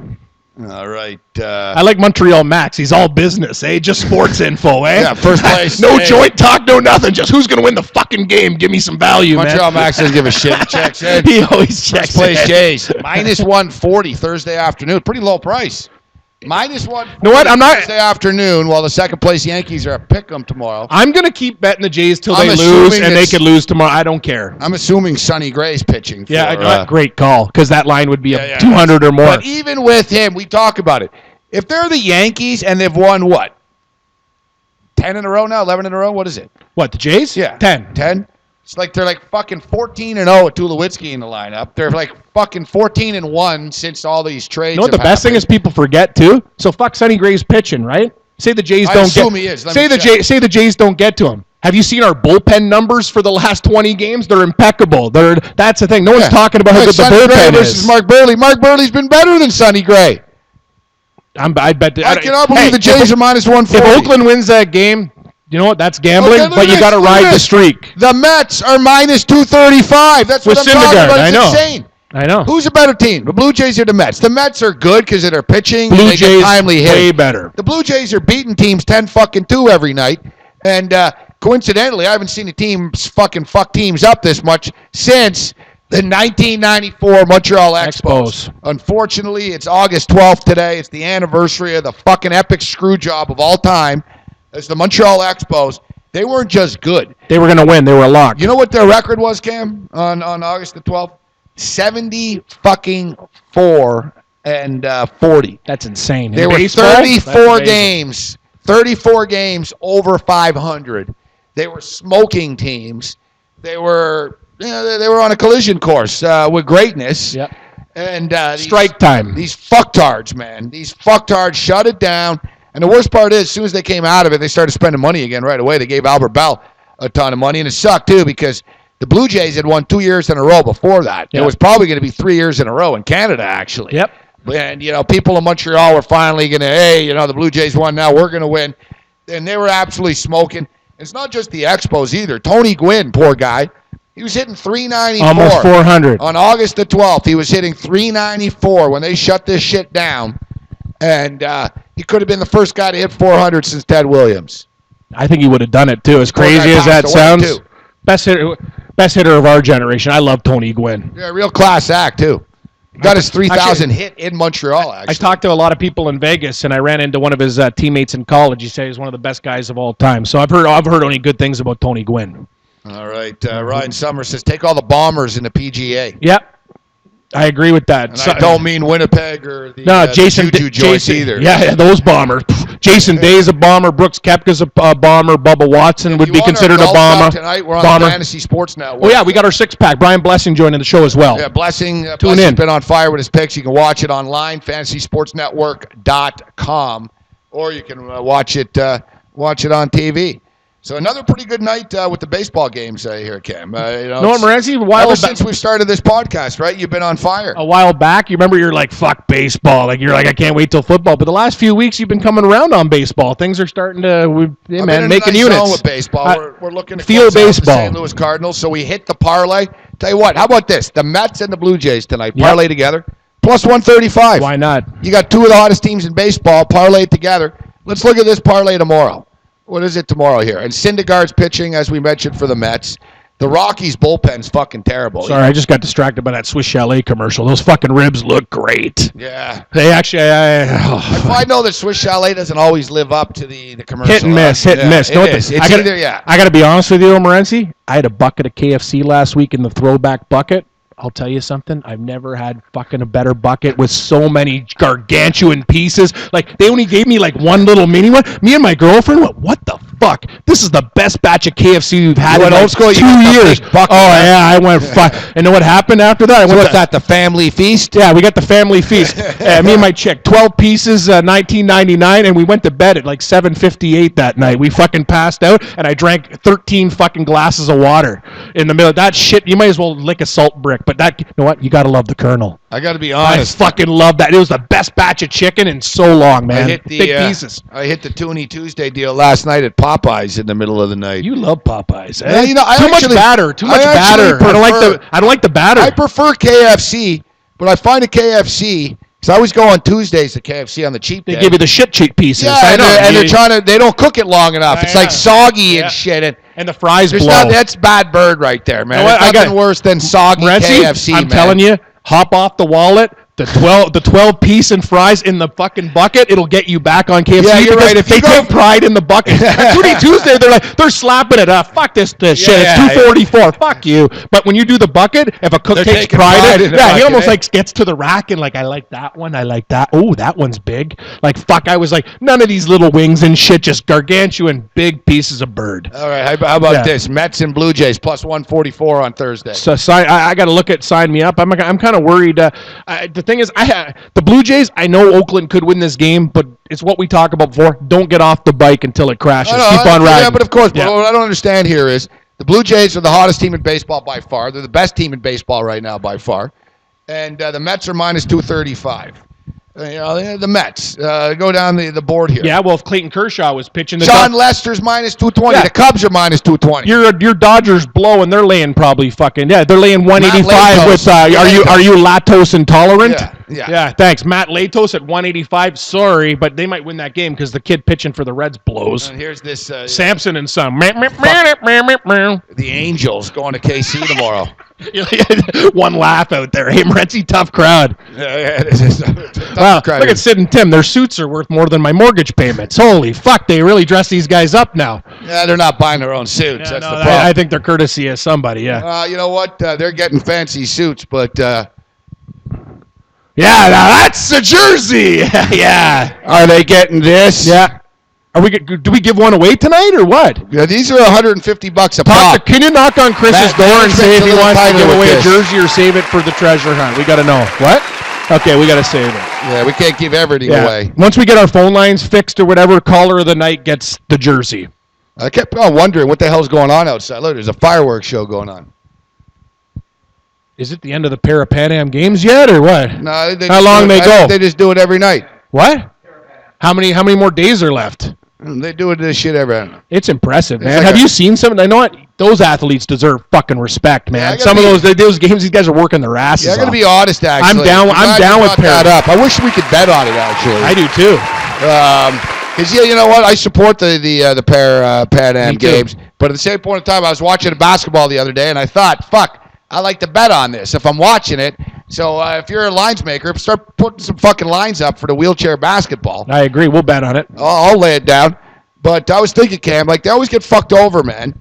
All right. I like Montreal Max. He's all business, eh? Just sports info, eh? Yeah, first place. No joint talk, no nothing. Just who's going to win the fucking game. Give me some value, Montreal man. Max doesn't give a shit. He checks in. He always checks First place in. Jays. Minus 140 Thursday afternoon. Pretty low price. Minus 140 know what? I'm not- Thursday afternoon, while the second place Yankees are at Pick'em tomorrow. I'm going to keep betting the Jays till I'm they lose, assuming and they it's- could lose tomorrow. I don't care. I'm assuming Sonny Gray's pitching. For, Great call, because that line would be yeah, 200 or more. But even with him, we talk about it. If they're the Yankees and they've won, what, 10 in a row now, 11 in a row? What is it? What, the Jays? Yeah. 10. 10? It's like they're like fucking 14-0 with Tulowitzki in the lineup. They're like fucking 14-1 since all these trades. You know what the best thing is people forget, too? So fuck Sonny Gray's pitching, right? Say the Jays I don't assume get he is. Let say me the check. say the Jays don't get to him. Have you seen our bullpen numbers for the last 20 games? They're impeccable. That's the thing. No one's talking about how good the Sonny Gray bullpen versus is. Mark Burley. Mark Burley's been better than Sonny Gray. I bet. I cannot believe the Jays are minus 140. If Oakland wins that game, you know what? That's gambling, Okay, look but at you got to this, look at ride the this. streak. The Mets are minus 235. That's With what I'm talking Syndergaard, about. I It's know. insane. I know. Who's a better team, the Blue Jays or the Mets? The Mets are good because of their pitching. Blue and they Jays get timely hits. way better. The Blue Jays are beating teams 10-2 every night. And coincidentally, I haven't seen a team fucking fuck teams up this much since the 1994 Montreal Expos. Unfortunately, it's August 12th today. It's the anniversary of the fucking epic screw job of all time. It's the Montreal Expos. They weren't just good. They were going to win. They were a lock. You know what their record was, Cam, on August the 12th? 70-4 and 40. That's insane. They In were baseball, that's 34 games over 500. They were smoking teams. They were on a collision course with greatness. Yep. And Strike time. These fucktards, man. These fucktards shut it down. And the worst part is, as soon as they came out of it, they started spending money again right away. They gave Albert Bell a ton of money, and it sucked, too, because the Blue Jays had won 2 years in a row before that. Yep. It was probably going to be 3 years in a row in Canada, actually. Yep. And, people in Montreal were finally going to, the Blue Jays won, now we're going to win. And they were absolutely smoking. It's not just the Expos either. Tony Gwynn, poor guy, he was hitting 394. Almost 400. On August the 12th, he was hitting 394 when they shut this shit down. And he could have been the first guy to hit 400 since Ted Williams. I think he would have done it, too. As Poor guy crazy as that passed away, sounds. too. Best hitter of our generation. I love Tony Gwynn. Yeah, real class act, too. He got his 3,000 hit in Montreal, actually. I talked to a lot of people in Vegas, and I ran into one of his teammates in college. He said he's one of the best guys of all time. So I've heard only good things about Tony Gwynn. All right. Ryan Summers says, take all the bombers in the PGA. Yep. I agree with that. And I don't mean Winnipeg or the Jason Juju joints either. Yeah, those bombers. Jason Day's a bomber. Brooks Koepka's a bomber. Bubba Watson would be considered a bomber. Tonight we're on the Fantasy Sports Network. Oh, yeah, we got our six-pack. Brian Blessing joining the show as well. Yeah, Blessing. Tune Blessing's in. been on fire with his picks. You can watch it online, fantasysportsnetwork.com, or you can watch it on TV. So another pretty good night with the baseball games here, Cam. No, Morency, ever since we started this podcast, right? You've been on fire. A while back, you remember you're like, fuck baseball. Like, you're like, I can't wait till football. But the last few weeks, you've been coming around on baseball. Things are starting to, making nice units. Zone with baseball. We're looking to feel close out baseball. the St. Louis Cardinals, so we hit the parlay. Tell you what, how about this? The Mets and the Blue Jays tonight. Parlay together. Plus 135. Why not? You got two of the hottest teams in baseball. Parlay together. Let's look at this parlay tomorrow. What is it tomorrow here? And Syndergaard's pitching, as we mentioned, for the Mets. The Rockies' bullpen's fucking terrible. Sorry, I just got distracted by that Swiss Chalet commercial. Those fucking ribs look great. Yeah. They actually... I know that Swiss Chalet doesn't always live up to the commercial. Hit and miss, hit and miss. I got to be honest with you, Morency. I had a bucket of KFC last week in the throwback bucket. I'll tell you something. I've never had fucking a better bucket with so many gargantuan pieces. Like, they only gave me like one little mini one. Me and my girlfriend went, what the fuck? This is the best batch of KFC we've had in like 2 years. I went, fuck. And know what happened after that? What's that, the family feast? Yeah, we got the family feast. Me and my chick, 12 pieces, $19.99, and we went to bed at like 7:58 that night. We fucking passed out, and I drank 13 fucking glasses of water in the middle of that shit. You might as well lick a salt brick. But that, you know what? You got to love the Colonel. I got to be honest. I fucking love that. It was the best batch of chicken in so long, man. Big pieces. I hit the Toonie Tuesday deal last night at Popeyes in the middle of the night. You love Popeyes, eh? Yeah, you know, Too much batter. I don't like the batter. I prefer KFC, but I find a KFC because I always go on Tuesdays to KFC on the cheap day. They give you the shit cheap pieces. Yeah, and they're trying to. They don't cook it long enough. It's like soggy and shit. And the fries blow. That's bad bird right there, man. You know There's nothing worse than soggy KFC, I'm telling you, hop off the wallet. The 12 piece and fries in the fucking bucket, it'll get you back on KFC. Yeah, you're right. If they take pride in the bucket. Toonie Tuesday, they're slapping it. Fuck this shit. It's $2.44. Fuck you. But when you do the bucket, if a cook takes pride in it, he almost like gets to the rack and like, I like that one. I like that. Oh, that one's big. Like, fuck, I was like, none of these little wings and shit, just gargantuan big pieces of bird. All right, how about this? Mets and Blue Jays plus 144 on Thursday. So I got to look at sign me up. I'm kind of worried. The thing is, the Blue Jays, I know Oakland could win this game, but it's what we talk about before. Don't get off the bike until it crashes. Keep on riding. Yeah, but of course, but what I don't understand here is the Blue Jays are the hottest team in baseball by far. They're the best team in baseball right now by far. And the Mets are minus 235. The Mets. Go down the board here. Yeah, well, if Clayton Kershaw was pitching... John Lester's minus 220. Yeah. The Cubs are minus 220. Your Dodgers blow, and they're laying probably fucking... Yeah, they're laying 185 with... Are you lactose intolerant? Yeah, thanks. Matt Latos at 185. Sorry, but they might win that game because the kid pitching for the Reds blows. And here's this... Samson and Son. The Angels going to KC tomorrow. One laugh out there. Hey, Morency, tough crowd. Yeah, this is wow, look at Sid and Tim. Their suits are worth more than my mortgage payments. Holy fuck, they really dress these guys up now. Yeah, they're not buying their own suits. That's the problem. I think they're courtesy of somebody, yeah. You know what? They're getting fancy suits, but... yeah, now that's a jersey. Yeah. Are they getting this? Yeah. Do we give one away tonight or what? Yeah, these are $150 a pop. Can you knock on Chris's door and say if he wants to give away a jersey or save it for the treasure hunt? We got to know. What? Okay, we got to save it. Yeah, we can't give everything away. Once we get our phone lines fixed or whatever, caller of the night gets the jersey. I kept on wondering what the hell's going on outside. Look, there's a fireworks show going on. Is it the end of the Para Pan Am games yet or what? No, how long they go? They just do it every night. What? How many more days are left? They do this shit every night. It's impressive, man. Have you seen some? I know what those athletes deserve fucking respect, man. Yeah, some of those games, these guys are working their asses off. I gotta be honest, actually. I'm down with that up. I wish we could bet on it, actually. I do too. Because you know what? I support the Pan Am games, but at the same point in time, I was watching basketball the other day, and I thought, fuck, I like to bet on this if I'm watching it. So if you're a lines maker, start putting some fucking lines up for the wheelchair basketball. I agree. We'll bet on it. I'll lay it down. But I was thinking, Cam, like they always get fucked over, man.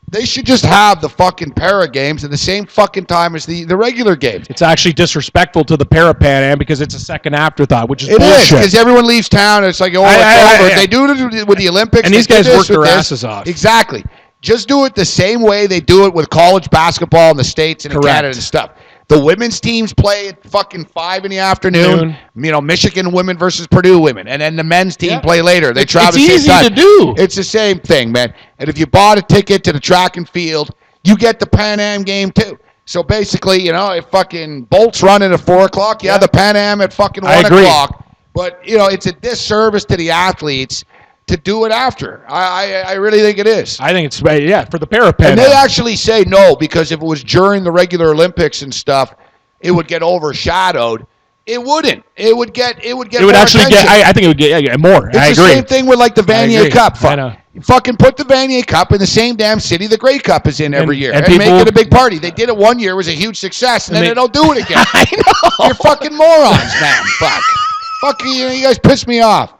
They should just have the fucking para games at the same fucking time as the regular games. It's actually disrespectful to the Para Pan Am because it's a second afterthought, which is bullshit. It is, because everyone leaves town and it's like, it's over. They do it with the Olympics. And these guys work their asses off. Exactly. Just do it the same way they do it with college basketball in the States and in Canada and stuff. The women's teams play at fucking 5 in the afternoon. You know, Michigan women versus Purdue women, and then the men's team play later. They travel. It's easy to do. It's the same thing, man. And if you bought a ticket to the track and field, you get the Pan Am game too. So basically, you know, if fucking Bolt's running at 4 o'clock, the Pan Am at fucking 1 o'clock. But you know, it's a disservice to the athletes to do it after. I really think it is. I think it's for the Parapan. And they actually say no, because if it was during the regular Olympics and stuff, it would get overshadowed. It wouldn't. It would get. It would actually attention. get. I think it would get more. It's I the agree. same thing with like the Vanier Cup. I know. Fucking put the Vanier Cup in the same damn city the Grey Cup is in every year, and make it a big party. They did it one year, it was a huge success, and then they don't do it again. I know. You're fucking morons, man. Fuck you. You guys piss me off.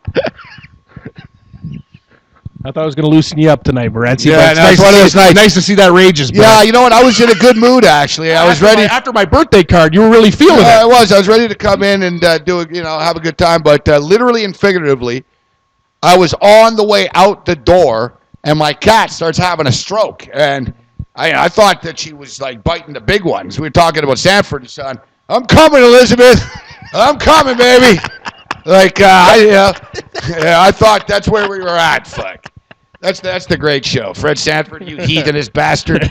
I thought I was going to loosen you up tonight, Morency. Yeah, it's one of those nights. Nice to see that rages. Yeah, you know what? I was in a good mood, actually. I was ready. After my birthday card, you were really feeling it. I was ready to come in and have a good time. But literally and figuratively, I was on the way out the door, and my cat starts having a stroke. And I thought that she was, like, biting the big ones. We were talking about Sanford and Son. I'm coming, Elizabeth. I'm coming, baby. Like, I thought that's where we were at. Fuck. That's the great show. Fred Sanford, you heathenist bastard.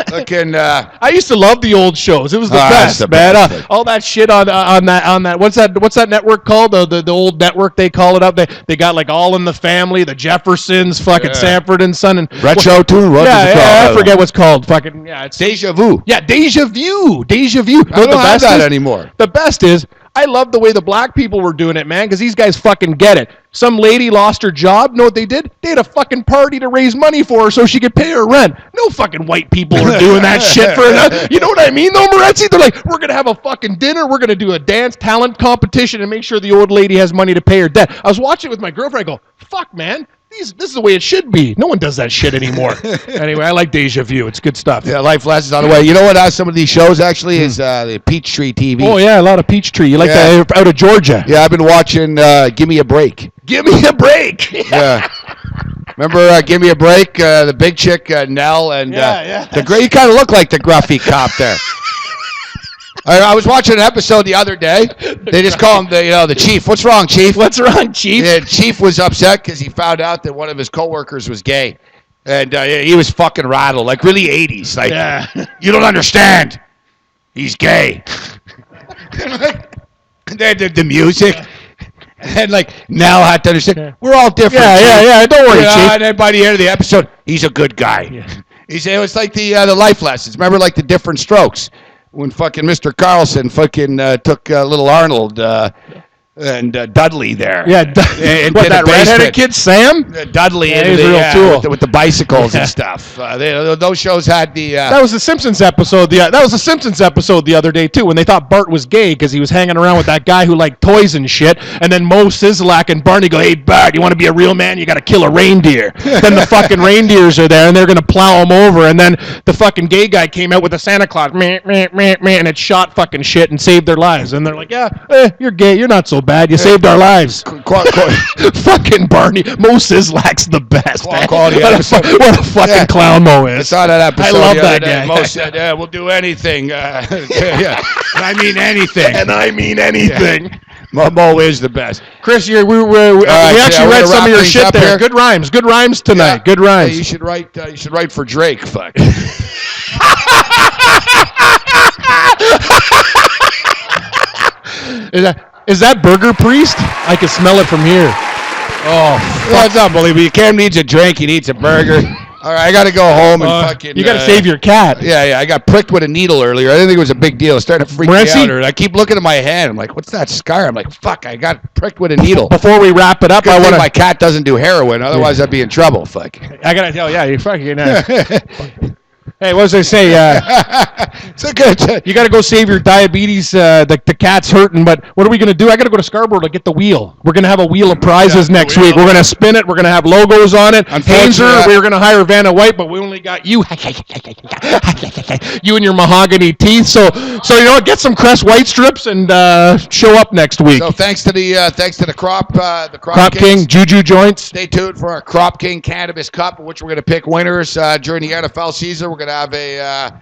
Looking. I used to love the old shows. It was the best, man. All that shit on that. What's that network called? The old network they call it up. They got like All in the Family, the Jeffersons, fucking Sanford and Son, and Retro tune. I forget what's called. Fucking it's Deja Vu. Yeah, Deja Vu. Deja Vu. I don't have that anymore. The best is, I love the way the black people were doing it, man, because these guys fucking get it. Some lady lost her job. Know what they did? They had a fucking party to raise money for her so she could pay her rent. No fucking white people are doing that shit for her. You know what I mean, though, Morency? They're like, we're going to have a fucking dinner. We're going to do a dance talent competition and make sure the old lady has money to pay her debt. I was watching it with my girlfriend. I go, fuck, man. This is the way it should be. No one does that shit anymore. Anyway, I like Deja Vu. It's good stuff. Yeah, life lessons on the way. You know what? Some of these shows actually is the Peachtree TV. Oh yeah, a lot of Peachtree. You like that out of Georgia? Yeah, I've been watching. Give Me a Break. Give Me a Break. Yeah. Remember, Give Me a Break. The big chick Nell and the great. You kind of look like the gruffy cop there. I was watching an episode the other day. They just call him the chief. What's wrong, chief? What's wrong, chief? Yeah, chief was upset because he found out that one of his coworkers was gay, and he was fucking rattled, like really 80s. Like, you don't understand. He's gay. And they did the music. And like Nell had to understand. We're all different. Yeah. Don't worry, chief. And then by the end of the episode, he's a good guy. Yeah. It was like the life lessons. Remember, like the different strokes. When fucking Mr. Carlson fucking took little Arnold and Dudley there. Yeah, that redheaded kid, Sam? Dudley with the bicycles and stuff. Those shows had the... that was the Simpsons episode. That was the Simpsons episode the other day, too, when they thought Bart was gay because he was hanging around with that guy who liked toys and shit. And then Moe Szyslak and Barney go, hey, Bart, you want to be a real man? You got to kill a reindeer. Then the fucking reindeers are there, and they're going to plow them over. And then the fucking gay guy came out with a Santa Claus, and it shot fucking shit and saved their lives. And they're like, you're gay. You're not so bad. You saved our lives. Fucking Barney. Mo Szyslak's the best. What a fucking clown Mo is. I saw that episode. I love that guy. Mo said, we'll do anything. And I mean anything. And I mean anything. Mo is the best. Chris, we actually read some of your shit there. Here. Good rhymes tonight. Yeah. Good rhymes. Hey, you should write for Drake. Fuck. Is that Burger Priest? I can smell it from here. Oh, that's unbelievable. Cam needs a drink. He needs a burger. All right, I got to go home and fucking... You got to save your cat. Yeah. I got pricked with a needle earlier. I didn't think it was a big deal. It's starting to freak me out. And I keep looking at my hand. I'm like, what's that scar? I'm like, fuck, I got pricked with a needle. Before we wrap it up, I want my cat doesn't do heroin. Otherwise, I'd be in trouble. Fuck. I got to tell you, you're fucking... Hey, what was I say? So good. You got to go save your diabetes. The cat's hurting, but what are we going to do? I got to go to Scarborough to get the wheel. We're going to have a wheel of prizes next week. We're going to spin it. We're going to have logos on it. Hainzer, we were going to hire Vanna White, but we only got you. You and your mahogany teeth. So you know what? Get some Crest White strips and show up next week. So thanks to the Crop King Juju joints. Stay tuned for our Crop King Cannabis Cup, which we're going to pick winners during the NFL season. We're going to have a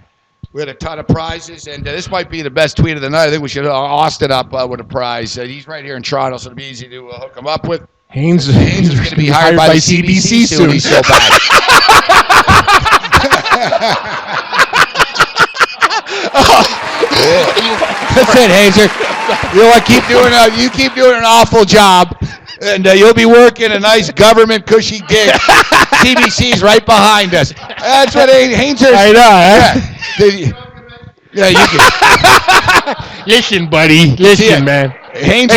We had a ton of prizes, and this might be the best tweet of the night. I think we should Austin up with a prize. He's right here in Toronto, so it'll be easy to hook him up with. Haynes is going to be hired by the CBC soon. He's so bad. That's it, Hazer. You know what? You keep doing an awful job, and you'll be working a nice government cushy gig. CBC's right behind us. That's what Hazer. I know. Yeah, you can. Listen, buddy. Listen, man. Hanger,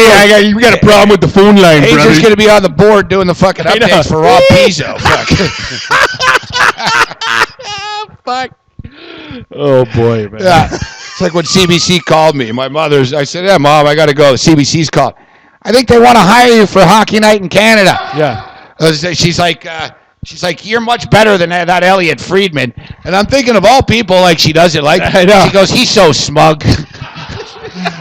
we got a problem with the phone line, brother. Hanger's going to be on the board doing the fucking updates for Rob Pizzo. Fuck. Oh, boy, man. Yeah. It's like when CBC called me. I said, yeah, Mom, I got to go. The CBC's called. I think they want to hire you for Hockey Night in Canada. Yeah. She's like, you're much better than that Elliot Friedman. And I'm thinking of all people, like she does it. Like, I know. She goes, he's so smug.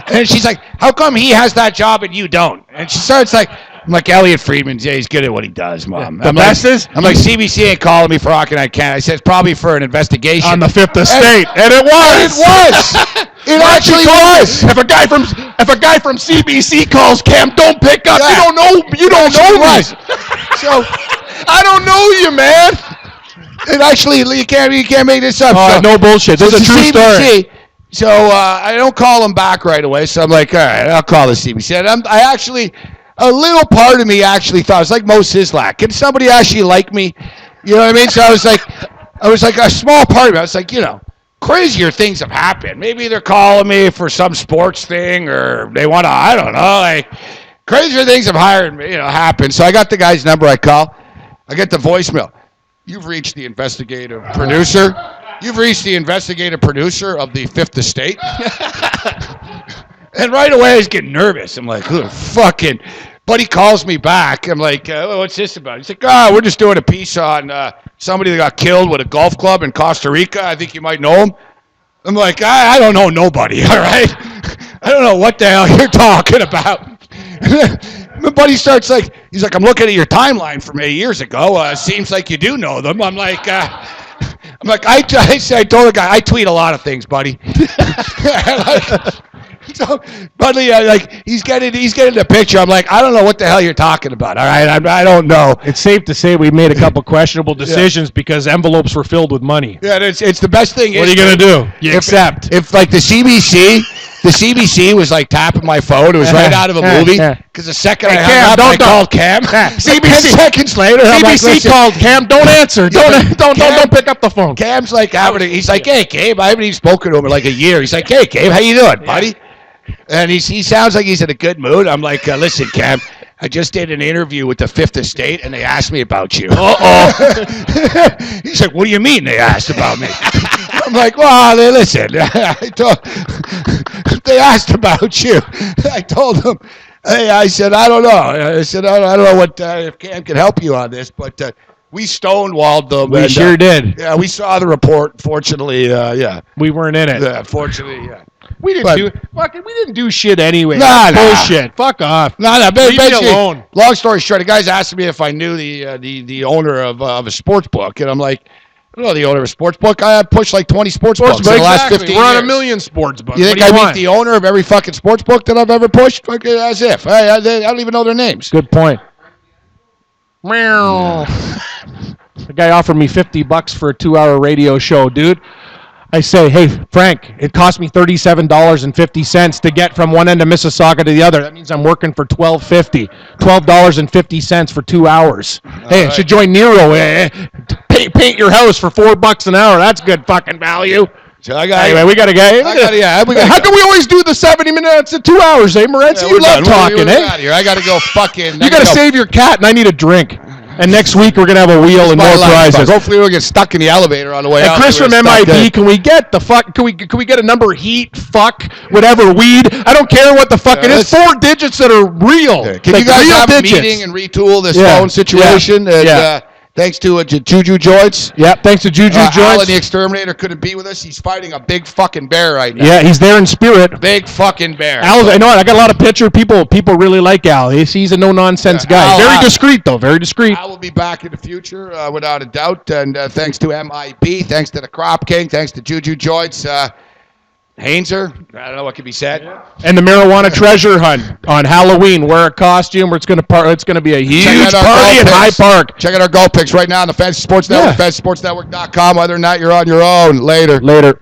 And she's like, how come he has that job and you don't? And she starts like, I'm like, Elliot Friedman, yeah, he's good at what he does, Mom. The best is? I'm like, CBC ain't calling me for Hockey Night Canada. I said, it's probably for an investigation. On the Fifth Estate. And it was. It actually was. If a guy from CBC calls, Cam, don't pick up. Yeah. You don't know me. So I don't know you, man. It actually, you can't make this up. No bullshit. This is a true story. So I don't call him back right away. So I'm like, all right, I'll call the CBC. And I actually, a little part of me actually thought, it's like Mo Sislak. Can somebody actually like me? You know what I mean? So I was like a small part of me. I was like, crazier things have happened. Maybe they're calling me for some sports thing, or they want to, I don't know. Like, crazier things have happened. So I got the guy's number. I call. I get the voicemail. You've reached the investigative producer. You've reached the investigative producer of the Fifth Estate. And right away I was getting nervous. I'm like, who fucking... But he calls me back. I'm like, what's this about? He's like, we're just doing a piece on somebody that got killed with a golf club in Costa Rica. I think you might know him. I'm like, I don't know nobody, all right? I don't know what the hell you're talking about. My buddy starts he's like, I'm looking at your timeline from 8 years ago. Seems like you do know them. I'm like, I told the guy, I tweet a lot of things, buddy. So, buddy, he's getting the picture. I'm like, I don't know what the hell you're talking about. All right, I don't know. It's safe to say we made a couple questionable decisions because envelopes were filled with money. Yeah, it's the best thing. What are you gonna do? Accept. If like the CBC was like tapping my phone. It was right out of a movie. Because the second I hung up, I called Cam. 10 seconds later, CBC called Cam. Don't answer. Don't pick up the phone. Cam's like, he's like, hey, Gabe. I haven't even spoken to him in like a year. He's like, hey, Gabe, how you doing, buddy? And he sounds like he's in a good mood. I'm like, listen, Cam, I just did an interview with the Fifth Estate, and they asked me about you. Uh-oh. He's like, what do you mean they asked about me? I'm like, well, listen. They asked about you. I told them, hey, I said, I don't know. I said, I don't know what if Cam can help you on this, but we stonewalled them. We sure did. Yeah, we saw the report. Fortunately, yeah. We weren't in it. Yeah, fortunately, yeah. We didn't do shit anyway. Bullshit. Fuck off. Leave me alone. Long story short, the guy's asking me if I knew the owner of a sports book, and I'm like, I don't know the owner of a sports book. I pushed like 20 sports books in the last 15 years. We're on a million sports books. You think I meet the owner of every fucking sports book that I've ever pushed? As if. I don't even know their names. Good point. Meow. The guy offered me $50 for a 2-hour radio show, dude. I say, hey, Frank, it cost me $37.50 to get from one end of Mississauga to the other. That means I'm working for $12.50 for 2 hours. Hey, I should join Nero. Paint your house for $4 an hour. That's good fucking value. So anyway, we got to go. How come we always do the 70 minutes at 2 hours, eh, Morenzi? You love talking, eh? I got to go fucking... You got to save your cat, and I need a drink. And next week we're gonna have a wheel and more prizes. Hopefully we'll get stuck in the elevator on the way out. And Chris from MIB, can we get the fuck? Can we get a number? Heat, fuck, whatever, weed. I don't care what the fuck it is. 4 digits that are real. Can you guys have a meeting and retool this phone situation? Thanks to Juju Joints. Yeah, thanks to Juju Alan Joints. the Exterminator couldn't be with us. He's fighting a big fucking bear right now. Yeah, he's there in spirit. Big fucking bear. Al, I know it. I got a lot of picture. People really like Al. He's a no-nonsense guy. Al, Very discreet, though. Very discreet. I will be back in the future, without a doubt. And thanks to MIB, thanks to the Crop King, thanks to Juju Joints, Hainzer. I don't know what can be said. And the marijuana treasure hunt on Halloween. Wear a costume. Where it's going to be a huge party in High Park. Check out our goal picks right now on the Fantasy Sports Network, fantasysportsnetwork.com. Other than that, you're on your own. Later.